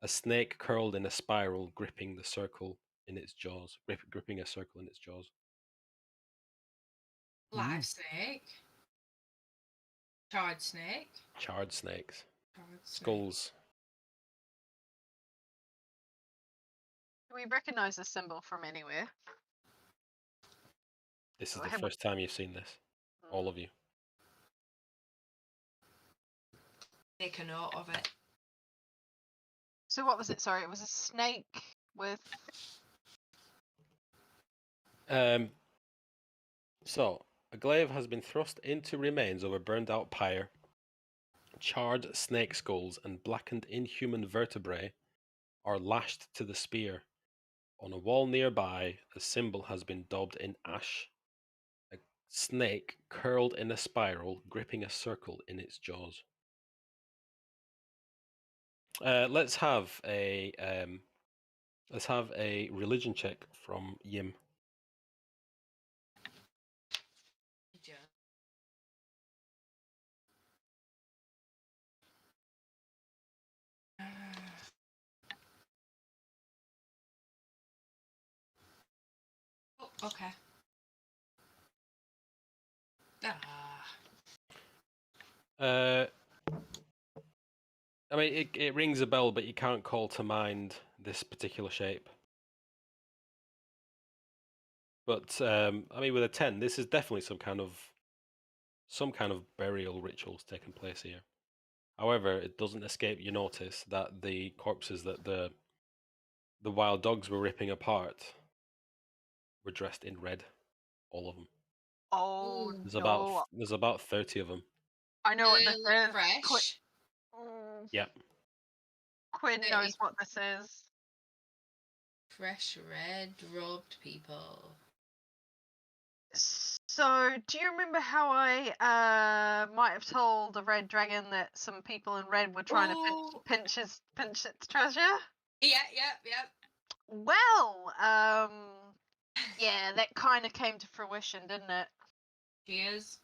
Speaker 1: A snake curled in a spiral, gripping a circle in its jaws.
Speaker 4: Live snake. Charred snake.
Speaker 1: Charred snakes.
Speaker 4: Charred snake.
Speaker 1: Skulls.
Speaker 5: Do we recognize this symbol from anywhere?
Speaker 1: This is the first time you've seen this. All of you.
Speaker 4: Make a note of it.
Speaker 5: So what was it? Sorry, it was a snake with.
Speaker 1: So a glaive has been thrust into remains of a burned out pyre. Charred snake skulls and blackened inhuman vertebrae are lashed to the spear. On a wall nearby, a symbol has been daubed in ash. A snake curled in a spiral, gripping a circle in its jaws. Let's have a Let's have a religion check from Yim.
Speaker 4: Oh, okay.
Speaker 1: I mean, it rings a bell, but you can't call to mind this particular shape. But I mean, with a 10, this is definitely some kind of burial rituals taking place here. However, it doesn't escape your notice that the corpses that the wild dogs were ripping apart were dressed in red, all of them.
Speaker 5: Oh no!
Speaker 1: There's about 30 of them.
Speaker 5: I know what this is.
Speaker 4: Fresh.
Speaker 1: Yeah.
Speaker 5: Quinn knows what this is.
Speaker 4: Fresh red robed people.
Speaker 5: So, do you remember how I might have told the red dragon that some people in red were trying to pinch its treasure?
Speaker 4: Yeah.
Speaker 5: Well, yeah, that kind of came to fruition, didn't it?
Speaker 4: Cheers.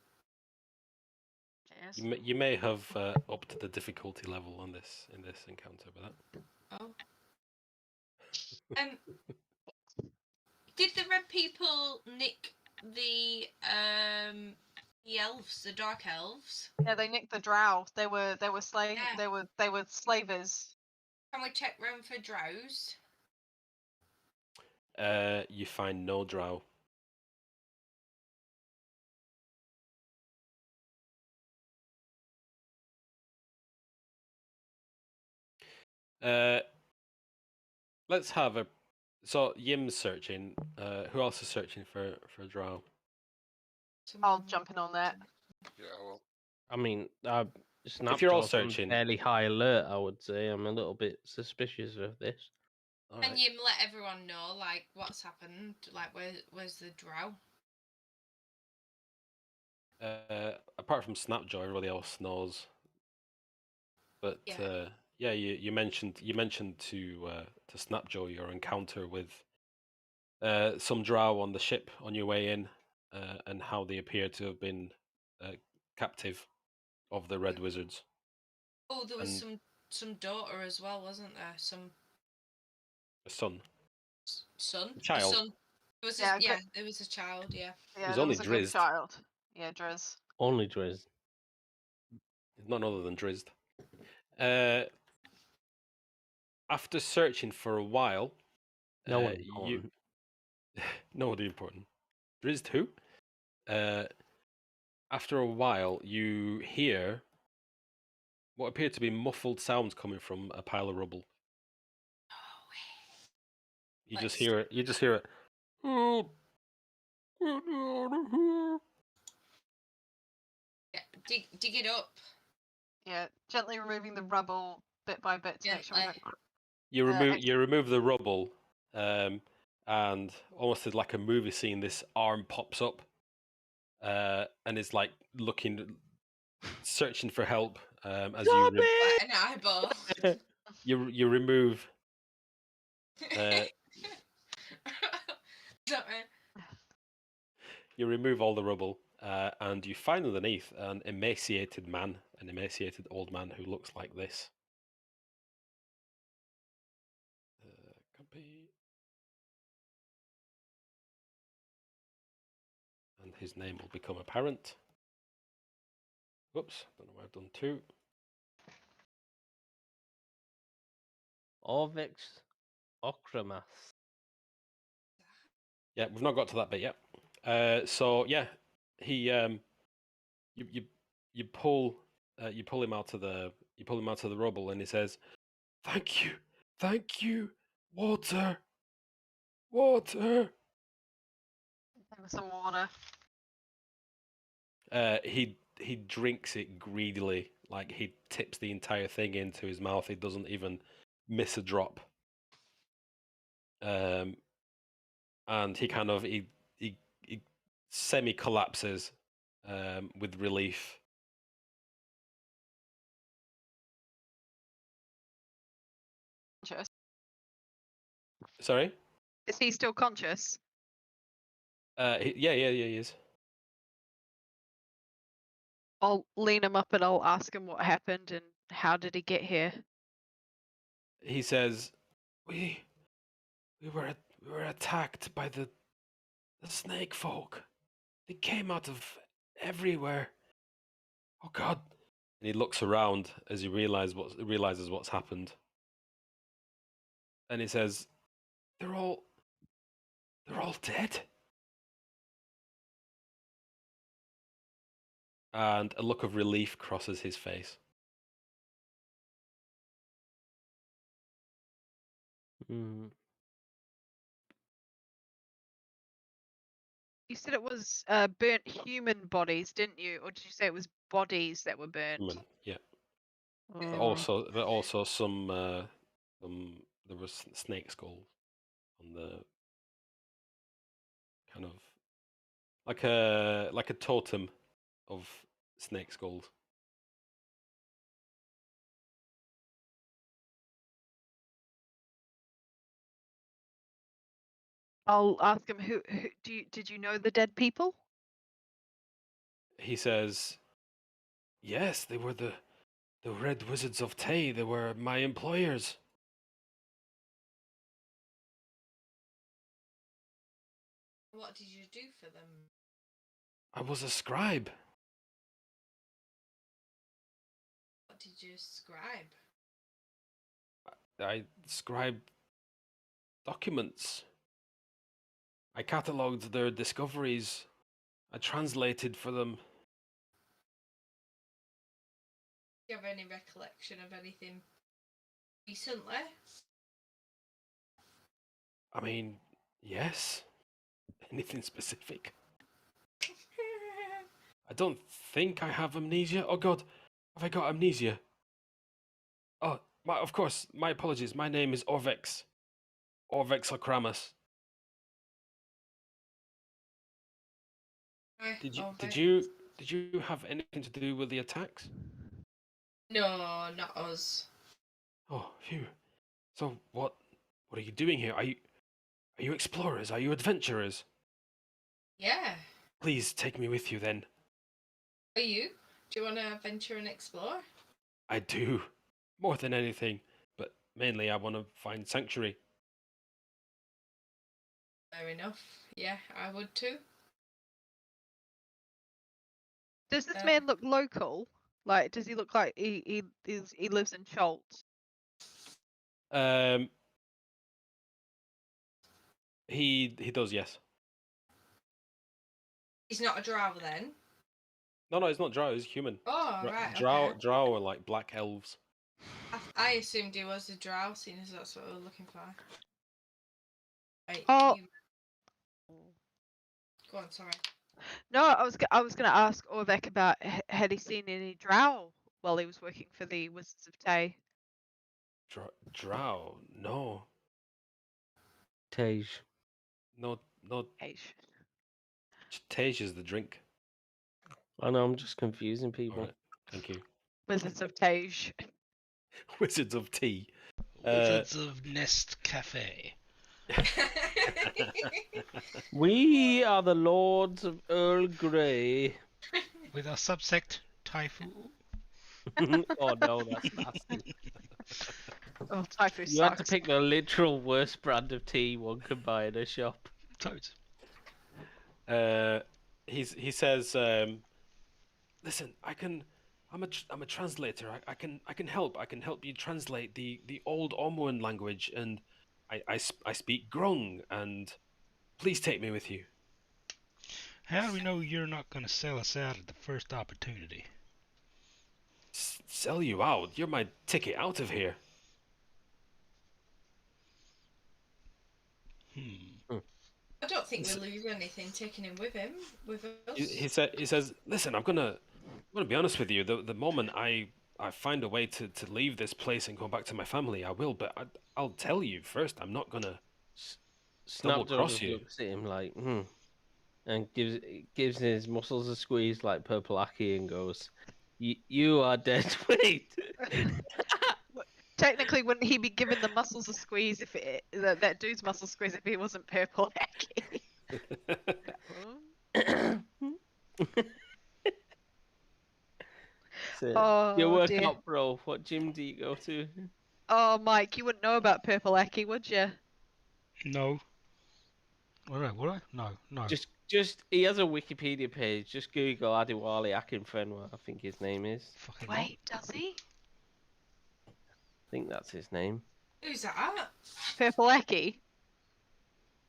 Speaker 1: You may have upped the difficulty level on this in this encounter with that.
Speaker 4: Oh. Did the red people nick the elves, the dark elves?
Speaker 5: Yeah, they nicked the drow. They were slave. Yeah. They were slavers.
Speaker 4: Can we check round for drows?
Speaker 1: You find no drow. Let's have a. So Yim's searching. Who else is searching for drow?
Speaker 5: I'll jump in on that.
Speaker 6: Yeah, well.
Speaker 3: I mean,
Speaker 1: if you're all searching,
Speaker 3: fairly high alert, I would say. I'm a little bit suspicious of this.
Speaker 1: All
Speaker 4: and Yim let everyone know, like, what's happened. Like, where's the drow?
Speaker 1: Apart from Snapjaw, everybody else knows. But yeah, you mentioned to Snapjaw your encounter with some drow on the ship on your way in, and how they appear to have been captive of the Red Wizards.
Speaker 4: Oh, there was some daughter as well, wasn't there?
Speaker 1: A son.
Speaker 4: Son?
Speaker 1: A child.
Speaker 4: Son. There was a child, yeah.
Speaker 5: Yeah,
Speaker 1: it was only
Speaker 5: Drizzt. Child. Yeah, Drizzt.
Speaker 3: Only Drizzt.
Speaker 1: None other than Drizzt. After searching for a while, nobody important. Drizzt who? After a while, you hear what appear to be muffled sounds coming from a pile of rubble. You just hear it. Oh, get me out of here.
Speaker 4: Yeah, dig it up.
Speaker 5: Yeah, gently removing the rubble bit by bit to make sure we don't...
Speaker 1: You remove the rubble, and almost like a movie scene, this arm pops up, and is like searching for help. As
Speaker 4: an eyeball.
Speaker 1: you remove. You remove all the rubble, and you find underneath an emaciated old man who looks like this. Copy. And his name will become apparent. Whoops, don't know why I've done two.
Speaker 3: Orvix Okramas.
Speaker 1: Yeah, we've not got to that bit yet. So yeah, he you pull him out of the rubble, and he says, "Thank you, water."
Speaker 5: Give some water.
Speaker 1: He drinks it greedily, like he tips the entire thing into his mouth. He doesn't even miss a drop. And he kind of he semi collapses with relief. Sorry?
Speaker 5: Is he still conscious?
Speaker 1: Yeah, he is.
Speaker 5: I'll lean him up and I'll ask him what happened and how did he get here.
Speaker 1: He says, we were attacked by the snake folk. They came out of everywhere. Oh God! And he looks around as he realizes what's happened. And he says, "They're all dead." And a look of relief crosses his face.
Speaker 3: Mm.
Speaker 5: You said it was burnt human bodies, didn't you? Or did you say it was bodies that were burnt?
Speaker 1: Human, yeah. But
Speaker 5: Oh.
Speaker 1: also some there was snake skulls on the kind of like a totem of snake skulls.
Speaker 5: I'll ask him who did you know the dead people?
Speaker 1: He says, "Yes, they were the Red Wizards of Tay. They were my employers."
Speaker 4: What did you do for them?
Speaker 1: I was a scribe.
Speaker 4: What did you scribe?
Speaker 1: I scribed documents. I catalogued their discoveries. I translated for them.
Speaker 4: Do you have any recollection of anything recently?
Speaker 1: I mean, yes. Anything specific? I don't think I have amnesia. Oh God, have I got amnesia? Oh, of course. My apologies. My name is Orvex. Orvex Lacramus. Did you have anything to do with the attacks?
Speaker 4: No, not us.
Speaker 1: Oh, phew. So what are you doing here? Are you explorers? Are you adventurers?
Speaker 4: Yeah.
Speaker 1: Please take me with you then.
Speaker 4: Are you? Do you want to venture and explore?
Speaker 1: I do. More than anything. But mainly I want to find sanctuary.
Speaker 4: Fair enough. Yeah, I would too.
Speaker 5: Does this man look local? Like, does he look like he lives in Schultz?
Speaker 1: He does, yes.
Speaker 4: He's not a drow then?
Speaker 1: No, he's not drow. He's human.
Speaker 4: Oh, right.
Speaker 1: Drow are like black elves.
Speaker 4: I assumed he was a drow, seeing as that's what we were looking for. Right,
Speaker 5: oh.
Speaker 4: Go on, sorry.
Speaker 5: No, I was gonna ask Orvek about had he seen any drow while he was working for the Wizards of Tay.
Speaker 1: Drow? No.
Speaker 3: Tej.
Speaker 1: No.
Speaker 5: Tej.
Speaker 1: Tej is the drink.
Speaker 3: I know, I'm just confusing people.
Speaker 1: Right. Thank you.
Speaker 5: Wizards of Tej.
Speaker 1: Wizards of Tea.
Speaker 2: Wizards of Nest Cafe.
Speaker 3: We are the Lords of Earl Grey.
Speaker 2: With our subsect, Taifu.
Speaker 3: Oh no, that's nasty.
Speaker 5: Oh, Taifu sucks.
Speaker 3: You have to pick the literal worst brand of tea one can buy in a shop.
Speaker 2: Toads.
Speaker 1: He says, listen, I'm a translator. I can help. I can help you translate the old Ormoan language, and I speak Grung, and please take me with you.
Speaker 2: How do we know you're not going to sell us out at the first opportunity?
Speaker 1: Sell you out? You're my ticket out of here.
Speaker 4: I don't think we'll lose anything taking him with us.
Speaker 1: He says, listen, I'm gonna be honest with you. The moment I find a way to leave this place and go back to my family, I will. But I'll tell you first, I'm not gonna double cross you.
Speaker 3: Looks at him like, and gives his muscles a squeeze like Purple Aki and goes, "You are dead." Wait.
Speaker 5: technically, wouldn't he be giving the muscles a squeeze if that dude's muscle squeeze if he wasn't purple hacky?
Speaker 3: So, your
Speaker 5: Oh,
Speaker 3: workout
Speaker 5: dear.
Speaker 3: pro, what gym do you go to?
Speaker 5: Oh, Mike, you wouldn't know about purple hacky, would you?
Speaker 2: No. Would I? No.
Speaker 3: Just he has a Wikipedia page. Just Google Adewale Akinfenwa, I think his name is.
Speaker 2: Fucking
Speaker 5: Wait, does he?
Speaker 3: I think that's his name.
Speaker 4: Who's that?
Speaker 5: Purple hacky?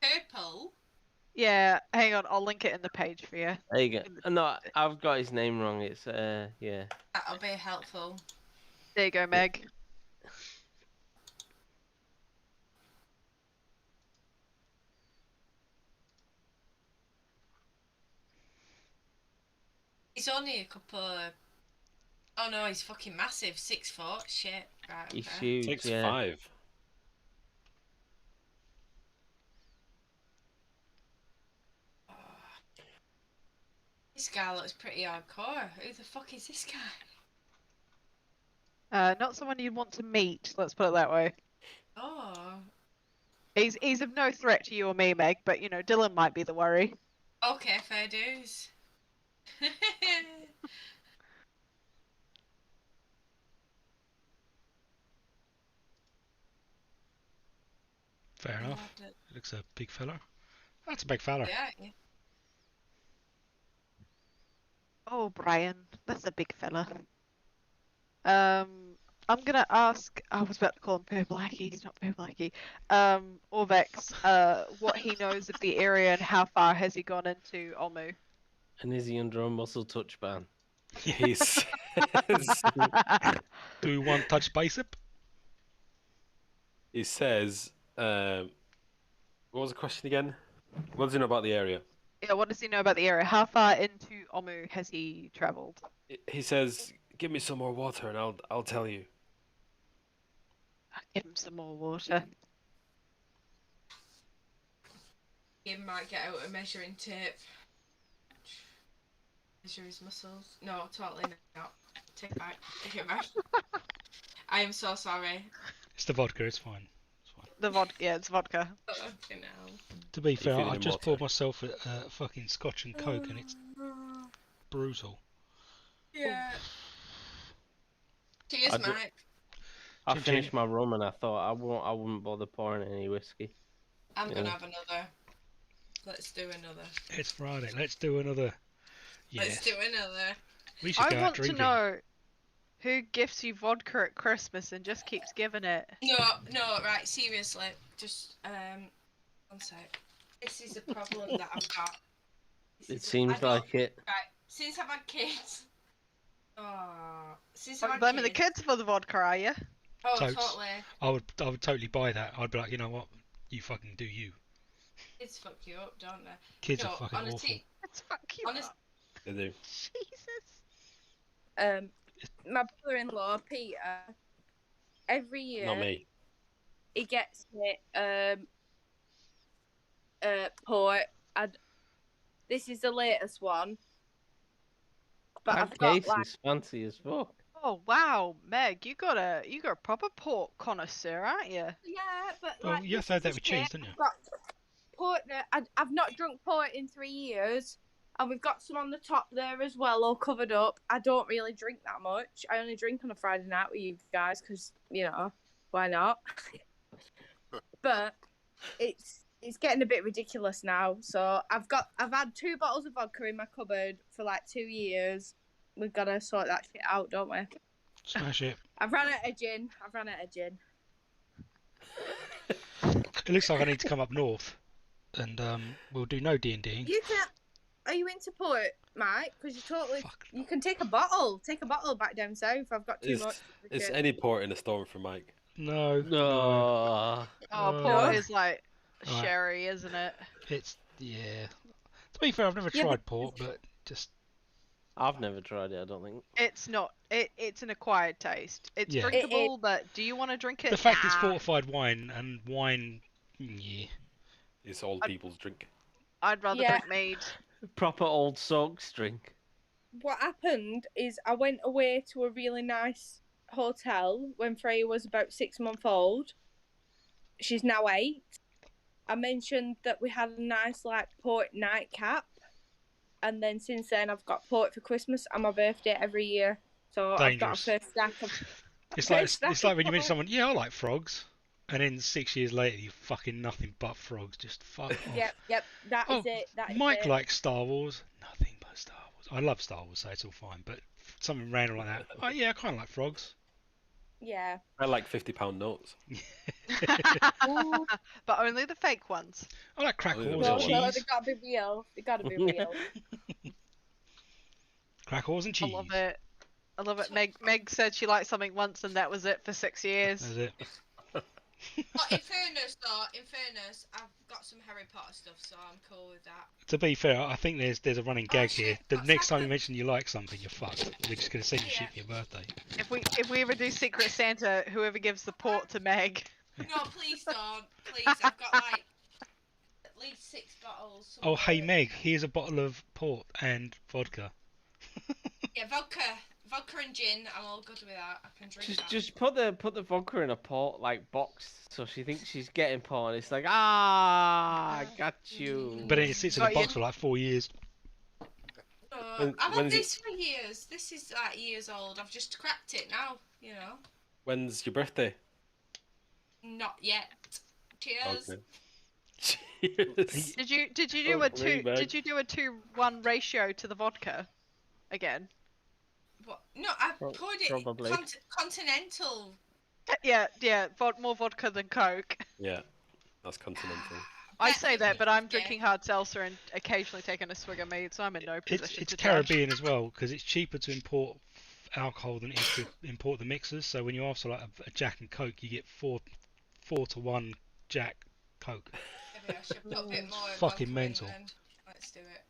Speaker 4: Purple?
Speaker 5: Yeah, hang on, I'll link it in the page for you.
Speaker 3: There you go. No, I've got his name wrong. It's yeah.
Speaker 4: That'll be helpful.
Speaker 5: There you go, Meg.
Speaker 4: He's only a couple of... Oh no, he's fucking massive. 6 foot. Shit. Right,
Speaker 3: He's
Speaker 4: okay.
Speaker 3: huge.
Speaker 1: 6'5".
Speaker 3: Yeah.
Speaker 4: This guy looks pretty hardcore. Who the fuck is this guy?
Speaker 5: Not someone you'd want to meet, let's put it that way.
Speaker 4: Oh.
Speaker 5: He's of no threat to you or me, Meg, but you know, Dylan might be the worry.
Speaker 4: Okay, fair dues.
Speaker 2: Fair enough. Looks a big fella. That's a big fella.
Speaker 4: Yeah.
Speaker 5: Oh, Brian, that's a big fella. I'm gonna ask. I was about to call him Purple Hacky. He's not Purple Hacky. Orvex, what he knows of the area and how far has he gone into Olmu?
Speaker 3: And is he under a muscle touch ban?
Speaker 1: He says,
Speaker 2: Do we want touch bicep?
Speaker 1: he says, what was the question again? What does he know about the area?
Speaker 5: Yeah, what does he know about the area? How far into Olmu has he travelled?
Speaker 1: He says, "Give me some more water, and I'll tell you."
Speaker 5: Give him some more water.
Speaker 4: He might get out a measuring tape. Measure his muscles. No, totally not. Take it back. Take it back. I am so sorry.
Speaker 2: It's the vodka, it's fine.
Speaker 5: The vodka, yeah, it's vodka.
Speaker 4: Fucking hell.
Speaker 2: To be fair,
Speaker 1: feeling
Speaker 2: I
Speaker 1: him
Speaker 2: just
Speaker 1: water?
Speaker 2: poured myself a fucking scotch and coke and it's brutal.
Speaker 4: Yeah. Cheers,
Speaker 3: I ju-
Speaker 4: Mike.
Speaker 3: I
Speaker 2: Chin
Speaker 3: finished
Speaker 2: chin.
Speaker 3: my rum and I thought I wouldn't bother pouring any whiskey.
Speaker 4: I'm
Speaker 3: Yeah.
Speaker 4: gonna have another. Let's do another.
Speaker 2: It's Friday, let's do another.
Speaker 4: Let's
Speaker 2: Yes,
Speaker 4: do another.
Speaker 2: we should go
Speaker 5: I
Speaker 2: out
Speaker 5: want to
Speaker 2: drinking.
Speaker 5: know who gifts you vodka at Christmas and just keeps giving it.
Speaker 4: No, right, seriously. Just, one sec. This is a problem that I've got.
Speaker 3: It seems like it.
Speaker 4: Right, since I've had kids. Oh, since I've
Speaker 5: I'm
Speaker 4: had
Speaker 5: blaming the
Speaker 4: kids.
Speaker 5: kids for the vodka, are you?
Speaker 4: Oh,
Speaker 2: Totes.
Speaker 4: totally.
Speaker 2: I would totally buy that. I'd be like, you know what? You fucking do you.
Speaker 4: Kids fuck you up, don't they?
Speaker 2: Kids
Speaker 4: No,
Speaker 2: are fucking awful.
Speaker 4: honestly,
Speaker 5: Let's fuck you
Speaker 4: Honest-
Speaker 5: up.
Speaker 1: They do.
Speaker 5: Jesus.
Speaker 7: My brother-in-law Peter, every year
Speaker 1: Not me.
Speaker 7: he gets me port. This is the latest one, but
Speaker 3: That
Speaker 7: I've got
Speaker 3: case
Speaker 7: like
Speaker 3: is fancy as fuck.
Speaker 5: Oh wow, Meg, you got a proper pork connoisseur, aren't you?
Speaker 7: yeah, but
Speaker 2: Well,
Speaker 7: like
Speaker 2: you have
Speaker 7: this
Speaker 2: to have
Speaker 7: is
Speaker 2: that
Speaker 7: the
Speaker 2: with
Speaker 7: shit.
Speaker 2: cheese, don't you?
Speaker 7: I've got port there. I've not drunk port in 3 years, and we've got some on the top there as well, all covered up. I don't really drink that much. I only drink on a Friday night with you guys because you know why not? But it's getting a bit ridiculous now. So I've had 2 bottles of vodka in my cupboard for like 2 years. We've got to sort that shit out, don't we?
Speaker 2: Smash it.
Speaker 7: I've run out of gin.
Speaker 2: It looks like I need to come up north, and we'll do no D&D.
Speaker 7: You can. Are you into port, Mike? Because you can take a bottle. Take a bottle back down south. I've got too much.
Speaker 1: It's any port in a storm for Mike.
Speaker 2: No,
Speaker 3: No.
Speaker 5: Oh,
Speaker 2: No.
Speaker 5: port is like
Speaker 2: Alright.
Speaker 5: sherry, isn't it?
Speaker 2: It's yeah. To be fair, I've never
Speaker 7: Yeah,
Speaker 2: tried port, but just
Speaker 3: I've never tried it, I don't think.
Speaker 5: It's not. It's an acquired taste. It's
Speaker 2: Yeah.
Speaker 5: drinkable, but do you want to drink it?
Speaker 2: the fact it's
Speaker 5: Nah.
Speaker 2: fortified wine and wine. Yeah.
Speaker 1: It's old people's drink.
Speaker 5: I'd rather
Speaker 7: Yeah.
Speaker 5: drink mead.
Speaker 3: Proper old soaks drink.
Speaker 7: What happened is I went away to a really nice hotel when Freya was about 6 months old. She's now 8. I mentioned that we had a nice like port nightcap, and then since then I've got port for Christmas and my birthday every year. So I've got a
Speaker 2: Dangerous.
Speaker 7: first stack of.
Speaker 2: It's like when you meet someone, yeah, I like frogs, and then 6 years later you fucking nothing but frogs. Just fuck off.
Speaker 7: Yep. That is
Speaker 2: Oh,
Speaker 7: it. That is
Speaker 2: Mike
Speaker 7: it.
Speaker 2: likes Star Wars. Nothing but Star Wars. I love Star Wars, so it's all fine. But something random like that. Oh yeah, I kind of like frogs.
Speaker 7: Yeah.
Speaker 1: I like £50 notes.
Speaker 5: But only the fake ones.
Speaker 2: I like crackles
Speaker 1: Well,
Speaker 2: and
Speaker 7: No,
Speaker 2: cheese.
Speaker 7: they gotta be real. They gotta be real.
Speaker 2: Crackles and cheese.
Speaker 5: I love it. I love it. Meg said she liked something once and that was it for 6 years.
Speaker 2: That's it.
Speaker 4: But in fairness, I've got some Harry Potter stuff, so I'm cool with that.
Speaker 2: To be fair, I think there's a running gag here.
Speaker 4: shit,
Speaker 2: The
Speaker 4: what's
Speaker 2: next time you
Speaker 4: happened?
Speaker 2: mention you like something, you're fucked. We're just gonna send you shit for your birthday.
Speaker 5: If we ever do Secret Santa, whoever gives the port to Meg.
Speaker 4: No, please don't. Please, I've got like at least 6 bottles.
Speaker 2: Oh hey
Speaker 4: somewhere.
Speaker 2: Meg, here's a bottle of port and vodka.
Speaker 4: Yeah, vodka and gin. I'm all good with that. I can drink that.
Speaker 3: Just put the vodka in a pot like box, so she thinks she's getting porn. It's like I got you.
Speaker 2: But it sits in a
Speaker 5: Got you.
Speaker 2: box for like 4 years.
Speaker 1: When-
Speaker 4: I've had
Speaker 1: when's it-
Speaker 4: this for years. This is like years old. I've just cracked it now. You know,
Speaker 1: When's your birthday?
Speaker 4: not yet. Cheers.
Speaker 1: Okay. Cheers.
Speaker 5: Did you do
Speaker 1: Oh,
Speaker 5: a two?
Speaker 1: really, Meg?
Speaker 5: Did you do a 2-1 ratio to the vodka? Again.
Speaker 4: What? No, I
Speaker 3: Pro-
Speaker 4: poured it
Speaker 3: probably.
Speaker 4: continental.
Speaker 5: Yeah. More vodka than Coke.
Speaker 1: Yeah, that's continental.
Speaker 5: I say that, but I'm
Speaker 4: Yeah.
Speaker 5: drinking hard seltzer and occasionally taking a swig of mead, so I'm in no position
Speaker 2: It's
Speaker 5: to
Speaker 2: Caribbean as well because it's cheaper to import alcohol than it is to import the mixers. So when you ask for like a Jack and Coke, you get 4 to 1 Jack Coke.
Speaker 4: Maybe I should put a bit more.
Speaker 2: Fucking
Speaker 4: vodka in
Speaker 2: mental.
Speaker 4: then. Let's do it.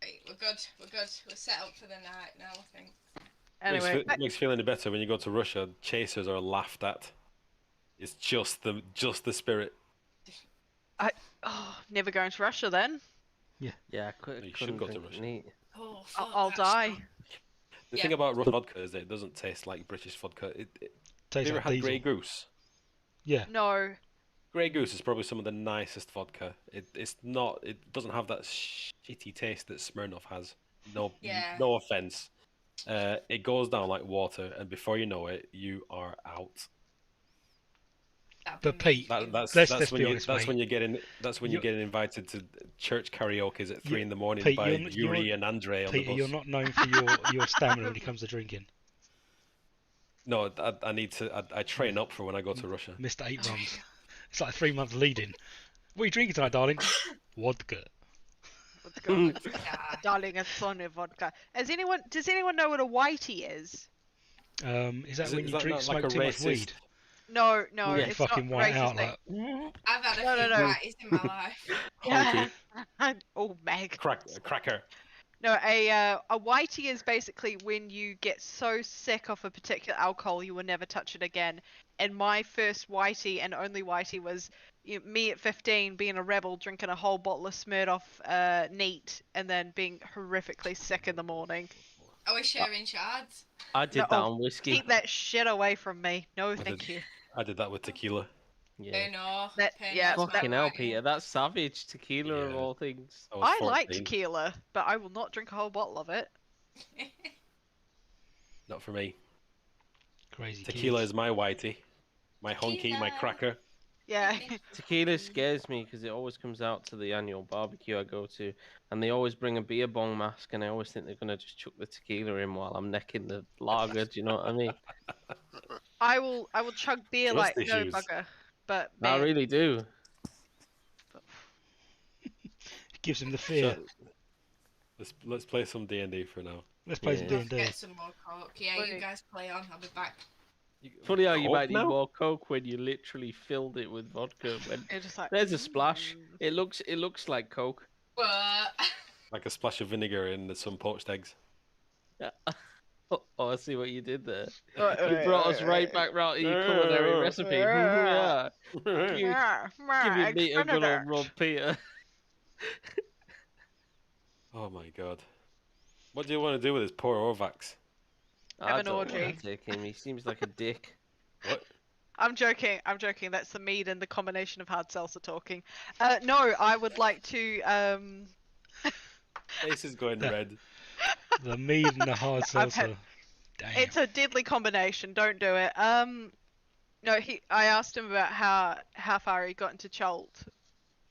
Speaker 4: Right, we're good. We're set up for the night now, I think.
Speaker 5: Anyway,
Speaker 1: makes you feel any better when you go to Russia. Chasers are laughed at. It's just the spirit.
Speaker 5: never going to Russia then.
Speaker 3: Yeah, I
Speaker 1: You shouldn't go to Russia.
Speaker 4: Oh,
Speaker 5: I'll
Speaker 4: fuck,
Speaker 5: die.
Speaker 1: The
Speaker 4: Yeah.
Speaker 1: thing about Russian vodka is that it doesn't taste like British vodka. Have
Speaker 2: Tastes
Speaker 1: you ever
Speaker 2: like
Speaker 1: had
Speaker 2: diesel.
Speaker 1: Grey Goose?
Speaker 2: Yeah.
Speaker 5: No.
Speaker 1: Grey Goose is probably some of the nicest vodka. It's not. It doesn't have that shitty taste that Smirnoff has. No,
Speaker 4: Yeah.
Speaker 1: no offense. It goes down like water, and before you know it, you are out.
Speaker 4: That'd
Speaker 2: But
Speaker 4: be
Speaker 2: Pete,
Speaker 4: amazing.
Speaker 1: That's
Speaker 2: Let's
Speaker 1: when
Speaker 2: be
Speaker 1: you
Speaker 2: honest,
Speaker 1: that's
Speaker 2: mate.
Speaker 1: when you're getting that's when you're
Speaker 2: You're-
Speaker 1: getting invited to church karaoke's at 3 in the morning
Speaker 2: Pete,
Speaker 1: by
Speaker 2: you're-
Speaker 1: Yuri and Andre on
Speaker 2: Peter,
Speaker 1: the
Speaker 2: you're
Speaker 1: bus.
Speaker 2: not known for your stamina when it comes to drinking.
Speaker 1: No, I need to. I train up for when I go to Russia.
Speaker 2: Missed 8 runs. It's like a 3-month lead-in. What are you drinking tonight, darling? Vodka.
Speaker 4: Yeah.
Speaker 5: Darling, it's only vodka. Does anyone know what a whitey is?
Speaker 2: Is that
Speaker 1: Is
Speaker 2: when
Speaker 1: is
Speaker 2: you drink
Speaker 1: not
Speaker 2: smoke
Speaker 1: like a
Speaker 2: too much
Speaker 1: racist-
Speaker 2: weed?
Speaker 5: No,
Speaker 2: You
Speaker 5: it's
Speaker 2: fucking
Speaker 5: not
Speaker 2: white
Speaker 5: racist
Speaker 2: out
Speaker 5: thing.
Speaker 2: like.
Speaker 4: I've had a
Speaker 5: No,
Speaker 4: few
Speaker 5: no.
Speaker 4: parties in my life.
Speaker 5: Yeah.
Speaker 1: Honky.
Speaker 5: Oh, Meg.
Speaker 1: Cracker.
Speaker 5: No, a whitey is basically when you get so sick of a particular alcohol you will never touch it again. And my first whitey and only whitey was me at 15 being a rebel, drinking a whole bottle of Smirnoff neat, and then being horrifically sick in the morning.
Speaker 4: Are we sharing shards?
Speaker 3: I did
Speaker 5: No,
Speaker 3: that on whiskey.
Speaker 5: Keep that shit away from me. No, thank
Speaker 1: did.
Speaker 5: you.
Speaker 1: I did that with tequila.
Speaker 3: Yeah.
Speaker 4: No.
Speaker 5: Yeah,
Speaker 3: Fucking hell, Peter. That's savage. Tequila of
Speaker 1: Yeah.
Speaker 3: all things.
Speaker 1: I was
Speaker 5: I like
Speaker 1: 14.
Speaker 5: tequila, but I will not drink a whole bottle of it.
Speaker 1: Not for me.
Speaker 2: Crazy
Speaker 1: Tequila
Speaker 2: kids.
Speaker 1: is my whitey, my honky, my
Speaker 4: Tequila.
Speaker 1: cracker.
Speaker 5: Yeah.
Speaker 3: Tequila scares me because it always comes out to the annual barbecue I go to, and they always bring a beer bong mask, and I always think they're gonna just chuck the tequila in while I'm necking the lager. Do you know what I mean?
Speaker 5: I will chug beer
Speaker 1: Trust
Speaker 5: like no
Speaker 1: issues.
Speaker 5: bugger. But
Speaker 3: I
Speaker 5: man,
Speaker 3: really do.
Speaker 2: Gives him the fear.
Speaker 1: Let's play some D&D for now.
Speaker 2: Let's play some
Speaker 3: Yeah.
Speaker 2: D&D.
Speaker 4: Get some more coke. Yeah, you
Speaker 5: Wait.
Speaker 4: guys play on. I'll be back.
Speaker 3: Funny how you
Speaker 1: Coke
Speaker 3: might need
Speaker 1: now?
Speaker 3: more coke when you literally filled it with vodka. When
Speaker 5: it's just like
Speaker 3: there's a splash,
Speaker 5: mm.
Speaker 3: it looks like coke.
Speaker 4: But
Speaker 1: Like a splash of vinegar in some poached eggs.
Speaker 3: Oh, I see what you did there.
Speaker 5: Right,
Speaker 3: You brought us right back round to your culinary recipe. Yeah. Give your meat a good old rub, Peter.
Speaker 1: Oh my god. What do you want to do with this poor Orvax?
Speaker 5: Have
Speaker 3: I
Speaker 5: an
Speaker 3: don't
Speaker 5: orgy.
Speaker 3: want to take him. He seems like a dick.
Speaker 1: What?
Speaker 5: I'm joking. I'm joking. That's the mead and the combination of hard seltzer talking. No, I would like to.
Speaker 1: Face is going red.
Speaker 2: The mead and the hard
Speaker 5: I've
Speaker 2: seltzer.
Speaker 5: had-
Speaker 2: Damn.
Speaker 5: It's a deadly combination. Don't do it. No, I asked him about how far he got into Chult,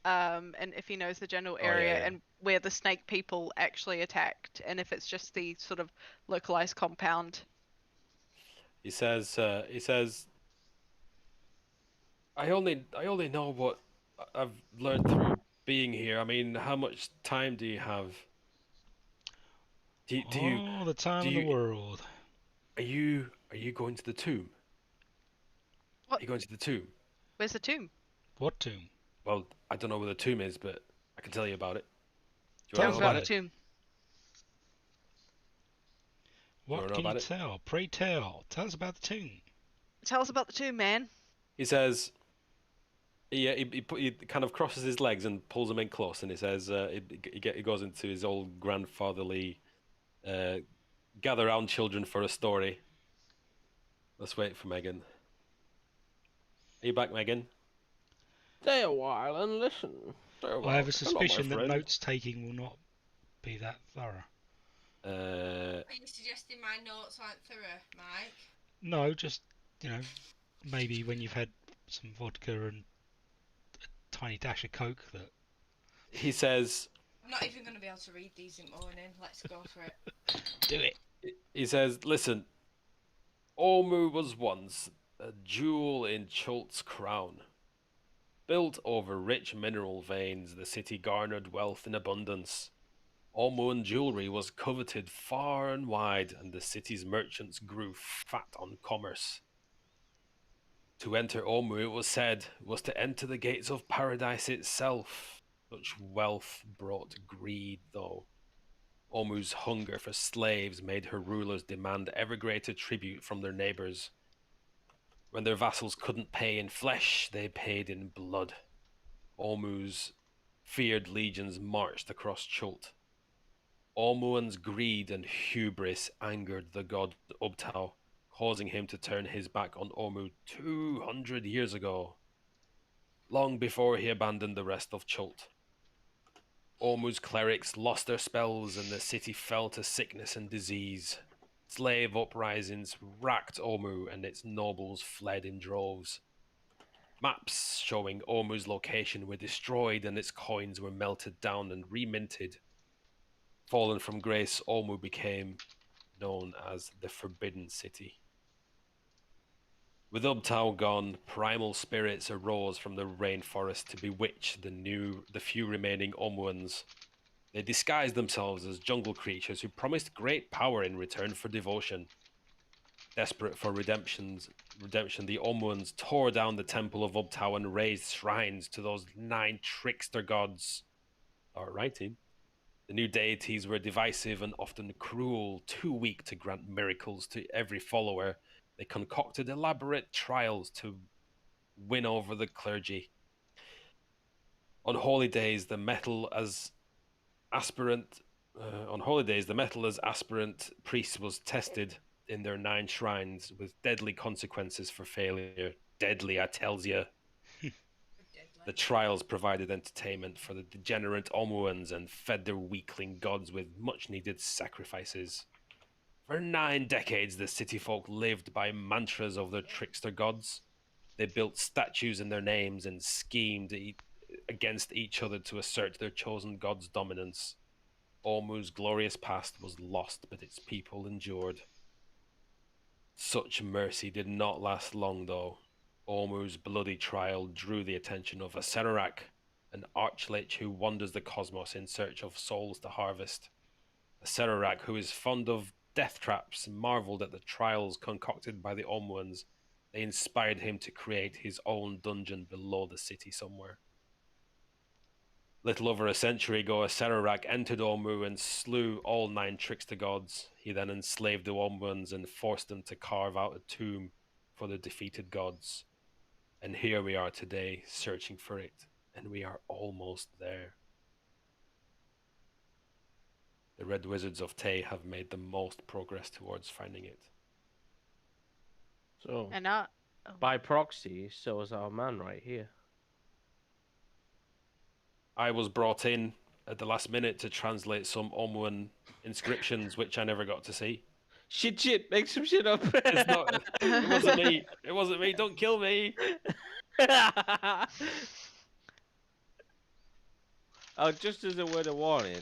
Speaker 5: and if he knows the general
Speaker 1: Oh,
Speaker 5: area
Speaker 1: yeah.
Speaker 5: and where the snake people actually attacked, and if it's just the sort of localized compound.
Speaker 1: He says, I only know what I've learned through being here. I mean, how much time do you have? Do you
Speaker 2: All the time
Speaker 1: do
Speaker 2: in the
Speaker 1: you-
Speaker 2: world.
Speaker 1: are you going to the tomb?
Speaker 5: What?
Speaker 1: Are you going to the tomb?
Speaker 5: Where's the tomb?
Speaker 2: What tomb?
Speaker 1: Well, I don't know where the tomb is, but I can tell you about it. Do you
Speaker 2: Tell
Speaker 1: want
Speaker 2: us
Speaker 1: to know
Speaker 2: about
Speaker 1: about
Speaker 5: the
Speaker 1: it?
Speaker 5: tomb.
Speaker 2: What
Speaker 1: wanna know
Speaker 2: can you
Speaker 1: about it?
Speaker 2: tell? Pray tell. Tell us about the tomb.
Speaker 5: Tell us about the tomb, man.
Speaker 1: He says, he kind of crosses his legs and pulls them in close, and he says, he goes into his old grandfatherly, gather round children for a story. Let's wait for Megan. Are you back, Megan?
Speaker 3: Stay a while and listen.
Speaker 2: I have a suspicion that notes taking will not be that thorough.
Speaker 1: Uh,
Speaker 4: Are you suggesting my notes aren't thorough, Mike?
Speaker 2: No, just, maybe when you've had some vodka and a tiny dash of Coke that...
Speaker 1: he says,
Speaker 4: I'm not even going to be able to read these in morning. Let's go for it.
Speaker 2: Do it.
Speaker 1: he says, listen, Ormu was once a jewel in Chult's crown. Built over rich mineral veins, the city garnered wealth in abundance. Ormuan jewelry was coveted far and wide, and the city's merchants grew fat on commerce. To enter Ormu, it was said, was to enter the gates of paradise itself. Such wealth brought greed, though. Ormu's hunger for slaves made her rulers demand ever greater tribute from their neighbors. When their vassals couldn't pay in flesh, they paid in blood. Ormu's feared legions marched across Chult. Ormuan's greed and hubris angered the god Ubtao, causing him to turn his back on Ormu 200 years ago, long before he abandoned the rest of Chult. Ormu's clerics lost their spells and the city fell to sickness and disease. Slave uprisings racked Ormu and its nobles fled in droves. Maps showing Ormu's location were destroyed and its coins were melted down and reminted. Fallen from grace, Ormu became known as the Forbidden City. With Ubtao gone, primal spirits arose from the rainforest to bewitch the few remaining Ormuans. They disguised themselves as jungle creatures who promised great power in return for devotion. Desperate for redemption, the Ormuans tore down the temple of Ubtao and raised shrines to those 9 trickster gods. Start writing. The new deities were divisive and often cruel, too weak to grant miracles to every follower. They concocted elaborate trials to win over the clergy. On holy days, the metal as aspirant priest was tested in their 9 shrines with deadly consequences for failure. Deadly, I tells you. The trials provided entertainment for the degenerate Ormuans and fed their weakling gods with much-needed sacrifices. For 9 decades, the city folk lived by mantras of their trickster gods. They built statues in their names and schemed against each other to assert their chosen god's dominance. Ormu's glorious past was lost, but its people endured. Such mercy did not last long, though. Ormu's bloody trial drew the attention of Acererak, an archlich who wanders the cosmos in search of souls to harvest. Acererak, who is fond of death traps, marveled at the trials concocted by the Ormuans. They inspired him to create his own dungeon below the city somewhere. Little over a century ago, Acererak entered Ormu and slew all 9 trickster gods. He then enslaved the Ormuans and forced them to carve out a tomb for the defeated gods. And here we are today, searching for it, and we are almost there. The Red Wizards of Tay have made the most progress towards finding it.
Speaker 3: So,
Speaker 5: And
Speaker 3: by proxy, so is our man right here.
Speaker 1: I was brought in at the last minute to translate some Omuan inscriptions, which I never got to see.
Speaker 3: Shit, make some shit up.
Speaker 1: It's not. It wasn't me. It wasn't me. Don't kill me.
Speaker 3: Oh, just as a word of warning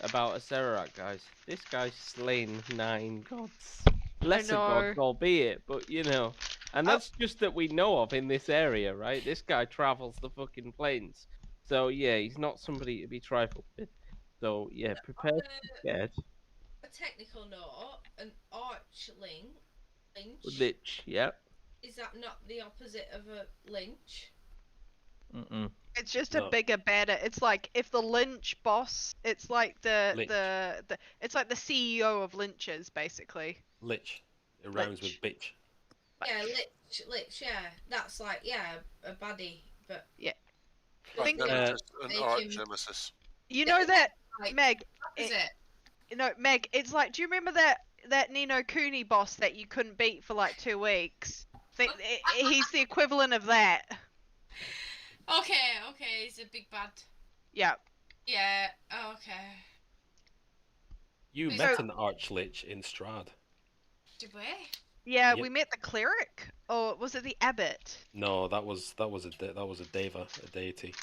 Speaker 3: about Acererak, guys. This guy's slain 9 gods. Lesser gods, albeit, but you know. And that's just that we know of in this area, right? This guy travels the fucking plains. So, yeah, he's not somebody to be trifled with. So, yeah, prepare to be scared.
Speaker 4: A technical note, an archling,
Speaker 3: Lich, yeah.
Speaker 4: Is that not the opposite of a lynch?
Speaker 3: Mm-mm.
Speaker 5: It's just a bigger, badder. It's like if the lynch boss, it's like the it's like the CEO of lynches, basically.
Speaker 1: Lich. It rhymes with bitch.
Speaker 4: Yeah, lich, yeah. That's like, yeah, a baddie, but...
Speaker 5: Yeah.
Speaker 6: Think an arch nemesis.
Speaker 5: You know that,
Speaker 4: like,
Speaker 5: Meg...
Speaker 4: Is it?
Speaker 5: You know, Meg, it's like, do you remember that Nino Cooney boss that you couldn't beat for like 2 weeks? He's the equivalent of that.
Speaker 4: Okay, he's a big bad.
Speaker 5: Yeah.
Speaker 4: Yeah, okay.
Speaker 1: You met an archlich in Strahd.
Speaker 4: Did we?
Speaker 5: Yeah, we met the cleric, or was it the abbot?
Speaker 1: No, that was a deva, a deity.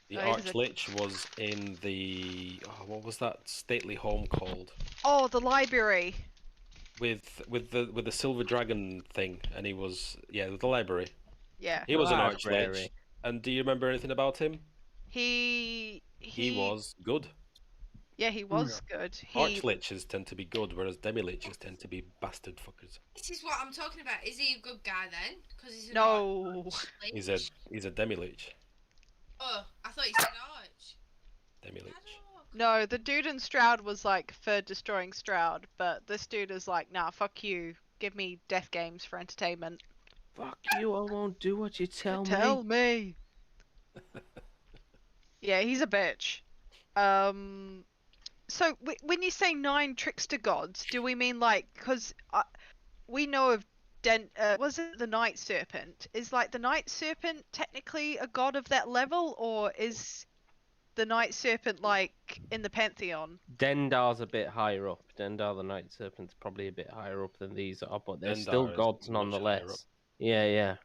Speaker 1: The archlich was in the what was that stately home called?
Speaker 5: Oh, the library.
Speaker 1: With the silver dragon thing, and he was the library.
Speaker 5: Yeah.
Speaker 1: He was an archlich. And do you remember anything about him?
Speaker 5: He
Speaker 1: was good.
Speaker 5: Yeah, he was good.
Speaker 1: Archliches tend to be good, whereas demi-liches tend to be bastard fuckers.
Speaker 4: This is what I'm talking about. Is he a good guy then? Because he's an
Speaker 5: arch-lich.
Speaker 1: He's a demi-lich.
Speaker 4: Oh, I thought you said arch.
Speaker 1: Demi-lich.
Speaker 5: No, the dude in Strahd was like for destroying Strahd, but this dude is like, nah, fuck you. Give me death games for entertainment.
Speaker 3: Fuck you, I won't do what you tell me.
Speaker 5: Tell me. Yeah, he's a bitch. So when you say 9 trickster gods, do we mean like, because we know of was it the Night Serpent? Is like the Night Serpent technically a god of that level, or is the Night Serpent like in the pantheon?
Speaker 3: Dendar's a bit higher up. Dendar the Night Serpent's probably a bit higher up than these are, but they're still gods nonetheless. Yeah.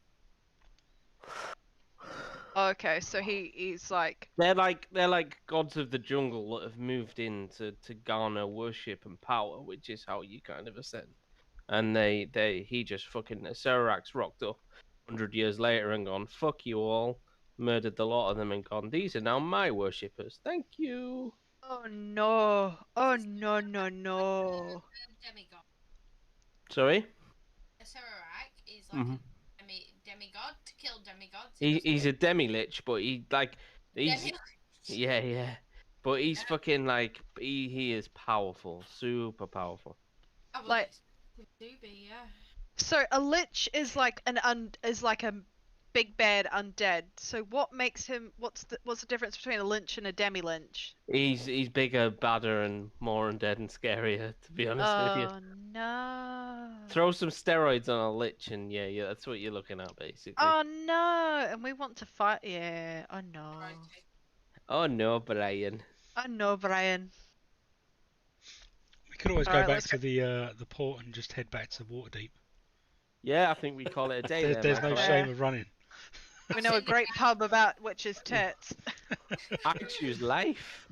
Speaker 5: Okay, so he's like
Speaker 3: they're like gods of the jungle that have moved in to garner worship and power, which is how you kind of ascend. And he just fucking Acererak's rocked up 100 years later and gone, fuck you all, murdered the lot of them and gone, these are now my worshippers. Thank you.
Speaker 5: Oh no. Demigod.
Speaker 3: Sorry?
Speaker 4: Acererak is like a demigod to kill demigods.
Speaker 3: He's a demi-lich, but he's yeah. But he's fucking like he is powerful, super powerful.
Speaker 5: Like
Speaker 4: do be, yeah.
Speaker 5: So a lich is like a big bad undead. So what makes him? What's the difference between a lich and a demi-lich?
Speaker 3: He's bigger, badder, and more undead and scarier. To be honest with you.
Speaker 5: Oh no!
Speaker 3: Throw some steroids on a lich, and yeah, that's what you're looking at basically.
Speaker 5: Oh no! And we want to fight. Yeah. Oh no.
Speaker 3: Oh no, Brian.
Speaker 5: Oh no, Brian.
Speaker 2: We could always go back to the port and just head back to Waterdeep.
Speaker 3: Yeah, I think we call it a day.
Speaker 2: There's no shame of running.
Speaker 5: We know a great pub about witches' tits.
Speaker 3: I choose life.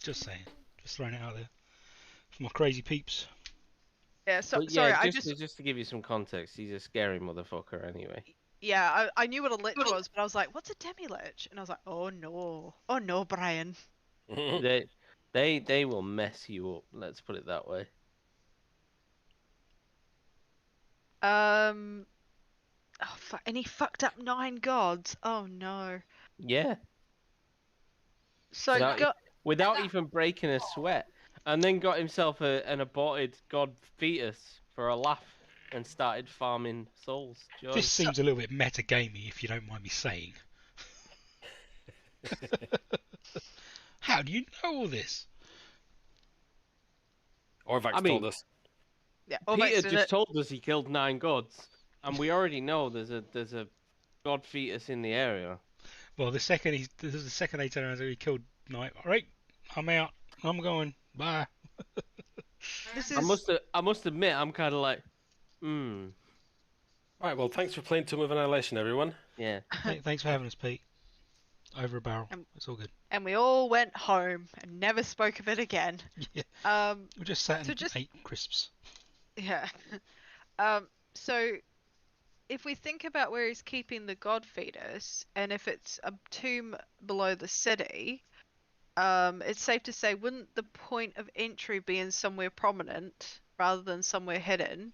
Speaker 2: Just saying. Just throwing it out there. For my crazy peeps.
Speaker 5: Yeah, sorry,
Speaker 3: just to give you some context, he's a scary motherfucker anyway.
Speaker 5: Yeah, I knew what a lich was, but I was like, what's a demi-lich? And I was like, oh no, Brian.
Speaker 3: They will mess you up, let's put it that way.
Speaker 5: And he fucked up 9 gods. Oh no.
Speaker 3: Yeah.
Speaker 5: So
Speaker 3: without even breaking a sweat, and then got himself an aborted god fetus for a laugh and started farming souls.
Speaker 2: This seems a little bit meta-gamey, if you don't mind me saying. How do you know all this?
Speaker 1: Orvax told us.
Speaker 5: Yeah,
Speaker 3: Peter
Speaker 5: did
Speaker 3: just
Speaker 5: it.
Speaker 3: told us he killed 9 gods, and we already know there's a god fetus in the area.
Speaker 2: Well, this is the second he turned around and he killed Knight. All right, I'm out. I'm going. Bye.
Speaker 5: This
Speaker 3: I
Speaker 5: is
Speaker 3: must admit, I'm kind of like,
Speaker 1: Right, well, thanks for playing Tomb of Annihilation, everyone.
Speaker 3: yeah.
Speaker 2: Thanks for having us, Pete. Over a barrel. It's all good.
Speaker 5: and we all went home and never spoke of it again.
Speaker 2: Yeah. We just sat
Speaker 5: so
Speaker 2: and ate crisps.
Speaker 5: Yeah. So if we think about where he's keeping the god fetus, and if it's a tomb below the city, it's safe to say, wouldn't the point of entry be in somewhere prominent rather than somewhere hidden?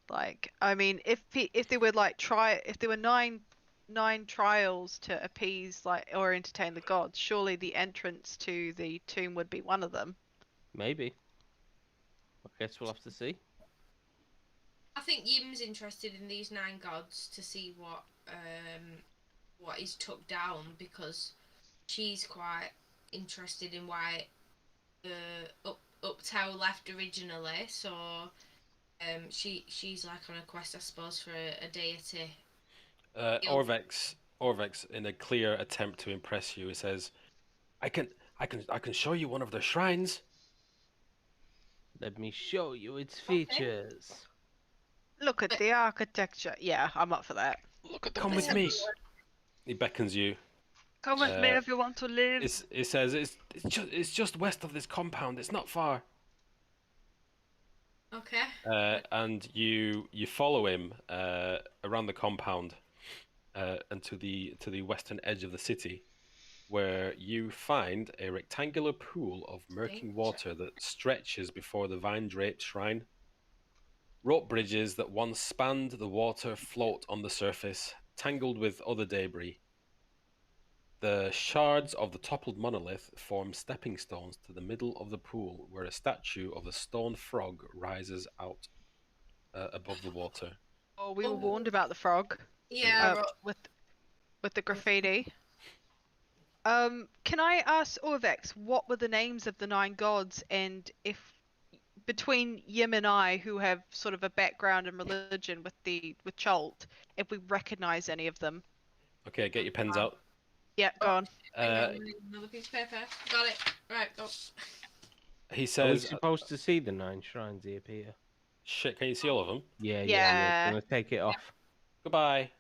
Speaker 5: Like, I mean, if there were if there were nine trials to appease or entertain the gods, surely the entrance to the tomb would be one of them.
Speaker 3: Maybe. I guess we'll have to see.
Speaker 4: I think Yim's interested in these 9 gods to see what is took down, because she's quite interested in why the Uptow left originally. So she's like on a quest, I suppose, for a deity.
Speaker 1: Orvex, in a clear attempt to impress you, says, "I can show you one of their shrines."
Speaker 3: Let me show you its features.
Speaker 5: Look at the architecture. Yeah, I'm up for that.
Speaker 2: Look at the
Speaker 1: Come with me. He beckons you.
Speaker 5: Come with me if you want to live.
Speaker 1: It says it's just west of this compound. It's not far.
Speaker 4: Okay.
Speaker 1: And you follow him around the compound and to the western edge of the city, where you find a rectangular pool of murky water that stretches before the vine-draped shrine. Rope bridges that once spanned the water float on the surface, tangled with other debris. The shards of the toppled monolith form stepping stones to the middle of the pool, where a statue of a stone frog rises out above the water.
Speaker 5: Oh, we were warned about the frog.
Speaker 4: Yeah.
Speaker 5: With the graffiti. Can I ask Orvex, what were the names of the 9 gods, and if between Yim and I, who have sort of a background in religion with Chult, if we recognize any of them?
Speaker 1: Okay, get your pens out.
Speaker 5: Yeah, go on.
Speaker 4: Another piece of paper. Got it. Right, go.
Speaker 1: He
Speaker 3: Are we
Speaker 1: says,
Speaker 3: supposed to see the 9 shrines here, Peter?
Speaker 1: "Shit, can you see all of them?"
Speaker 3: Yeah.
Speaker 5: Yeah.
Speaker 3: I'm gonna take it off.
Speaker 1: Goodbye.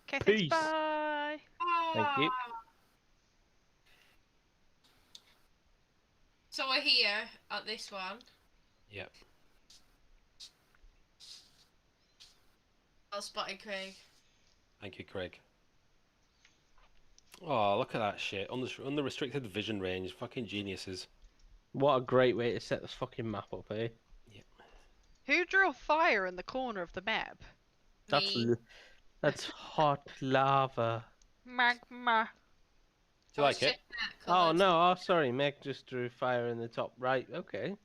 Speaker 5: Okay,
Speaker 3: Peace.
Speaker 5: thanks, bye.
Speaker 3: Thank you.
Speaker 4: So we're here at this one.
Speaker 1: Yep.
Speaker 4: Well spotted, Craig.
Speaker 1: Thank you, Craig. Oh, look at that shit. Unrestricted vision range. Fucking geniuses.
Speaker 3: What a great way to set this fucking map up, eh?
Speaker 5: Who drew a fire in the corner of the map?
Speaker 3: That's hot lava.
Speaker 5: Magma.
Speaker 1: Do you like it?
Speaker 3: Oh no! Oh, sorry. Meg just drew fire in the top right. Okay.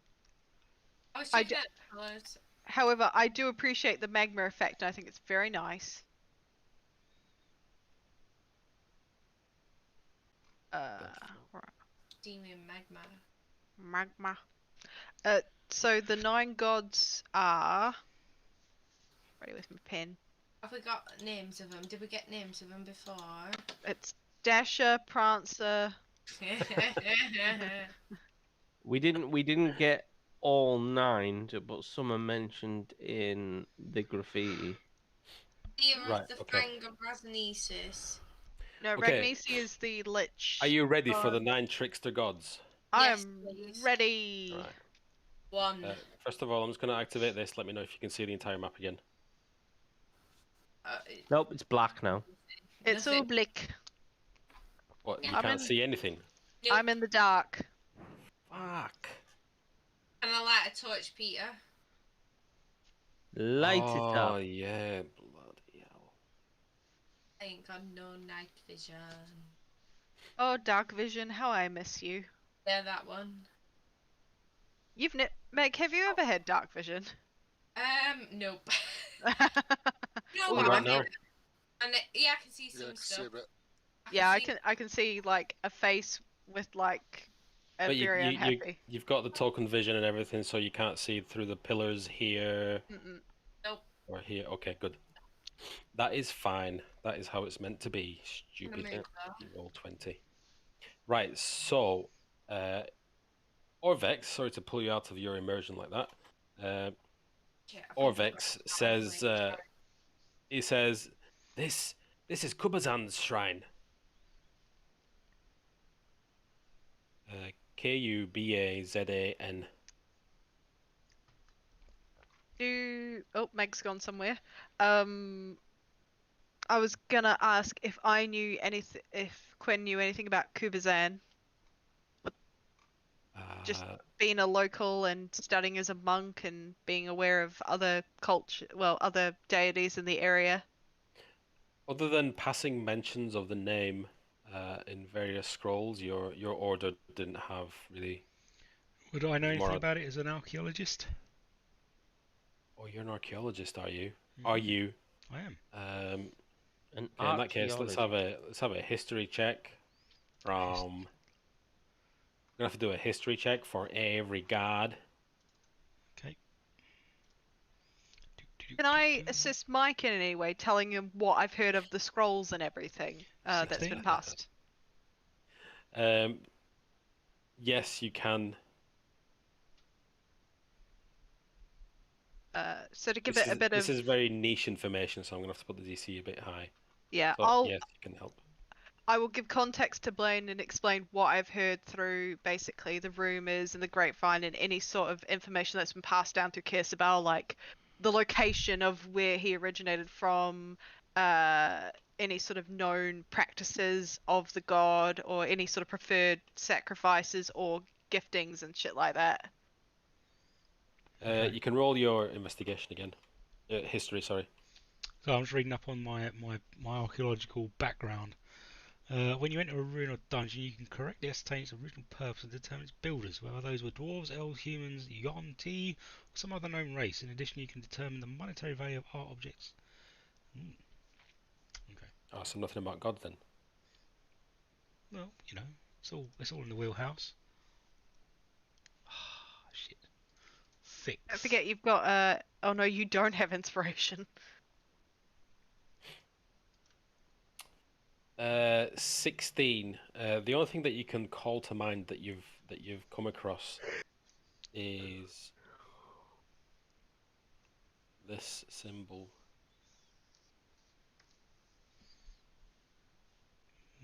Speaker 4: I was checking out the colours.
Speaker 5: However, I do appreciate the magma effect. I think it's very nice.
Speaker 4: Steamy magma.
Speaker 5: Magma. So the 9 gods are. Ready with my pen.
Speaker 4: Have we got names of them? Did we get names of them before?
Speaker 5: It's Dasher, Prancer.
Speaker 3: We didn't get all 9, but some are mentioned in the graffiti.
Speaker 1: Right,
Speaker 4: the
Speaker 1: okay.
Speaker 4: Fang of Ragnesis.
Speaker 5: No,
Speaker 1: Okay.
Speaker 5: Ragnesis is the lich.
Speaker 1: Are you ready for the 9 trickster gods?
Speaker 5: I
Speaker 4: Yes,
Speaker 5: am
Speaker 4: please.
Speaker 5: ready.
Speaker 1: Right.
Speaker 4: 1.
Speaker 1: First of all, I'm just going to activate this. Let me know if you can see the entire map again.
Speaker 3: Nope, it's black now.
Speaker 5: It's all blick.
Speaker 1: What? You
Speaker 5: I'm
Speaker 1: can't
Speaker 5: in-
Speaker 1: see anything.
Speaker 4: Nope.
Speaker 5: I'm in the dark.
Speaker 1: Fuck.
Speaker 4: And I light a torch, Peter.
Speaker 3: Light it
Speaker 1: Oh
Speaker 3: up.
Speaker 1: yeah, bloody hell.
Speaker 4: I ain't got no night vision.
Speaker 5: Oh, dark vision, how I miss you.
Speaker 4: Yeah, that one.
Speaker 5: Meg, have you ever had dark vision?
Speaker 4: Nope.
Speaker 5: Oh,
Speaker 4: no,
Speaker 1: right now?
Speaker 4: And yeah, I can see
Speaker 6: Yeah,
Speaker 4: some
Speaker 6: I can see
Speaker 4: stuff.
Speaker 6: a bit.
Speaker 5: Yeah, I can see like a face with like and
Speaker 1: But
Speaker 5: very unhappy.
Speaker 1: you've got the token vision and everything, so you can't see through the pillars here
Speaker 4: Nope.
Speaker 1: or here. Okay, good. That is fine. That is how it's meant to be. Stupid. Roll 20. Right, so Orvex, sorry to pull you out of your immersion like that. Orvex says, he says, this is Kubazan's shrine. Kubazan.
Speaker 5: Oh, Meg's gone somewhere. I was gonna ask if I knew anything, if Quinn knew anything about Kubazan. Just being a local and studying as a monk and being aware of other culture, well, other deities in the area.
Speaker 1: Other than passing mentions of the name in various scrolls, your order didn't have really.
Speaker 2: Would I know anything about it as an archaeologist?
Speaker 1: Oh, you're an archaeologist, are you? Are you?
Speaker 2: I am.
Speaker 1: In that case, let's have a history check from. We're gonna have to do a history check for every god.
Speaker 2: Okay.
Speaker 5: Can I assist Mike in any way, telling him what I've heard of the scrolls and everything that's been passed?
Speaker 1: Yes, you can.
Speaker 5: So to give it a bit of.
Speaker 1: This is very niche information, so I'm gonna have to put the DC a bit high.
Speaker 5: Yeah,
Speaker 1: so, yes, you can help.
Speaker 5: I will give context to Blaine and explain what I've heard through basically the rumors and the grapevine and any sort of information that's been passed down through Kirsabel, like the location of where he originated from, any sort of known practices of the god, or any sort of preferred sacrifices or giftings and shit like that.
Speaker 1: You can roll your investigation again. History, sorry.
Speaker 2: So I'm just reading up on my archaeological background. When you enter a ruin or dungeon, you can correctly ascertain its original purpose and determine its builders, whether those were dwarves, elves, humans, Yuan-Ti, or some other known race. In addition, you can determine the monetary value of art objects. Okay.
Speaker 1: Oh, so nothing about God then?
Speaker 2: Well, you know, it's all in the wheelhouse. Shit. 6.
Speaker 5: I forget you've got oh no, you don't have inspiration.
Speaker 1: 16. The only thing that you can call to mind that you've come across is this symbol.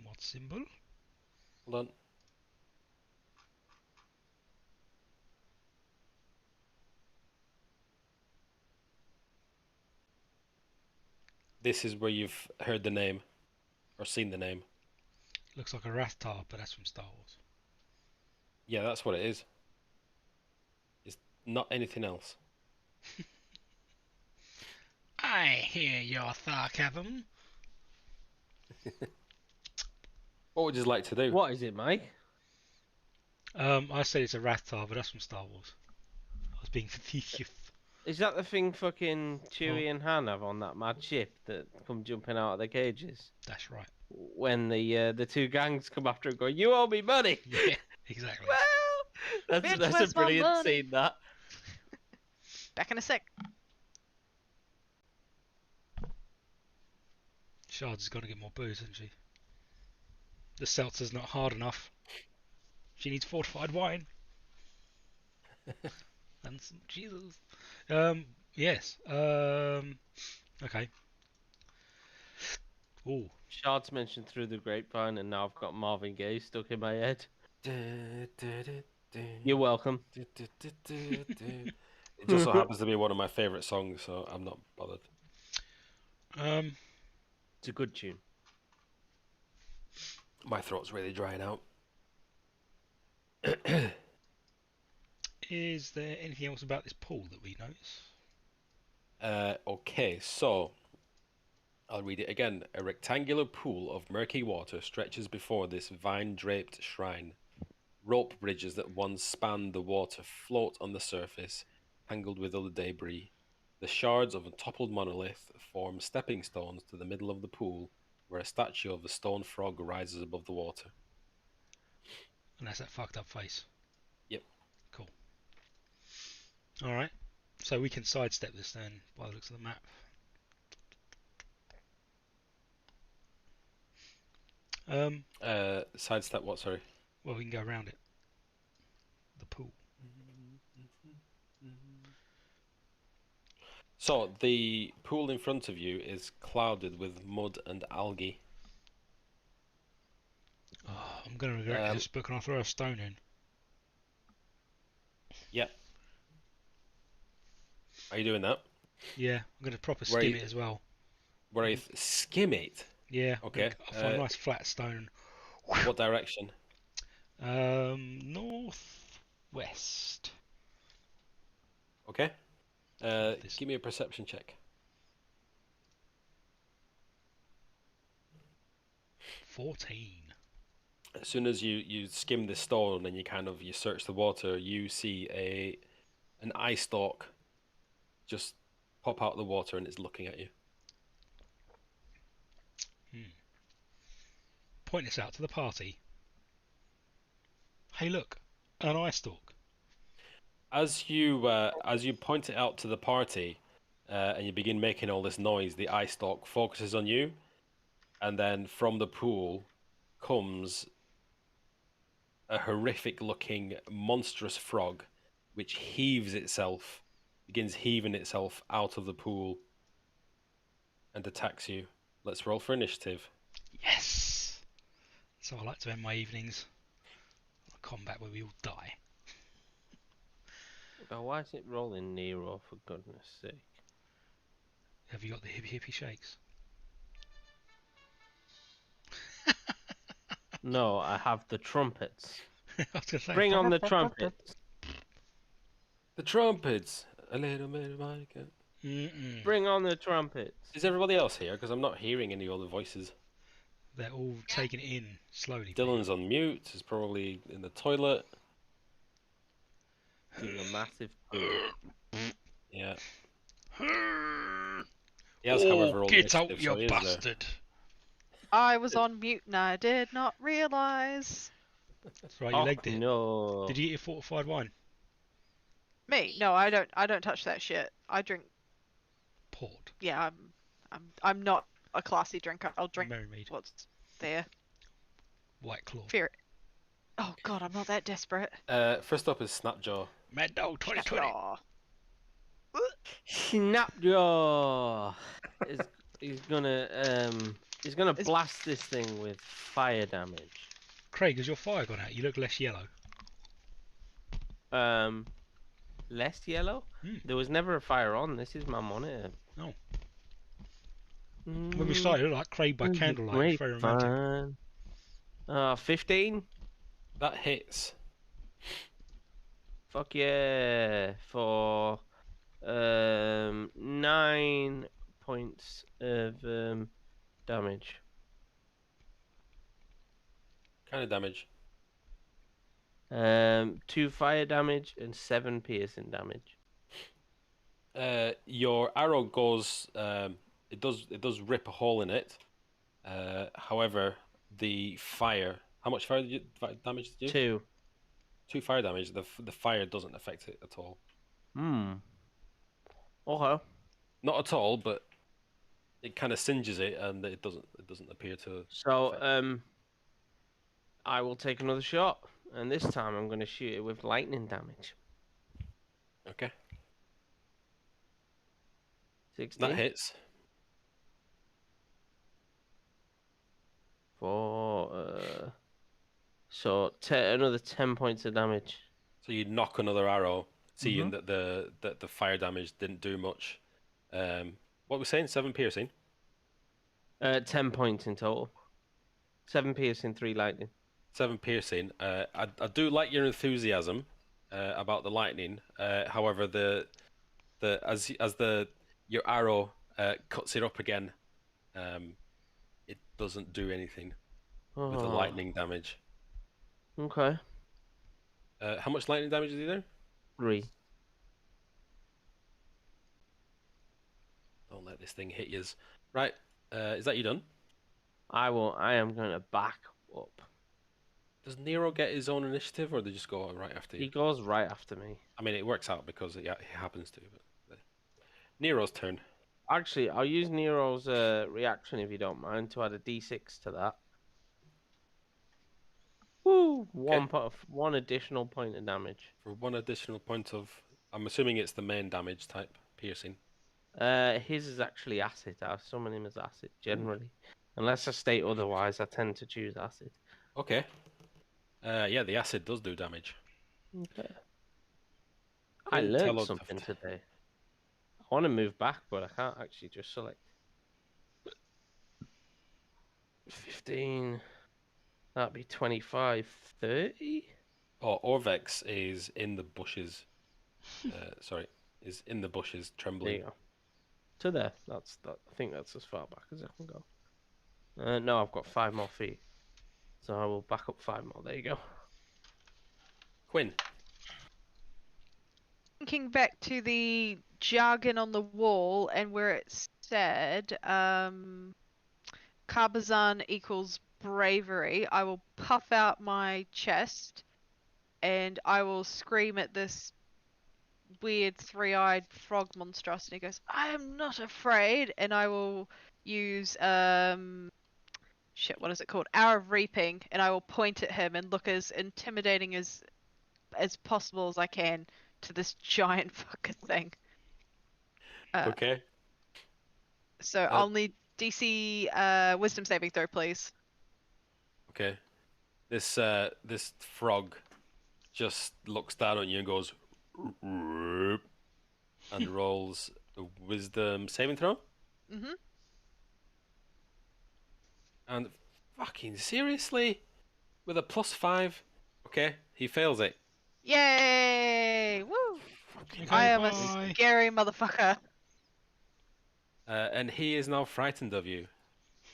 Speaker 2: What symbol?
Speaker 1: Hold on. This is where you've heard the name. Or seen the name.
Speaker 2: Looks like a Rathtar, but that's from Star Wars.
Speaker 1: Yeah, that's what it is. It's not anything else.
Speaker 2: I hear your sarcasm.
Speaker 1: What would you like to do?
Speaker 3: What is it, Mike?
Speaker 2: I said it's a Rathtar, but that's from Star Wars. I was being facetious.
Speaker 3: Is that the thing fucking Chewie and Han have on that mad ship that come jumping out of their cages?
Speaker 2: That's right.
Speaker 3: When the two gangs come after him going, you owe me money!
Speaker 2: Yeah, exactly.
Speaker 3: Well, that's a brilliant scene, that.
Speaker 5: Back in a sec.
Speaker 2: Shards has got to get more booze, hasn't she? The seltzer's not hard enough. She needs fortified wine. And some Jesus. Yes. Okay. Ooh.
Speaker 3: Shards mentioned through the grapevine, and now I've got Marvin Gaye stuck in my head. You're welcome.
Speaker 1: It just so happens to be one of my favourite songs, so I'm not bothered.
Speaker 3: It's a good tune.
Speaker 1: My throat's really drying out.
Speaker 2: Is there anything else about this pool that we notice?
Speaker 1: Okay, so I'll read it again. A rectangular pool of murky water stretches before this vine-draped shrine. Rope bridges that once spanned the water float on the surface, tangled with other debris. The shards of a toppled monolith form stepping stones to the middle of the pool, where a statue of a stone frog rises above the water.
Speaker 2: And that's that fucked up face.
Speaker 1: Yep.
Speaker 2: Cool. Alright. So we can sidestep this then, by the looks of the map.
Speaker 1: Sidestep what, sorry?
Speaker 2: Well, we can go around it. The pool.
Speaker 1: So, the pool in front of you is clouded with mud and algae.
Speaker 2: Oh, I'm going to regret this, but can I throw a stone in?
Speaker 1: Yep. Are you doing that?
Speaker 2: Yeah, I'm going to proper skim it as well.
Speaker 1: Skim it?
Speaker 2: Yeah.
Speaker 1: Okay.
Speaker 2: I'll find a nice flat stone.
Speaker 1: What direction?
Speaker 2: Northwest.
Speaker 1: Okay. Give me a perception check.
Speaker 2: 14.
Speaker 1: As soon as you skim the stone and you search the water, you see an eye stalk just pop out of the water and it's looking at you.
Speaker 2: Point this out to the party. Hey, look, an eye stalk.
Speaker 1: As you point it out to the party, and you begin making all this noise, the eye stalk focuses on you, and then from the pool comes a horrific-looking, monstrous frog, which begins heaving itself out of the pool, and attacks you. Let's roll for initiative.
Speaker 2: Yes. So I like to end my evenings on a combat where we all die.
Speaker 3: Oh, why is it rolling Nero, for goodness sake?
Speaker 2: Have you got the hippie shakes?
Speaker 3: No, I have the trumpets.
Speaker 2: I was gonna say,
Speaker 3: Bring on the trumpets.
Speaker 1: The trumpets! A little bit of Monica.
Speaker 3: Bring on the trumpets.
Speaker 1: Is everybody else here? Because I'm not hearing any other voices.
Speaker 2: They're all taking it in slowly.
Speaker 1: Dylan's on mute. He's probably in the toilet.
Speaker 3: Doing a massive...
Speaker 1: Yeah. He has, however,
Speaker 2: get out, you bastard!
Speaker 5: I was on mute and I did not realise.
Speaker 2: That's right, you legged it.
Speaker 3: No.
Speaker 2: Did you eat your fortified wine?
Speaker 5: Me? No, I don't touch that shit. I drink
Speaker 2: Port.
Speaker 5: Yeah, I'm not a classy drinker. I'll drink
Speaker 2: Merrymead.
Speaker 5: what's there.
Speaker 2: White Claw.
Speaker 5: Fear. Oh god, I'm not that desperate.
Speaker 1: First up is Snapjaw.
Speaker 2: Mad Dog 2020.
Speaker 3: Snapjaw. He's gonna blast this thing with fire damage.
Speaker 2: Craig, has your fire gone out? You look less yellow.
Speaker 3: Less yellow? There was never a fire on. This is my monitor.
Speaker 2: Oh. When we started, it looked like Craig by candlelight. Very romantic.
Speaker 3: 15?
Speaker 1: That hits.
Speaker 3: Fuck yeah. For 9 points of damage.
Speaker 1: Kind of damage.
Speaker 3: 2 fire damage and 7 piercing damage.
Speaker 1: Your arrow goes. It does rip a hole in it. However, the fire. How much damage did you?
Speaker 3: 2.
Speaker 1: 2 fire damage. The fire doesn't affect it at all.
Speaker 3: Okay.
Speaker 1: Not at all, but it kind of singes it, and it doesn't appear to.
Speaker 3: So I will take another shot, and this time I'm going to shoot it with lightning damage.
Speaker 1: Okay.
Speaker 3: 16.
Speaker 1: That hits.
Speaker 3: For so another 10 points of damage.
Speaker 1: So you knock another arrow, seeing that the fire damage didn't do much. What were we saying? 7 piercing.
Speaker 3: 10 points in total. 7 piercing, 3 lightning.
Speaker 1: 7 piercing. I do like your enthusiasm about the lightning. However, as your arrow cuts it up again, it doesn't do anything with the lightning damage.
Speaker 3: Okay.
Speaker 1: How much lightning damage did you do?
Speaker 3: 3.
Speaker 1: Don't let this thing hit you. Right. Is that you done?
Speaker 3: I am going to back up.
Speaker 1: Does Nero get his own initiative, or they just go right after you?
Speaker 3: He goes right after me.
Speaker 1: I mean, it works out because he happens to. But Nero's turn.
Speaker 3: Actually, I'll use Nero's reaction if you don't mind to add a d6 to that. Woo! One additional point of damage.
Speaker 1: For 1 additional point of... I'm assuming it's the main damage type, piercing.
Speaker 3: His is actually acid. I summon him as acid, generally. Unless I state otherwise, I tend to choose acid.
Speaker 1: Okay. Yeah, the acid does do damage.
Speaker 3: Okay. I learned something today. I want to move back, but I can't actually just select. 15... That'd be 25, 30?
Speaker 1: Oh, Orvex is in the bushes. Sorry, is in the bushes, trembling.
Speaker 3: There you go. To there. I think that's as far back as I can go. No, I've got 5 more feet. So I will back up 5 more. There you go.
Speaker 1: Quinn.
Speaker 5: Thinking back to the jargon on the wall and where it said Carbazan equals bravery, I will puff out my chest and I will scream at this weird 3-eyed frog monstrosity. He goes, I am not afraid, and I will use what is it called? Hour of Reaping, and I will point at him and look as intimidating as possible as I can to this giant fucking thing.
Speaker 1: Okay.
Speaker 5: So I'll need DC Wisdom saving throw, please.
Speaker 1: Okay. This frog just looks down on you and goes and rolls a Wisdom saving throw.
Speaker 5: Mhm.
Speaker 1: And fucking seriously, with a +5. Okay, he fails it.
Speaker 5: Yay! Woo!
Speaker 2: Okay,
Speaker 5: I am
Speaker 2: bye.
Speaker 5: a scary motherfucker.
Speaker 1: And he is now frightened of you.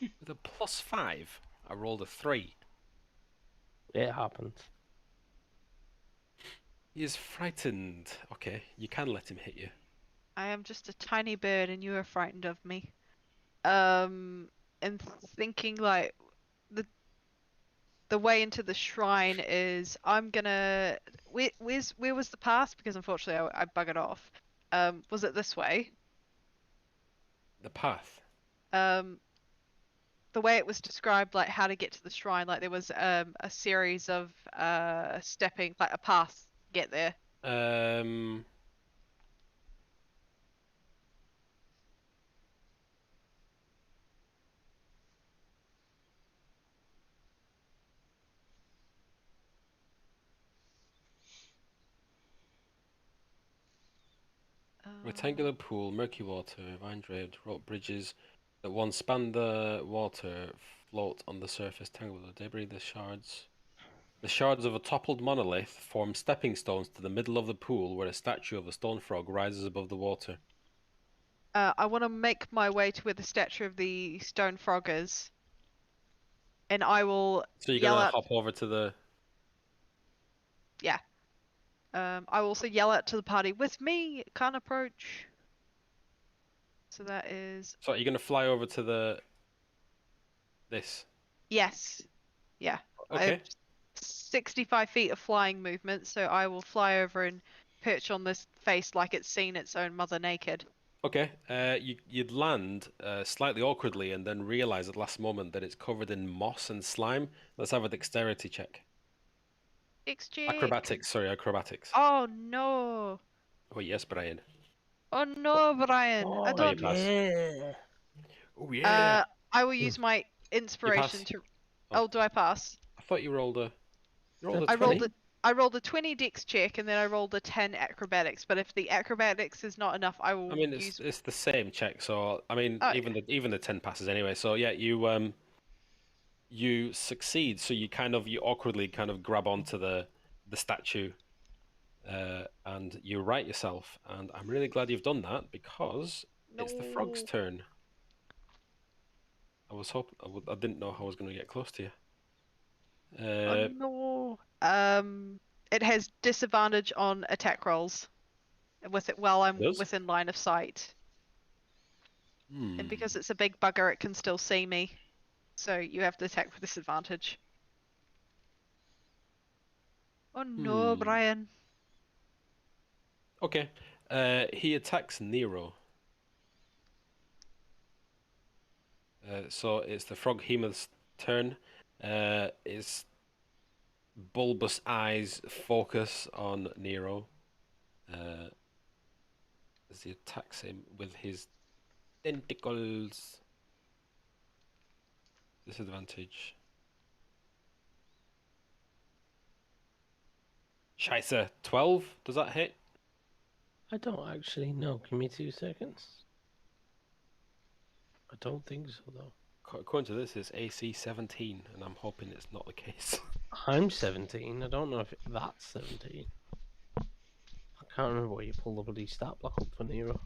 Speaker 1: With a +5, I rolled a 3.
Speaker 3: It happens.
Speaker 1: He is frightened. Okay, you can let him hit you.
Speaker 5: I am just a tiny bird and you are frightened of me. And thinking like the way into the shrine is I'm gonna where was the path? Because unfortunately I buggered off. Was it this way?
Speaker 1: The path.
Speaker 5: The way it was described, like how to get to the shrine, like there was a series of stepping, like a path to get there.
Speaker 1: Rectangular pool, murky water, vine-draped, rope bridges that once spanned the water float on the surface, tangled with debris. The shards of a toppled monolith form stepping stones to the middle of the pool, where a statue of a stone frog rises above the water.
Speaker 5: I want to make my way to where the statue of the stone frog is, and I will.
Speaker 1: So you're gonna hop over to the.
Speaker 5: Yeah. I will also yell out to the party, with me, can't approach. So that is...
Speaker 1: So you're going to fly over to this?
Speaker 5: Yes. Yeah.
Speaker 1: Okay.
Speaker 5: I have 65 feet of flying movement, so I will fly over and perch on this face like it's seen its own mother naked.
Speaker 1: Okay. You'd land slightly awkwardly and then realize at the last moment that it's covered in moss and slime. Let's have a dexterity check. Acrobatics.
Speaker 5: Oh no.
Speaker 1: Oh yes, Brian.
Speaker 5: Oh no, Brian.
Speaker 3: Oh,
Speaker 5: I don't.
Speaker 3: Yeah.
Speaker 1: Oh yeah.
Speaker 5: I will use my inspiration to. Oh, do I pass?
Speaker 1: I thought you rolled a.
Speaker 5: I rolled a 20 dex check and then I rolled a 10 acrobatics. But if the acrobatics is not enough, I will.
Speaker 1: I mean, it's the same check. So I mean, even the 10 passes anyway. So yeah, you succeed. So you awkwardly grab onto the statue, and you right yourself. And I'm really glad you've done that because it's the frog's turn. I was hoping I didn't know how I was going to get close to you.
Speaker 5: Oh no. It has disadvantage on attack rolls with it while I'm within line of sight. And because it's a big bugger, it can still see me. So you have to attack with disadvantage. Oh no, Brian.
Speaker 1: Okay. He attacks Nero. So it's the Froghemoth's turn. Its bulbous eyes focus on Nero. As he attacks him with his tentacles. Disadvantage. Scheisse, 12. Does that hit?
Speaker 3: I don't actually know. Give me 2 seconds. I don't think so, though.
Speaker 1: According to this, it's AC 17, and I'm hoping it's not the case.
Speaker 3: I'm 17. I don't know if that's 17. I can't remember where you pulled the bloody stat block up for Nero.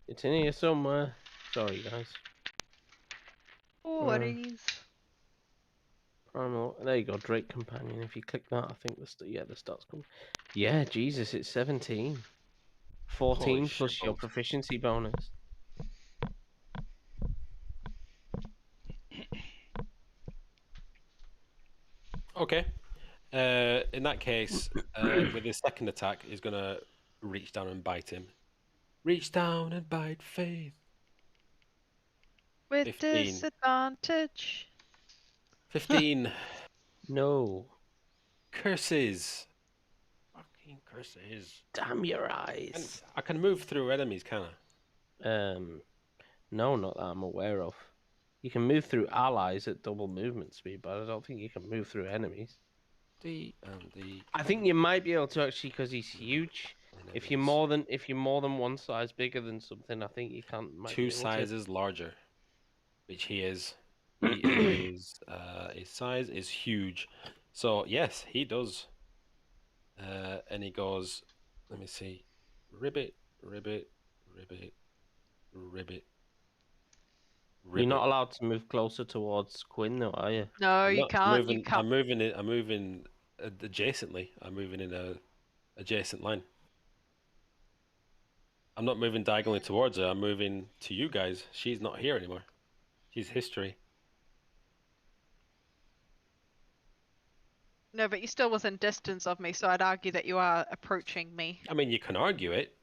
Speaker 3: It's in here somewhere. Sorry, guys.
Speaker 5: Oh, worries.
Speaker 3: Primal. There you go, Drake Companion. If you click that, I think the stats come. Yeah, Jesus, it's 17. 14
Speaker 1: Holy
Speaker 3: plus
Speaker 1: shit,
Speaker 3: your
Speaker 1: balls.
Speaker 3: proficiency bonus.
Speaker 1: Okay. In that case, with his second attack, he's going to reach down and bite him. Reach down and bite Faith.
Speaker 5: With
Speaker 1: 15.
Speaker 5: disadvantage.
Speaker 1: 15.
Speaker 3: No.
Speaker 1: Curses. Fucking curses.
Speaker 3: Damn your eyes.
Speaker 1: I can move through enemies, can I?
Speaker 3: No, not that I'm aware of. You can move through allies at double movement speed, but I don't think you can move through enemies. I think you might be able to actually, because he's huge. If you're more than one size bigger than something, I think you can't.
Speaker 1: 2 sizes larger, which he is. He is. His size is huge. So yes, he does. And he goes. Let me see. Ribbit, ribbit, ribbit, ribbit.
Speaker 3: You're not allowed to move closer towards Quinn, though, are you?
Speaker 5: No, you can't.
Speaker 1: Moving,
Speaker 5: You can't.
Speaker 1: I'm moving adjacently. I'm moving in a adjacent line. I'm not moving diagonally towards her. I'm moving to you guys. She's not here anymore. She's history.
Speaker 5: No, but you're still within distance of me, so I'd argue that you are approaching me.
Speaker 1: I mean, you can argue it.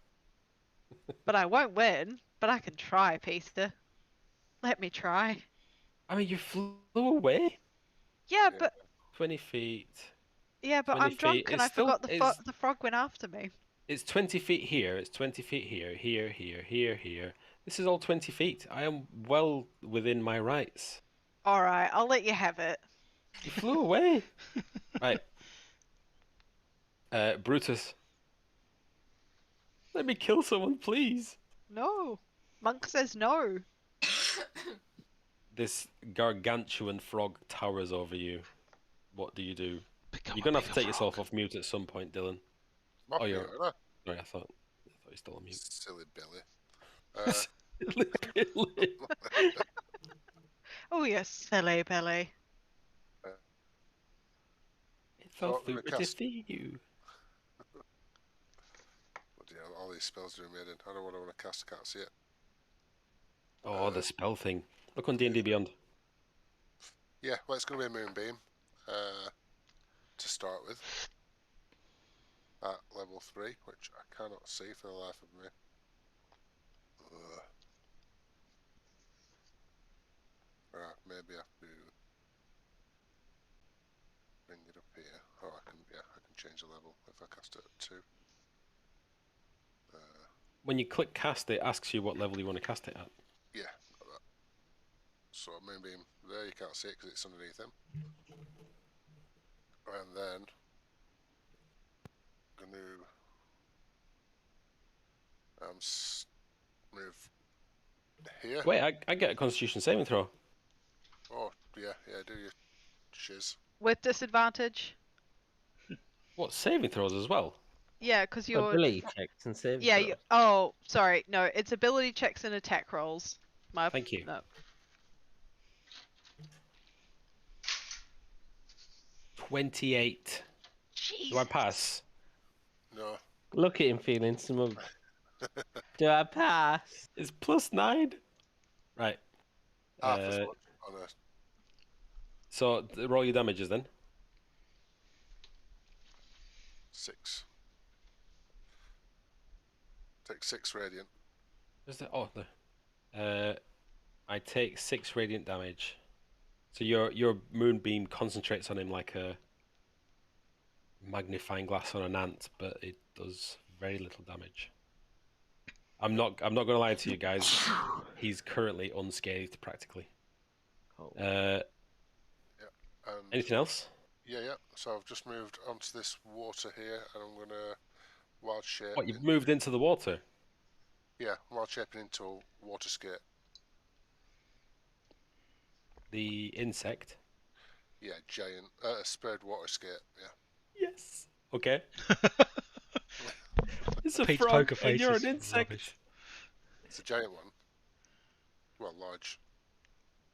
Speaker 5: But I won't win. But I can try, Peter. Let me try.
Speaker 1: I mean, you flew away.
Speaker 5: Yeah, but
Speaker 1: 20 feet.
Speaker 5: yeah, but
Speaker 1: 20
Speaker 5: I'm drunk
Speaker 1: feet.
Speaker 5: and I forgot the frog went after me.
Speaker 1: It's 20 feet here. It's 20 feet here. Here, here, here, here. This is all 20 feet. I am well within my rights.
Speaker 5: All right, I'll let you have it.
Speaker 1: You flew away. Right. Brutus. Let me kill someone, please.
Speaker 5: No. Monk says no.
Speaker 1: This gargantuan frog towers over you. What do you do?
Speaker 2: Become
Speaker 1: You're
Speaker 2: a
Speaker 1: gonna have to
Speaker 2: bigger
Speaker 1: take yourself
Speaker 2: frog.
Speaker 1: off mute at some point, Dylan.
Speaker 6: Not
Speaker 1: Oh,
Speaker 6: me,
Speaker 1: you're-
Speaker 6: are
Speaker 1: Sorry, I thought you're still on
Speaker 6: I?
Speaker 1: mute.
Speaker 6: Silly Billy.
Speaker 5: Oh yes, silly Billy.
Speaker 1: It's all
Speaker 6: let me
Speaker 1: stupid to
Speaker 6: cast-
Speaker 1: see you.
Speaker 6: Bloody hell, all these spells are made in. I don't want to cast, I can't see it.
Speaker 1: Oh, the spell thing. Look on D&D Beyond.
Speaker 6: Yeah, well, it's going to be a Moonbeam to start with. At level 3, which I cannot see for the life of me. Ugh. Right, maybe I have to bring it up here. Oh, I can change the level if I cast it at 2.
Speaker 1: When you click cast, it asks you what level you want to cast it at.
Speaker 6: Yeah, got that. So Moonbeam there, you can't see it because it's underneath him. And then I'm going to move here.
Speaker 1: Wait, I get a Constitution saving throw.
Speaker 6: Oh, yeah, do your shiz.
Speaker 5: With disadvantage.
Speaker 1: What, saving throws as well?
Speaker 5: Yeah, because you're.
Speaker 3: Ability checks and save.
Speaker 5: Yeah. Oh, sorry. No, it's ability checks and attack rolls.
Speaker 1: Thank you.
Speaker 5: No.
Speaker 1: 28.
Speaker 5: Jeez.
Speaker 1: Do I pass?
Speaker 6: No.
Speaker 3: Look at him feeling smug. Do I pass?
Speaker 1: It's +9. Right.
Speaker 6: Half as much on a...
Speaker 1: So roll your damages then.
Speaker 6: 6. Take 6 radiant.
Speaker 1: Is there? Oh, no. I take 6 radiant damage. So your moonbeam concentrates on him like a magnifying glass on an ant, but it does very little damage. I'm not gonna lie to you guys. He's currently unscathed practically.
Speaker 3: Oh.
Speaker 1: Anything else?
Speaker 6: Yeah. So I've just moved onto this water here, and I'm gonna wild shape.
Speaker 1: What, you've moved into the water?
Speaker 6: Yeah, wild shaping into a water skate.
Speaker 1: The insect?
Speaker 6: Yeah, giant. Spurred water skate. Yeah.
Speaker 1: Yes. Okay. It's a
Speaker 2: Pete's
Speaker 1: frog,
Speaker 2: poker
Speaker 1: and you're
Speaker 2: faces.
Speaker 1: an insect.
Speaker 2: Rubbish.
Speaker 6: It's a giant one. Well, large.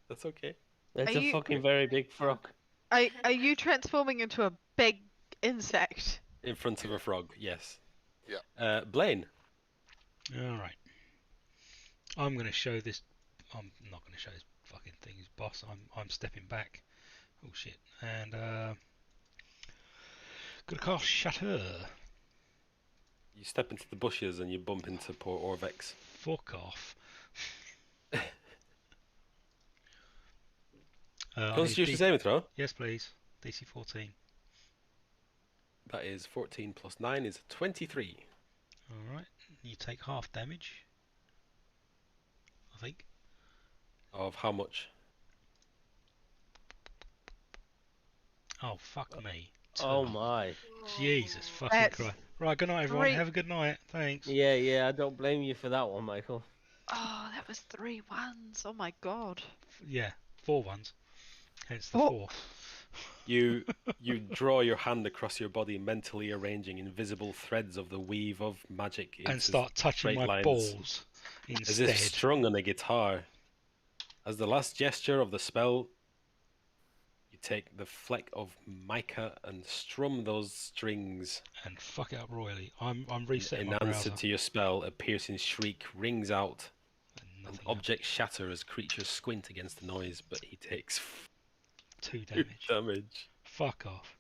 Speaker 1: That's okay.
Speaker 3: It's
Speaker 5: Are
Speaker 3: a
Speaker 5: you-
Speaker 3: fucking very big frog.
Speaker 5: Are you transforming into a big insect?
Speaker 1: In front of a frog, yes.
Speaker 6: Yeah.
Speaker 1: Blaine.
Speaker 2: All right. I'm gonna show this. I'm not gonna show this fucking thing. His boss. I'm stepping back. Oh shit. And gonna cast Shatter.
Speaker 1: You step into the bushes and you bump into poor Orvex.
Speaker 2: Fuck off.
Speaker 1: Constitution saving throw?
Speaker 2: Yes, please. DC 14.
Speaker 1: That is 14 plus 9 is 23.
Speaker 2: Alright. You take half damage. I think.
Speaker 1: Of how much?
Speaker 2: Oh, fuck me.
Speaker 3: Oh
Speaker 2: Two.
Speaker 3: my.
Speaker 2: Jesus fucking
Speaker 5: That's
Speaker 2: Christ. Right, good night, everyone.
Speaker 5: three-
Speaker 2: Have a good night. Thanks.
Speaker 3: Yeah, I don't blame you for that one, Michael.
Speaker 5: Oh, that was 3 1s. Oh my god.
Speaker 2: Yeah, 4 ones. Hence the
Speaker 5: Oh.
Speaker 2: 4.
Speaker 1: You draw your hand across your body, mentally arranging invisible threads of the weave of magic into
Speaker 2: And start touching
Speaker 1: straight
Speaker 2: my
Speaker 1: lines,
Speaker 2: balls
Speaker 1: as
Speaker 2: instead.
Speaker 1: if strung on a guitar. As the last gesture of the spell, you take the fleck of mica and strum those strings.
Speaker 2: And fuck it up royally. I'm resetting
Speaker 1: In
Speaker 2: my
Speaker 1: answer
Speaker 2: browser.
Speaker 1: to your spell, a piercing shriek rings out.
Speaker 2: And
Speaker 1: And
Speaker 2: nothing
Speaker 1: objects shatter as creatures squint against the noise, but he takes
Speaker 2: 2
Speaker 1: 2
Speaker 2: damage.
Speaker 1: damage.
Speaker 2: Fuck off.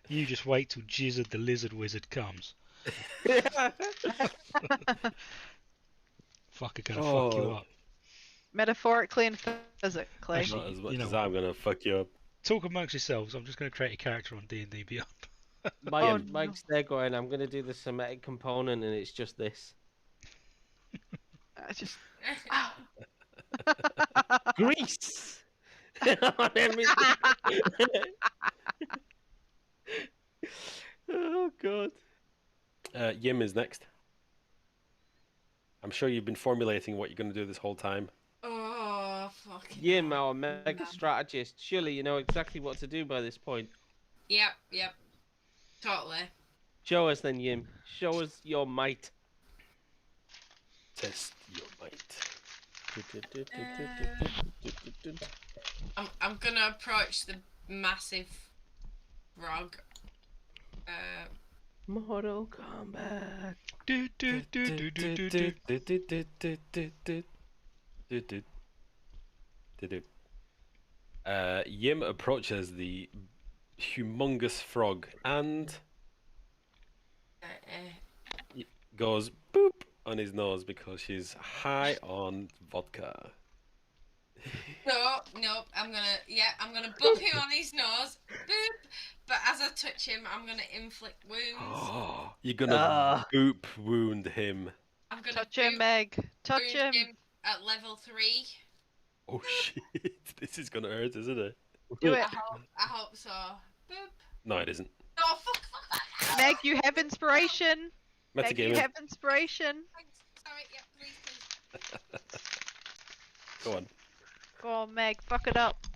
Speaker 2: You just wait till Jizzard the Lizard Wizard comes. Fucker gonna fuck you
Speaker 1: Oh.
Speaker 2: up.
Speaker 5: Metaphorically and physically.
Speaker 2: Actually,
Speaker 1: Not as much
Speaker 2: you know
Speaker 1: as
Speaker 2: what?
Speaker 1: I'm gonna fuck you up.
Speaker 2: Talk amongst yourselves. I'm just gonna create a character on D&D Beyond.
Speaker 5: Oh,
Speaker 3: Mike's there going, I'm going to do the Semitic component, and it's just this.
Speaker 5: I just.
Speaker 3: Grease! On everything. Oh, God.
Speaker 1: Yim is next. I'm sure you've been formulating what you're going to do this whole time.
Speaker 4: Oh, fucking
Speaker 3: Yim,
Speaker 4: hell.
Speaker 3: our mega strategist. Surely you know exactly what to do by this point.
Speaker 4: Yep. Totally.
Speaker 3: Show us then, Yim. Show us your might.
Speaker 1: Test your might.
Speaker 4: I'm gonna approach the massive frog.
Speaker 3: Mortal Kombat.
Speaker 2: Do, do, do, do, do, do, do.
Speaker 1: Yim approaches the humongous frog and goes boop on his nose because she's high on vodka.
Speaker 4: No, I'm gonna bump him on his nose. Boop. But as I touch him, I'm gonna inflict wounds.
Speaker 1: You're gonna boop wound him.
Speaker 4: I'm gonna
Speaker 5: Touch him,
Speaker 4: boop
Speaker 5: Meg. Touch
Speaker 4: wound
Speaker 5: him.
Speaker 4: at level 3.
Speaker 1: Oh shit! This is gonna hurt, isn't it?
Speaker 5: Do it.
Speaker 4: I hope so. Boop.
Speaker 1: No, it isn't.
Speaker 4: Oh fuck.
Speaker 5: Meg, you have inspiration. Meg, you
Speaker 1: Metagaming.
Speaker 5: have inspiration.
Speaker 4: Thanks. Sorry. Yeah, please.
Speaker 1: Go on.
Speaker 5: Go on, Meg. Fuck it up.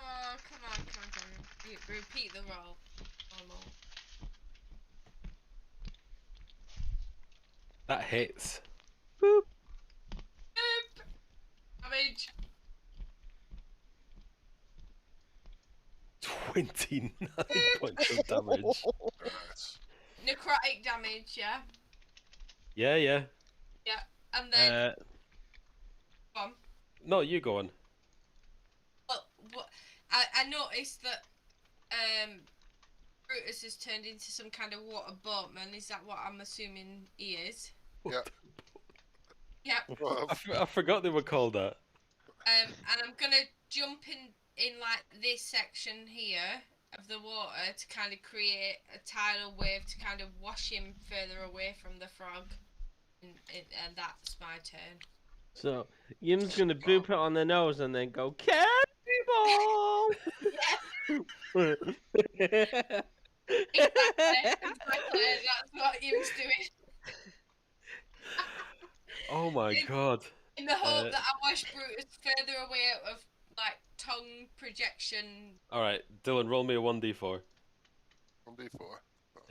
Speaker 4: Oh, come on. Repeat the roll. Oh, no.
Speaker 1: That hits.
Speaker 4: Boop. Damage.
Speaker 1: 29 points of damage.
Speaker 6: Right.
Speaker 4: Necrotic damage, yeah?
Speaker 1: Yeah.
Speaker 4: And then, go on.
Speaker 1: No, you go on.
Speaker 4: Well, I noticed that Brutus has turned into some kind of water boatman. Is that what I'm assuming he is?
Speaker 6: Yeah.
Speaker 4: Yep.
Speaker 6: Well,
Speaker 1: I forgot they were called that.
Speaker 4: And I'm gonna jump in like this section here of the water to kind of create a tidal wave to kind of wash him further away from the frog, and that's my turn.
Speaker 3: So Yim's gonna boop it on the nose and then go cannonball.
Speaker 4: Exactly. That's what Yim's doing.
Speaker 1: Oh my god.
Speaker 4: In the hope that I wash Brutus further away out of like tongue projection.
Speaker 1: All right, Dylan, roll me a 1d4.
Speaker 6: 1d4. Oh.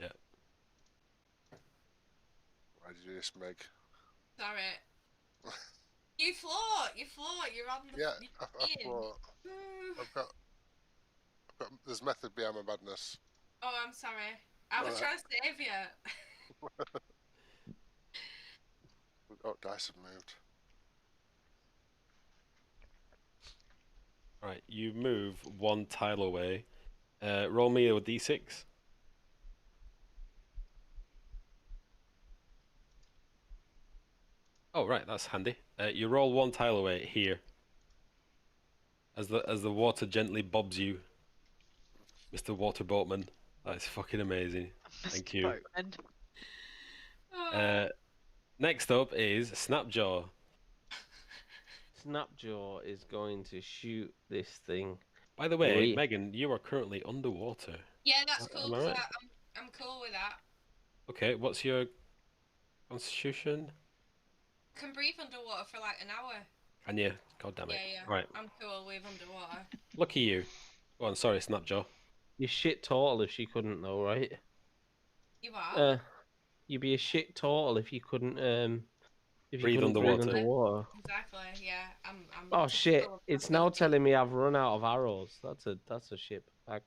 Speaker 1: Yeah.
Speaker 6: Why did you do this, Meg?
Speaker 4: Sorry. You float. You're on the.
Speaker 6: Yeah,
Speaker 4: you're
Speaker 6: I thought I've got. There's method behind my madness.
Speaker 4: Oh, I'm sorry. I was trying to save you.
Speaker 6: Oh, dice have moved.
Speaker 1: Right, you move one tile away. Roll me a d6. Oh right, that's handy. You roll one tile away here. As the water gently bobs you, Mr. Water Boatman. That is fucking amazing. Thank you. Next up is Snapjaw.
Speaker 3: Snapjaw is going to shoot this thing.
Speaker 1: By the way, Megan, you are currently underwater.
Speaker 4: Yeah, that's cool.
Speaker 1: Am I right?
Speaker 4: I'm cool with that.
Speaker 1: Okay, what's your constitution?
Speaker 4: I can breathe underwater for like an hour.
Speaker 1: Can you? God damn it.
Speaker 4: Yeah.
Speaker 1: Right.
Speaker 4: I'm cool with underwater.
Speaker 1: Lucky you. Go on, sorry, Snapjaw.
Speaker 3: You're shit total if she couldn't though, right?
Speaker 4: You are?
Speaker 3: You'd be a shit total if you couldn't
Speaker 1: breathe underwater.
Speaker 4: Exactly, yeah. I'm
Speaker 3: oh shit! It's now telling me I've run out of arrows. That's a shit bag.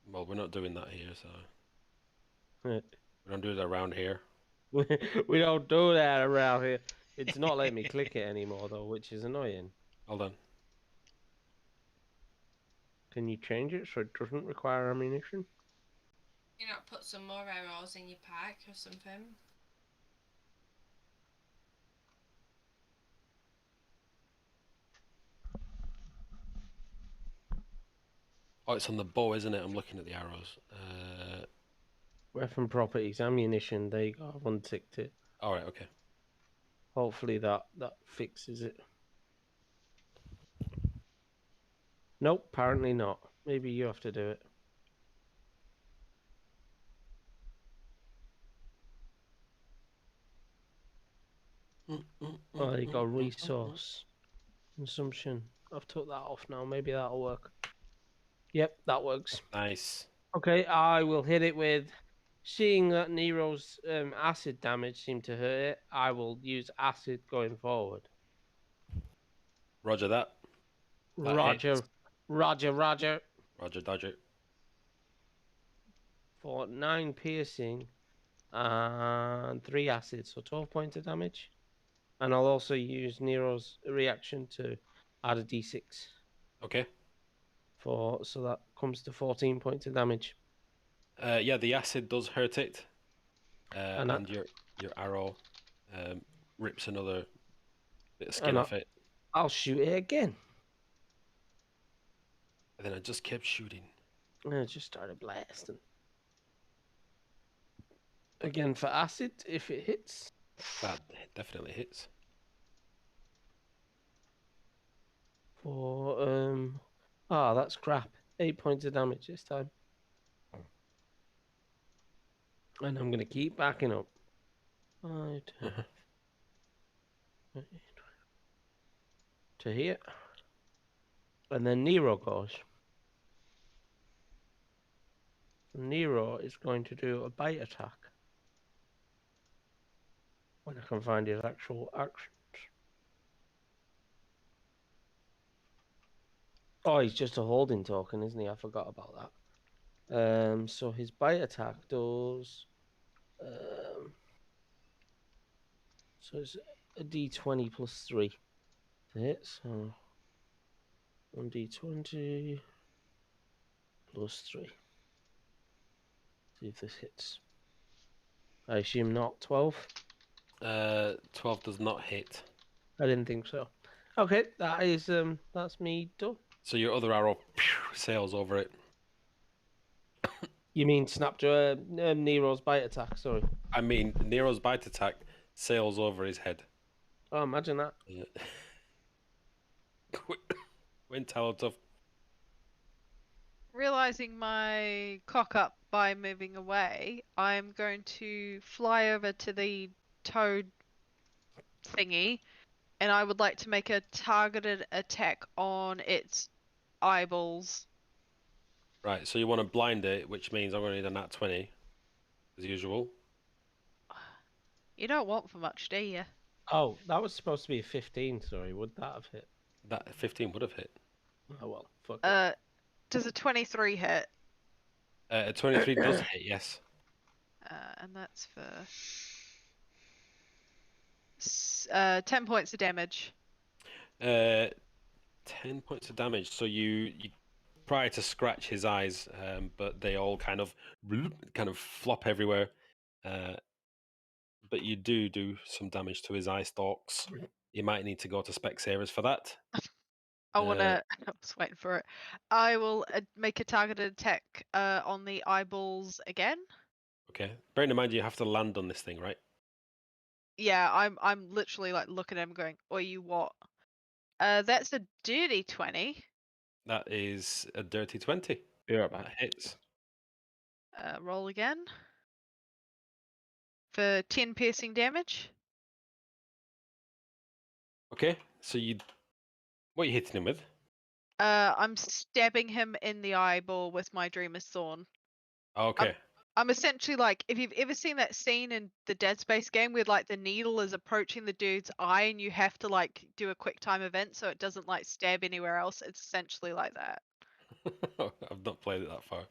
Speaker 1: Well, we're not doing that here, so
Speaker 3: Yeah.
Speaker 1: we don't do it around here.
Speaker 3: We don't do that around here. It's not letting me click it anymore though, which is annoying.
Speaker 1: Hold on.
Speaker 3: Can you change it so it doesn't require ammunition?
Speaker 4: You not put some more arrows in your pack or something?
Speaker 1: Oh, it's on the bow, isn't it? I'm looking at the arrows.
Speaker 3: Weapon properties, ammunition. There you go. I've unticked it.
Speaker 1: All right, okay.
Speaker 3: Hopefully that fixes it. Nope, apparently not. Maybe you have to do it. Oh, there you go. Resource consumption. I've took that off now. Maybe that'll work. Yep, that works.
Speaker 1: Nice.
Speaker 3: Okay, I will hit it with. Seeing that Nero's acid damage seemed to hurt it, I will use acid going forward.
Speaker 1: Roger that.
Speaker 3: Roger.
Speaker 1: Roger, dodger.
Speaker 3: For 9 piercing and 3 acid, so 12 points of damage. And I'll also use Nero's reaction to add a d6.
Speaker 1: Okay.
Speaker 3: So that comes to 14 points of damage.
Speaker 1: Yeah, the acid does hurt it. And your arrow rips another bit of skin off it.
Speaker 3: I'll shoot it again.
Speaker 1: And then I just kept shooting.
Speaker 3: And I just started blasting. Again for acid, if it hits.
Speaker 1: That definitely hits.
Speaker 3: For that's crap. 8 points of damage this time. And I'm gonna keep backing up. 5, 10, to here. And then Nero goes. Nero is going to do a bite attack. When I can find his actual actions. Oh, he's just a holding token, isn't he? I forgot about that. So his bite attack does. So it's a d20 plus 3 to hit. So
Speaker 8: 1d20 plus 3. See if this hits. I assume not 12.
Speaker 1: 12 does not hit.
Speaker 8: I didn't think so. Okay, that's me done.
Speaker 1: So your other arrow sails over it.
Speaker 8: You mean Snapjaw, Nero's bite attack? Sorry.
Speaker 1: I mean, Nero's bite attack sails over his head.
Speaker 8: Oh, imagine that.
Speaker 1: Win Talotov.
Speaker 5: Realizing my cock up by moving away, I'm going to fly over to the toad thingy, and I would like to make a targeted attack on its eyeballs.
Speaker 1: Right, so you want to blind it, which means I'm going to need a nat 20, as usual.
Speaker 5: You don't want for much, do you?
Speaker 8: Oh, that was supposed to be a 15, sorry. Would that have hit?
Speaker 1: That 15 would have hit.
Speaker 8: Oh, well, fuck it.
Speaker 5: Does a 23 hit?
Speaker 1: A 23 does hit, yes.
Speaker 5: And that's for 10 points of damage.
Speaker 1: 10 points of damage. So you try to scratch his eyes, but they all kind of flop everywhere. But you do some damage to his eye stalks. You might need to go to Specsavers for that.
Speaker 5: I was waiting for it. I will make a targeted attack on the eyeballs again.
Speaker 1: Okay. Bearing in mind you have to land on this thing, right?
Speaker 5: Yeah, I'm literally like looking at him going, "Or you what?" That's a dirty 20.
Speaker 1: That is a dirty 20.
Speaker 8: Yeah,
Speaker 1: That hits.
Speaker 5: Roll again. For 10 piercing damage.
Speaker 1: Okay, so what are you hitting him with?
Speaker 5: I'm stabbing him in the eyeball with my Dreamer's Thorn.
Speaker 1: Okay.
Speaker 5: I'm essentially like, if you've ever seen that scene in the Dead Space game where like the needle is approaching the dude's eye and you have to like do a quick time event so it doesn't like stab anywhere else, it's essentially like that.
Speaker 1: I've not played it that far.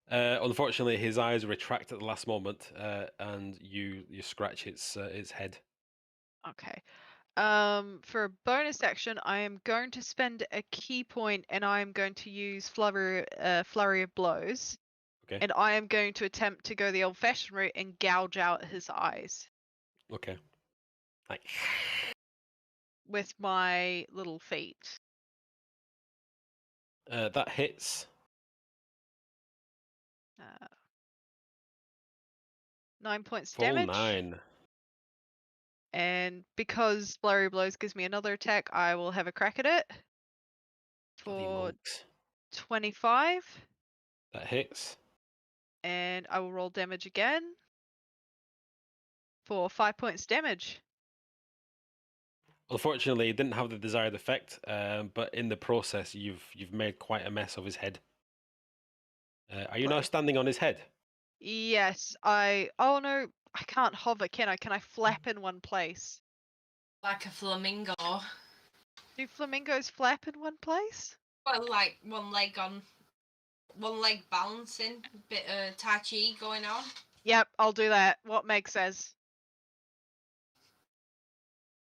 Speaker 1: Unfortunately, his eyes retract at the last moment, and you scratch its head.
Speaker 5: Okay. For a bonus action, I am going to spend a key point, and I am going to use flurry of blows.
Speaker 1: Okay.
Speaker 5: And I am going to attempt to go the old-fashioned route and gouge out his eyes.
Speaker 1: Okay. Like
Speaker 5: with my little feet.
Speaker 1: That hits.
Speaker 5: 9 points
Speaker 1: Full
Speaker 5: damage.
Speaker 1: 9.
Speaker 5: And because Flurry Blows gives me another attack, I will have a crack at it. For 25.
Speaker 1: That hits.
Speaker 5: And I will roll damage again. For 5 points damage.
Speaker 1: Unfortunately, it didn't have the desired effect, but in the process, you've made quite a mess of his head. Are you now standing on his head?
Speaker 5: Yes, oh no, I can't hover, can I? Can I flap in one place?
Speaker 4: Like a flamingo.
Speaker 5: Do flamingos flap in one place?
Speaker 4: Well, like one leg balancing, bit of Tai Chi going on.
Speaker 5: Yep, I'll do that. What Meg says.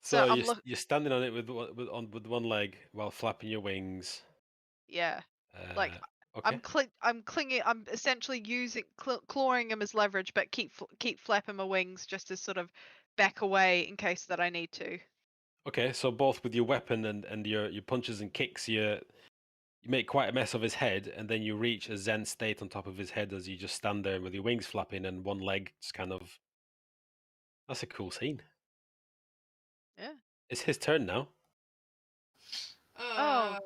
Speaker 1: So you're standing on it with one leg while flapping your wings.
Speaker 5: Yeah. Like
Speaker 1: okay.
Speaker 5: I'm clinging. I'm essentially using clawing him as leverage, but keep flapping my wings just to sort of back away in case that I need to.
Speaker 1: Okay, so both with your weapon and your punches and kicks, you make quite a mess of his head, and then you reach a zen state on top of his head as you just stand there with your wings flapping and one leg just kind of. That's a cool scene.
Speaker 5: Yeah.
Speaker 1: It's his turn now.
Speaker 5: Oh,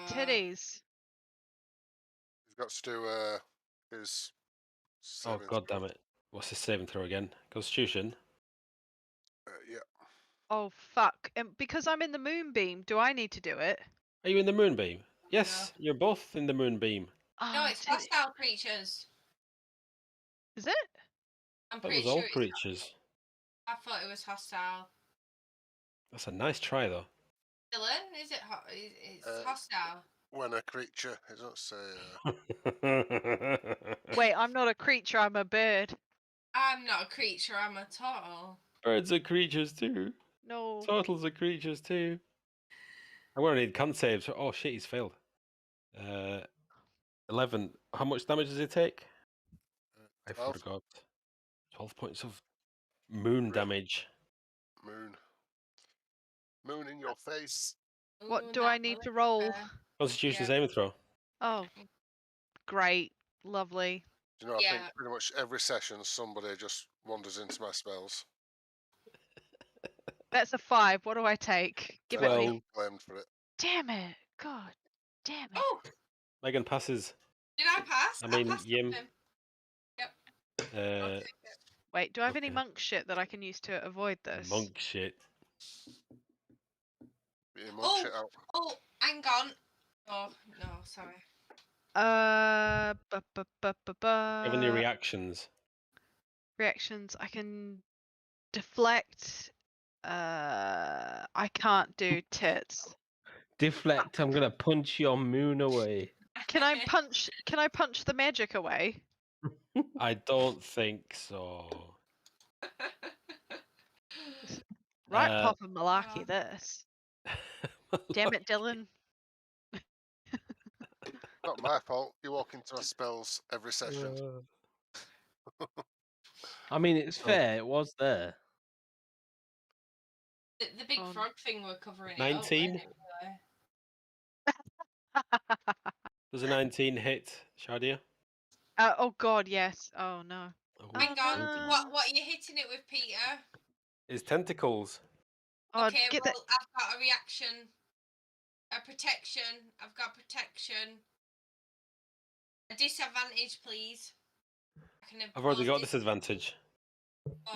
Speaker 5: titties.
Speaker 6: He's got to do his.
Speaker 1: Oh god damn it! What's his saving throw again? Constitution.
Speaker 6: Yeah.
Speaker 5: Oh fuck! And because I'm in the moonbeam, do I need to do it?
Speaker 1: Are you in the moonbeam? Yes, you're both in the moonbeam.
Speaker 4: No, it's hostile creatures.
Speaker 5: Is it?
Speaker 4: I'm
Speaker 1: That
Speaker 4: pretty
Speaker 1: was all
Speaker 4: sure
Speaker 1: creatures.
Speaker 4: I thought it was hostile.
Speaker 1: That's a nice try, though.
Speaker 4: Dylan, is it? It's hostile.
Speaker 6: When a creature, it doesn't say.
Speaker 5: Wait, I'm not a creature. I'm a bird.
Speaker 4: I'm not a creature. I'm a turtle.
Speaker 1: Birds are creatures too.
Speaker 5: No.
Speaker 1: Turtles are creatures too. I'm gonna need con saves. Oh shit, he's failed. 11. How much damage does he take? I
Speaker 6: 12.
Speaker 1: forgot. 12 points of moon damage.
Speaker 6: Moon in your face.
Speaker 5: What do I need to roll?
Speaker 1: Constitution saving throw.
Speaker 5: Oh, great, lovely.
Speaker 6: Do you know, I think pretty much every session somebody just wanders into my spells.
Speaker 5: That's a 5. What do I take? Give it me.
Speaker 6: Blamed for it.
Speaker 5: Damn it! God, damn it!
Speaker 4: Oh,
Speaker 1: Megan passes.
Speaker 4: did I pass?
Speaker 1: I mean,
Speaker 4: passed
Speaker 1: Yim.
Speaker 4: him. Yep.
Speaker 1: Uh,
Speaker 5: Wait, do I have any
Speaker 1: Okay.
Speaker 5: monk shit that I can use to avoid this?
Speaker 1: monk shit.
Speaker 6: Get your monk shit out.
Speaker 4: Oh, hang on. Oh, no, sorry.
Speaker 1: Have any reactions?
Speaker 5: Reactions. I can deflect. I can't do tits.
Speaker 3: Deflect. I'm gonna punch your moon away.
Speaker 5: Can I punch? Can I punch the magic away?
Speaker 1: I don't think so.
Speaker 5: Right,
Speaker 1: Uh,
Speaker 5: Papa Malarkey, this. Damn it, Dylan.
Speaker 6: Not my fault. You walk into my spells every session.
Speaker 3: I mean, it's fair. It was there.
Speaker 4: The big frog thing we're covering.
Speaker 1: 19? Does a 19 hit, Shadia?
Speaker 5: Oh God, yes. Oh no.
Speaker 1: Oh,
Speaker 4: Hang on. What are you hitting it with, Peter?
Speaker 1: His tentacles.
Speaker 5: Oh,
Speaker 4: Okay,
Speaker 5: get
Speaker 4: well,
Speaker 5: that.
Speaker 4: I've got a reaction. A protection. I've got protection. A disadvantage, please.
Speaker 1: I've already got disadvantage.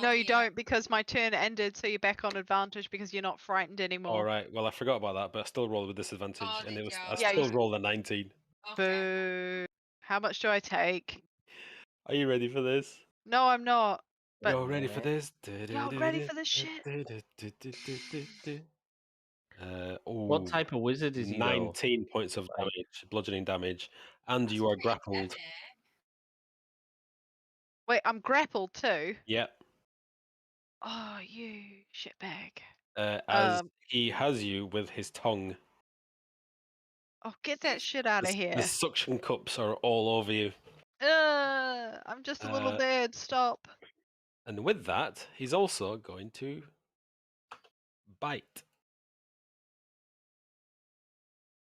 Speaker 5: No, you don't, because my turn ended, so you're back on advantage because you're not frightened anymore.
Speaker 1: All right. Well, I forgot about that, but I still rolled with disadvantage, and it was I
Speaker 5: Yeah,
Speaker 1: still rolled a 19.
Speaker 5: Boo. How much do I take?
Speaker 1: Are you ready for this?
Speaker 5: No, I'm not. But
Speaker 1: You're ready for this?
Speaker 5: Y'all ready for this shit?
Speaker 3: What type of wizard is he?
Speaker 1: 19 points of damage, bludgeoning damage, and you are grappled.
Speaker 5: Wait, I'm grappled too.
Speaker 1: Yep.
Speaker 5: Oh, you shitbag.
Speaker 1: As he has you with his tongue.
Speaker 5: Oh, get that shit out of here.
Speaker 1: The suction cups are all over you.
Speaker 5: I'm just a little bird. Stop.
Speaker 1: And with that, he's also going to bite.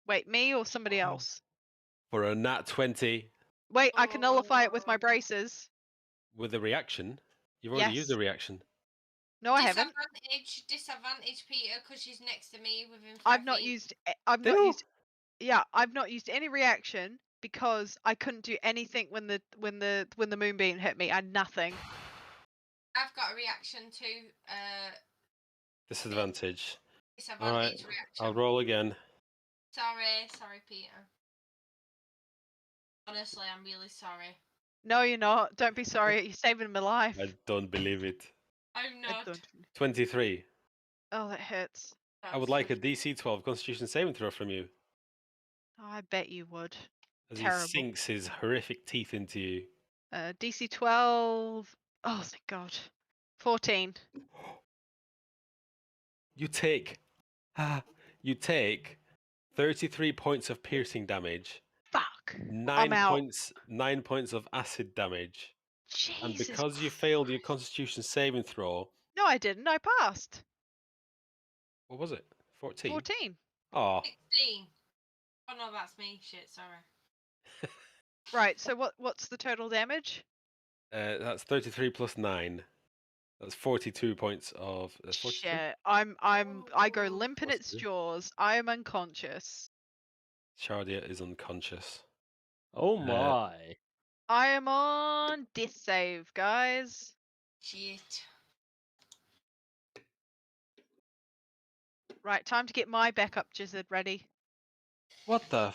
Speaker 5: Wait, me or somebody else?
Speaker 1: For a nat 20.
Speaker 5: Wait, I can nullify it with my braces.
Speaker 1: With a reaction? You've already used the reaction.
Speaker 5: No, I haven't.
Speaker 4: Disadvantage, Peter, because she's next to me within 5
Speaker 5: I've not
Speaker 4: feet.
Speaker 5: used. I've not used. Yeah, I've not used any reaction because I couldn't do anything when the moonbeam hit me. I had nothing.
Speaker 4: I've got a reaction too.
Speaker 1: Disadvantage.
Speaker 4: Disadvantage
Speaker 1: Alright,
Speaker 4: reaction.
Speaker 1: I'll roll again.
Speaker 4: Sorry, Peter. Honestly, I'm really sorry.
Speaker 5: No, you're not. Don't be sorry. You're saving my life.
Speaker 1: I don't believe it.
Speaker 4: I'm not.
Speaker 1: 23.
Speaker 5: Oh, that hurts.
Speaker 1: I would like a DC 12 Constitution saving throw from you.
Speaker 5: Oh, I bet you would.
Speaker 1: As
Speaker 5: Terrible.
Speaker 1: he sinks his horrific teeth into you.
Speaker 5: DC 12. Oh, thank God. 14.
Speaker 1: You take 33 points of piercing damage.
Speaker 5: Fuck.
Speaker 1: 9 points of acid damage.
Speaker 5: Jesus.
Speaker 1: And because you failed your Constitution saving throw.
Speaker 5: No, I didn't. I passed.
Speaker 1: What was it? 14?
Speaker 5: 14.
Speaker 1: Oh.
Speaker 4: 16. Oh no, that's me. Shit, sorry.
Speaker 5: Right, so what's the total damage?
Speaker 1: That's 33 plus 9. That's 42 points of.
Speaker 5: Shit, I go limp in its jaws. I am unconscious.
Speaker 1: Shardia is unconscious.
Speaker 3: Oh my!
Speaker 5: I am on death save, guys.
Speaker 4: Shit.
Speaker 5: Right, time to get my backup gizzard ready.
Speaker 1: What the?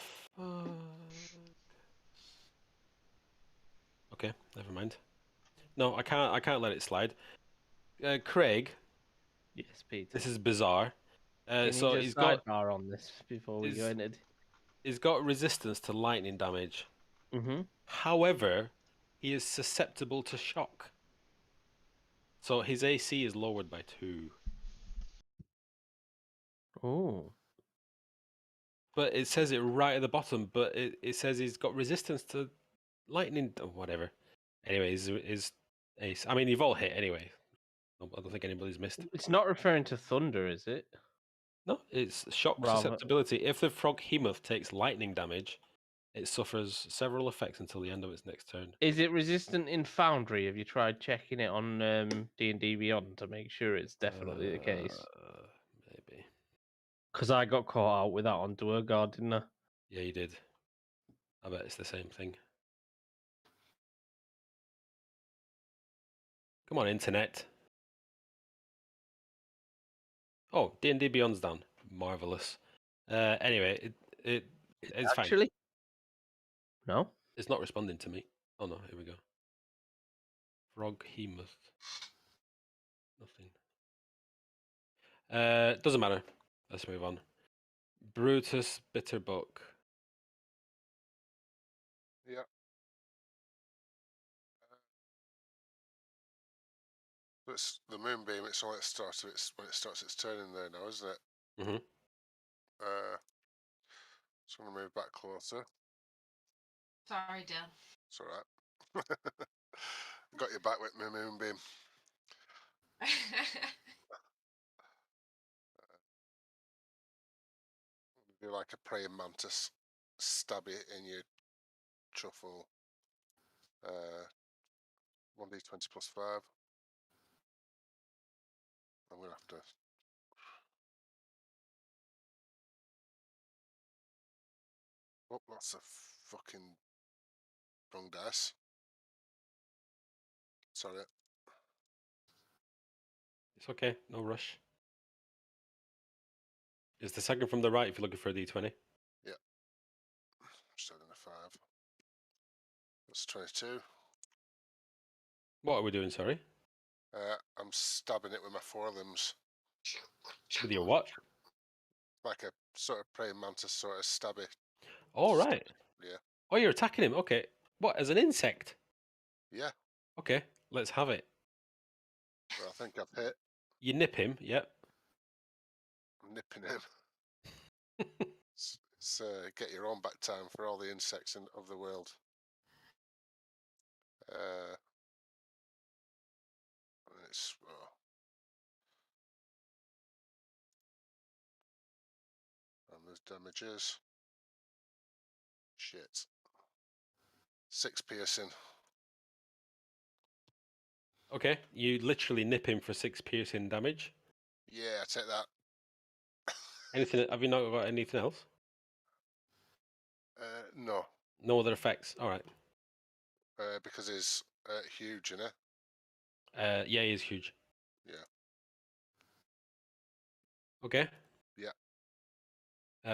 Speaker 1: Okay, never mind. No, I can't let it slide. Craig.
Speaker 3: Yes, Peter.
Speaker 1: This is bizarre. So he's
Speaker 3: got on this before we go into.
Speaker 1: He's got resistance to lightning damage.
Speaker 3: Mm-hmm.
Speaker 1: However, he is susceptible to shock. So his AC is lowered by 2.
Speaker 3: Oh.
Speaker 1: But it says it right at the bottom. But it says he's got resistance to lightning or whatever. Anyways, is ace. I mean, you've all hit anyway. I don't think anybody's missed.
Speaker 3: It's not referring to thunder, is it?
Speaker 1: No, it's shock susceptibility. If the Froghemoth takes lightning damage, it suffers several effects until the end of its next turn.
Speaker 3: Is it resistant in Foundry? Have you tried checking it on D&D Beyond to make sure it's definitely the case?
Speaker 1: Maybe.
Speaker 3: Because I got caught out with that on Dwargard, didn't I?
Speaker 1: Yeah, you did. I bet it's the same thing. Come on, internet. Oh, D&D Beyond's down. Marvelous. Anyway, it's
Speaker 3: Actually?
Speaker 1: fine.
Speaker 3: No?
Speaker 1: It's not responding to me. Oh no, here we go. Froghemoth. Nothing. Doesn't matter. Let's move on. Brutus Bitterbuck.
Speaker 6: Yeah. It's the Moonbeam. It's when it starts its turn in there now, isn't it?
Speaker 1: Mm-hmm.
Speaker 6: So I'm gonna move back closer.
Speaker 4: Sorry, Dale.
Speaker 6: It's all right. Got your back with my Moonbeam. Do like a praying mantis, stab it in your truffle. 1d20 plus 5. I'm gonna have to. Oh, that's a fucking wrong dice. Sorry.
Speaker 1: It's okay. No rush. It's the second from the right if you're looking for a d20.
Speaker 6: Yeah. Just adding a 5. That's 22.
Speaker 1: What are we doing, sorry?
Speaker 6: I'm stabbing it with my forelimbs.
Speaker 1: With your what?
Speaker 6: Like a sort of praying mantis sort of stabby.
Speaker 1: Oh, right.
Speaker 6: Yeah.
Speaker 1: Oh, you're attacking him. Okay. What, as an insect?
Speaker 6: Yeah.
Speaker 1: Okay, let's have it.
Speaker 6: Well, I think I've hit.
Speaker 1: You nip him, yep.
Speaker 6: I'm nipping him. It's get your own back time for all the insects of the world. It's and there's damages. Shit. 6 piercing.
Speaker 1: Okay, you literally nip him for 6 piercing damage.
Speaker 6: Yeah, I take that.
Speaker 1: Anything? Have you not got anything else?
Speaker 6: No.
Speaker 1: No other effects. All right.
Speaker 6: Because he's huge, you know.
Speaker 1: Yeah, he is huge.
Speaker 6: Yeah.
Speaker 1: Okay.
Speaker 6: Yeah.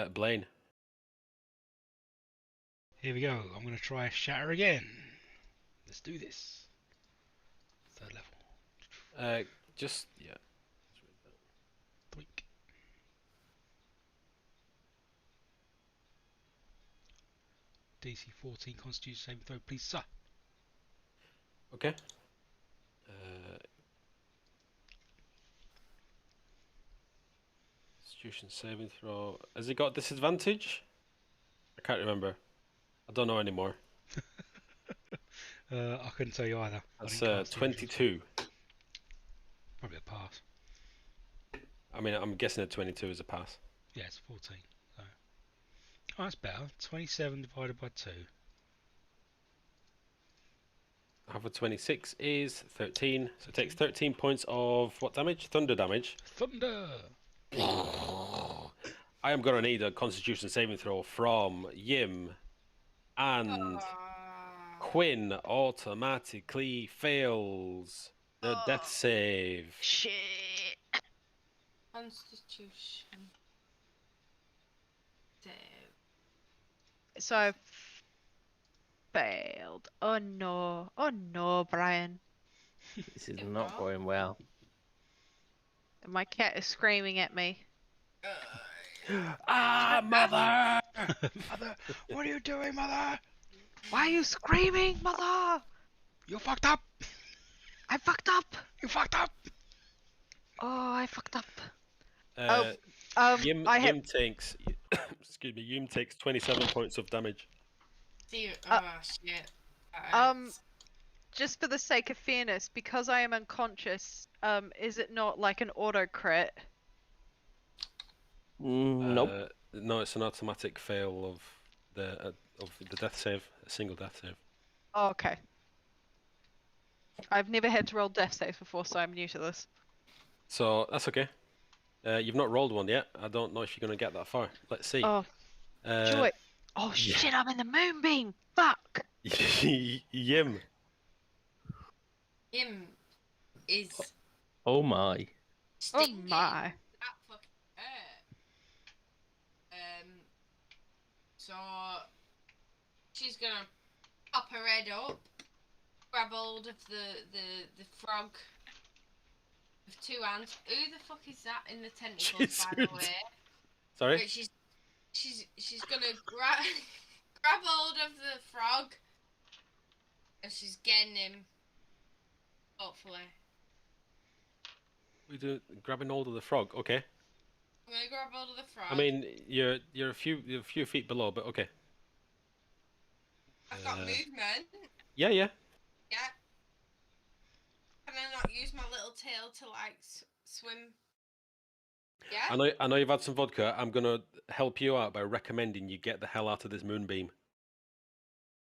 Speaker 1: Blaine.
Speaker 2: Here we go. I'm going to try Shatter again. Let's do this. 3rd level.
Speaker 1: Just, yeah.
Speaker 2: Doink. DC 14 Constitution saving throw, please, sir.
Speaker 1: Okay. Constitution saving throw. Has he got disadvantage? I can't remember. I don't know anymore.
Speaker 2: I couldn't tell you either.
Speaker 1: That's 22.
Speaker 2: Probably a pass.
Speaker 1: I mean, I'm guessing a 22 is a pass.
Speaker 2: Yeah, it's 14. So. Oh, that's better. 27 divided by 2.
Speaker 1: Half of 26 is 13. So it takes 13 points of what damage? Thunder damage.
Speaker 2: Thunder!
Speaker 1: I am going to need a Constitution saving throw from Yim. And Quinn automatically fails the death save.
Speaker 5: Shit.
Speaker 4: Constitution. Save.
Speaker 5: So I've failed. Oh no. Oh no, Brian.
Speaker 3: This is not going well.
Speaker 5: My cat is screaming at me.
Speaker 1: Ah, mother!
Speaker 2: Mother! What are you doing, Mother?
Speaker 5: Why are you screaming, Mother?
Speaker 2: You fucked up!
Speaker 5: I fucked up!
Speaker 2: You fucked up!
Speaker 5: Oh, I fucked up.
Speaker 1: Yim
Speaker 5: I have...
Speaker 1: takes... Excuse me. Yum takes 27 points of damage.
Speaker 4: Shit.
Speaker 5: Just for the sake of fairness, because I am unconscious, is it not like an auto crit?
Speaker 8: Nope.
Speaker 1: No, it's an automatic fail of the death save, a single death save.
Speaker 5: Oh, okay. I've never had to roll death saves before, so I'm new to this.
Speaker 1: So that's okay. You've not rolled one yet. I don't know if you're going to get that far. Let's see.
Speaker 5: Oh, joy. Oh shit, I'm in the moonbeam! Fuck!
Speaker 1: Yim.
Speaker 4: Him is
Speaker 8: Oh my.
Speaker 4: stinging.
Speaker 5: Oh my.
Speaker 4: That fucking hurt. So she's gonna pop her head up, grab hold of the frog with 2 hands. Who the fuck is that in the tentacles, by the way?
Speaker 1: Sorry?
Speaker 4: But she's gonna grab hold of the frog, and she's getting him. Hopefully.
Speaker 1: We do grabbing hold of the frog. Okay.
Speaker 4: I'm gonna grab hold of the frog.
Speaker 1: I mean, you're a few feet below, but okay.
Speaker 4: I've got movement.
Speaker 1: Yeah.
Speaker 4: Yeah. Can I not use my little tail to like swim? Yeah.
Speaker 1: I know you've had some vodka. I'm gonna help you out by recommending you get the hell out of this moonbeam.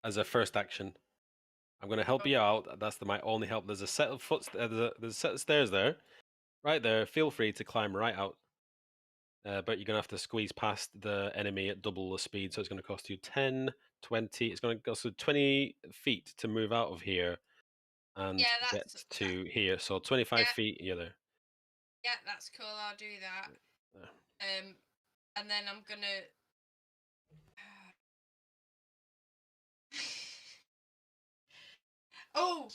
Speaker 1: As a first action, I'm gonna help you out. That's my only help. There's a set of there's a set of stairs there, right there. Feel free to climb right out. But you're gonna have to squeeze past the enemy at double the speed, so it's gonna cost you 10, 20. It's gonna cost you 20 feet to move out of here and get to here. So 25 feet, you're there.
Speaker 4: Yeah, that's cool. I'll do that. And then I'm gonna. Oh!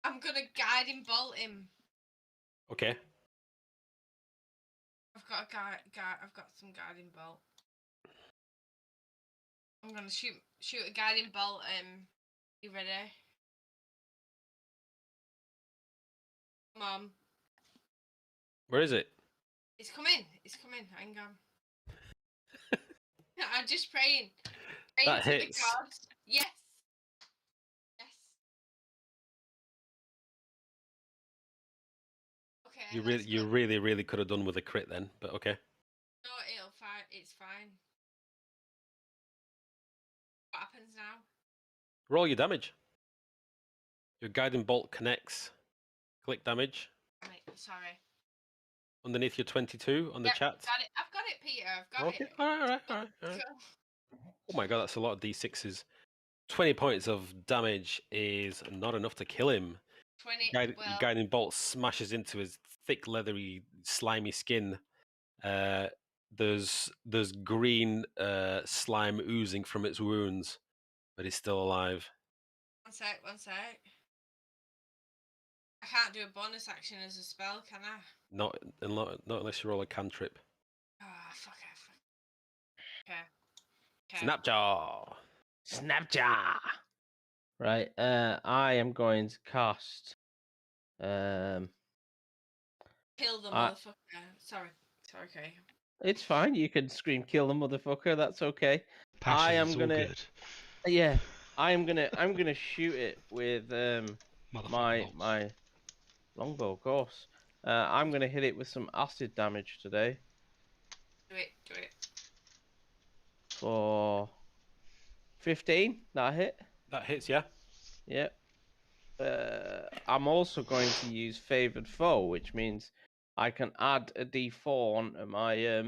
Speaker 4: I'm gonna guiding bolt him.
Speaker 1: Okay.
Speaker 4: I've got some guiding bolt. I'm gonna shoot a guiding bolt. You ready? Come on.
Speaker 1: Where is it?
Speaker 4: It's coming. Hang on. I'm just praying.
Speaker 1: That
Speaker 4: to
Speaker 1: hits.
Speaker 4: the gods. Yes. Okay.
Speaker 1: You really could have done with a crit then, but okay.
Speaker 4: No, it's fine. What happens now?
Speaker 1: Roll your damage. Your guiding bolt connects. Click damage.
Speaker 4: Right, sorry.
Speaker 1: Underneath your 22 on the chat.
Speaker 4: I've got it, Peter. I've got it.
Speaker 1: All right. Oh my god, that's a lot of d6s. 20 points of damage is not enough to kill him.
Speaker 4: 20.
Speaker 1: Guiding bolt smashes into his thick, leathery, slimy skin. There's green slime oozing from its wounds, but he's still alive.
Speaker 4: One sec. I can't do a bonus action as a spell, can I?
Speaker 1: Not unless you roll a cantrip.
Speaker 4: Oh, fuck. Okay.
Speaker 8: Snapjaw. Right. I am going to cast.
Speaker 4: Kill the motherfucker. Sorry, okay.
Speaker 8: It's fine. You can scream, "Kill the motherfucker." That's okay. I am gonna.
Speaker 2: Good.
Speaker 8: Yeah, I'm gonna shoot it with my longbow, of course. I'm gonna hit it with some acid damage today.
Speaker 4: Do it.
Speaker 8: For 15, that hit.
Speaker 1: That hits, yeah.
Speaker 8: Yep. I'm also going to use favored foe, which means I can add a D4 onto my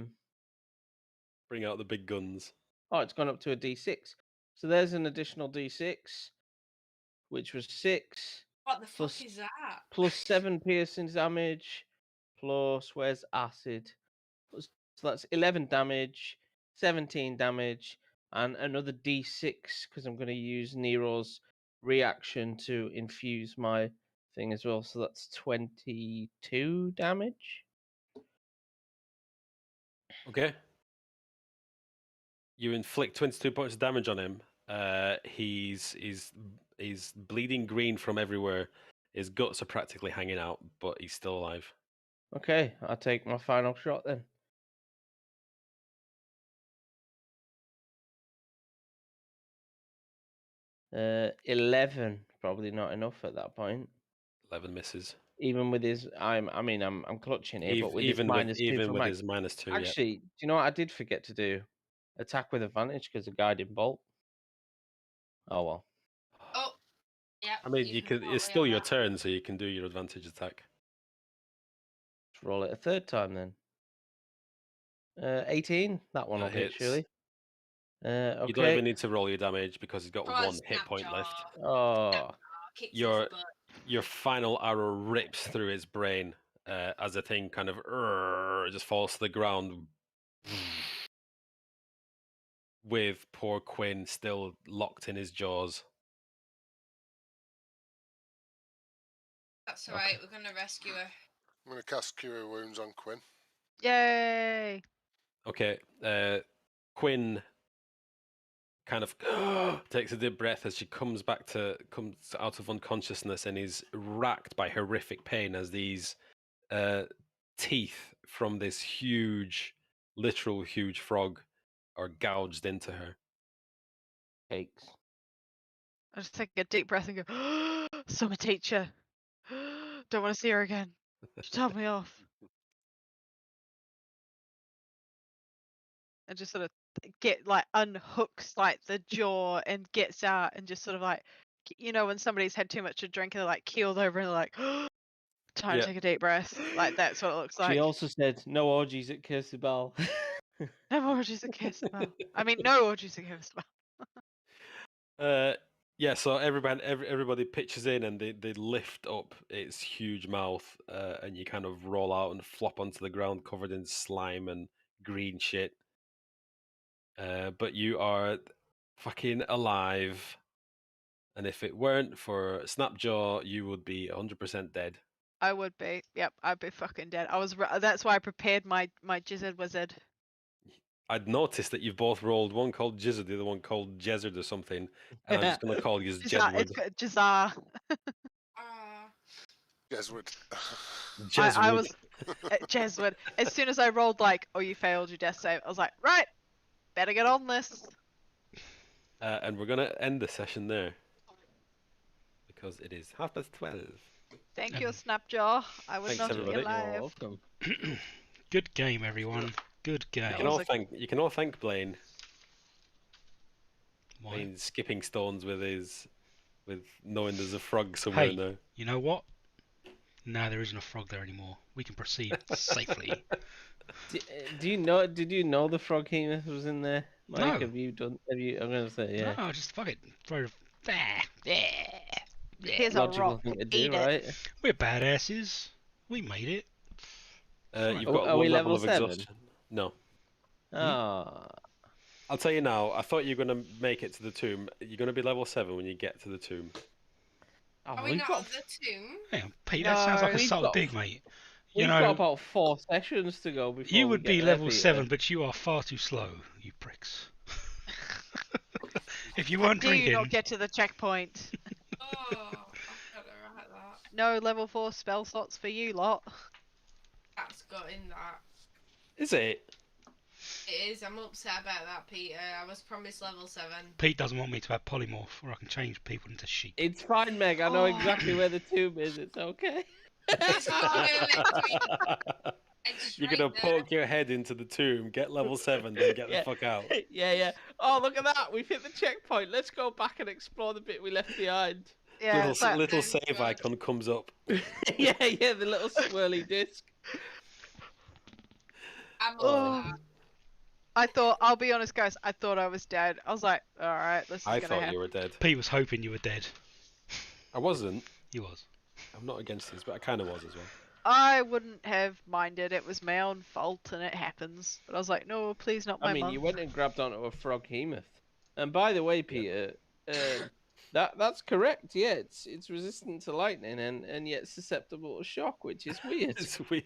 Speaker 1: Bring out the big guns.
Speaker 8: Oh, it's gone up to a D6. So there's an additional D6, which was 6.
Speaker 4: What the fuck is that?
Speaker 8: Plus 7 piercing damage, plus where's acid? So that's 11 damage, 17 damage, and another D6 because I'm going to use Nero's reaction to infuse my thing as well. So that's 22 damage.
Speaker 1: Okay. You inflict 22 points of damage on him. He's bleeding green from everywhere. His guts are practically hanging out, but he's still alive.
Speaker 8: Okay, I'll take my final shot then. 11, probably not enough at that point.
Speaker 1: 11 misses.
Speaker 8: Even with his, I'm clutching here, but with his -2
Speaker 1: even
Speaker 8: from
Speaker 1: with
Speaker 8: my...
Speaker 1: his -2.
Speaker 8: Actually, do you know what I did forget to do? Attack with advantage because of guiding bolt. Oh well.
Speaker 4: Oh, yeah.
Speaker 1: I mean, you
Speaker 4: can
Speaker 1: could. It's
Speaker 4: totally
Speaker 1: still
Speaker 4: have
Speaker 1: your
Speaker 4: that.
Speaker 1: turn, so you can do your advantage attack.
Speaker 8: Let's roll it a third time then. 18. That one will hit,
Speaker 1: hits.
Speaker 8: surely. Okay.
Speaker 1: You don't even need to roll your damage because he's got
Speaker 4: Cross,
Speaker 1: one hit point left.
Speaker 8: Oh.
Speaker 4: Kicks his butt.
Speaker 1: Your final arrow rips through its brain as the thing kind of just falls to the ground, with poor Quinn still locked in his jaws.
Speaker 4: That's alright, we're gonna rescue her.
Speaker 6: I'm going to cast Cure Wounds on Quinn.
Speaker 5: Yay!
Speaker 1: Okay, Quinn kind of takes a deep breath as she comes out of unconsciousness and is racked by horrific pain as these teeth from this literal huge frog are gouged into her.
Speaker 8: Cakes.
Speaker 5: I just take a deep breath and go, summer teacher. Don't want to see her again. She told me off. And just sort of unhooks like the jaw and gets out and just sort of like, when somebody's had too much to drink and they're like keeled over and they're like, time to take a deep breath. Like that's what it looks like.
Speaker 8: She also said, no orgies at Kirsty Bell.
Speaker 5: No orgies at Kirsty Bell. I mean, no orgies at Kirsty
Speaker 1: Bell. Yeah, so everybody pitches in and they lift up its huge mouth and you kind of roll out and flop onto the ground covered in slime and green shit. But you are fucking alive. And if it weren't for Snapjaw, you would be 100% dead.
Speaker 5: I would be. Yep, I'd be fucking dead. That's why I prepared my Jizzard Wizard.
Speaker 1: I'd noticed that you've both rolled one called Jizzard, the other one called Jezzard or something. And I'm just going to call you Jedward.
Speaker 5: Jazzar.
Speaker 6: Jezzard.
Speaker 5: I was Jezzard. As soon as I rolled you failed your death save, I was like, right, better get on this.
Speaker 1: And we're going to end the session there. Because it is 12:30.
Speaker 5: Thank you, Snapjaw. I would not be alive.
Speaker 8: You're welcome.
Speaker 2: Good game, everyone. Good game.
Speaker 1: You can all thank Blaine.
Speaker 2: Why?
Speaker 1: Blaine skipping stones with knowing there's a frog somewhere in there.
Speaker 2: You know what? No, there isn't a frog there anymore. We can proceed safely.
Speaker 8: Did you know the frog hemoth was in there? Mike,
Speaker 2: No.
Speaker 8: Have you? I'm gonna say yeah.
Speaker 2: No, just fuck it. Throw there.
Speaker 5: Here's a rock.
Speaker 8: Thing to do,
Speaker 5: Eat it.
Speaker 8: right?
Speaker 2: We're badasses. We made it.
Speaker 1: You've got
Speaker 8: are
Speaker 1: one
Speaker 8: we
Speaker 1: level
Speaker 8: level
Speaker 1: of
Speaker 8: 7?
Speaker 1: exhaustion. No.
Speaker 8: Ah.
Speaker 1: I'll tell you now, I thought you were going to make it to the tomb. You're going to be level 7 when you get to the tomb.
Speaker 4: Are we not on the tomb?
Speaker 2: Hang on, Pete, that sounds like a
Speaker 8: we've
Speaker 2: subtle
Speaker 8: got-
Speaker 2: dig, mate.
Speaker 8: We've got about 4 sessions to go before
Speaker 2: You
Speaker 8: we
Speaker 2: would
Speaker 8: get
Speaker 2: be
Speaker 8: there,
Speaker 2: level
Speaker 8: Peter.
Speaker 2: 7, but you are far too slow, you pricks. If you weren't
Speaker 5: Do you
Speaker 2: drinking...
Speaker 5: not get to the checkpoint?
Speaker 4: Oh, I've got to write that.
Speaker 5: No level 4 spell slots for you lot.
Speaker 4: That's got in that.
Speaker 1: Is it?
Speaker 4: It is. I'm upset about that, Peter. I was promised level 7.
Speaker 2: Pete doesn't want me to have polymorph, or I can change people into sheep.
Speaker 8: It's fine, Meg. I know exactly where the tomb is. It's okay.
Speaker 4: It's not
Speaker 1: You're going to poke your head into the tomb, get level 7, then get the fuck out.
Speaker 8: Yeah. Oh, look at that. We've hit the checkpoint. Let's go back and explore the bit we left behind.
Speaker 5: Yeah,
Speaker 1: Little save icon comes up.
Speaker 8: yeah, the little swirly disc.
Speaker 4: I'm up for that.
Speaker 5: I'll be honest, guys, I thought I was dead. I was like, alright, this is
Speaker 1: I
Speaker 5: gonna
Speaker 1: thought
Speaker 5: happen.
Speaker 1: you were dead.
Speaker 2: Pete was hoping you were dead.
Speaker 1: I wasn't.
Speaker 2: He was.
Speaker 1: I'm not against this, but I kind of was as well.
Speaker 5: I wouldn't have minded. It was my own fault and it happens. But I was like, no, please not my mum.
Speaker 8: You went and grabbed onto a frog hemoth. And by the way, Peter, that's correct. Yeah, it's resistant to lightning and yet susceptible to shock, which is weird.
Speaker 1: It's weird.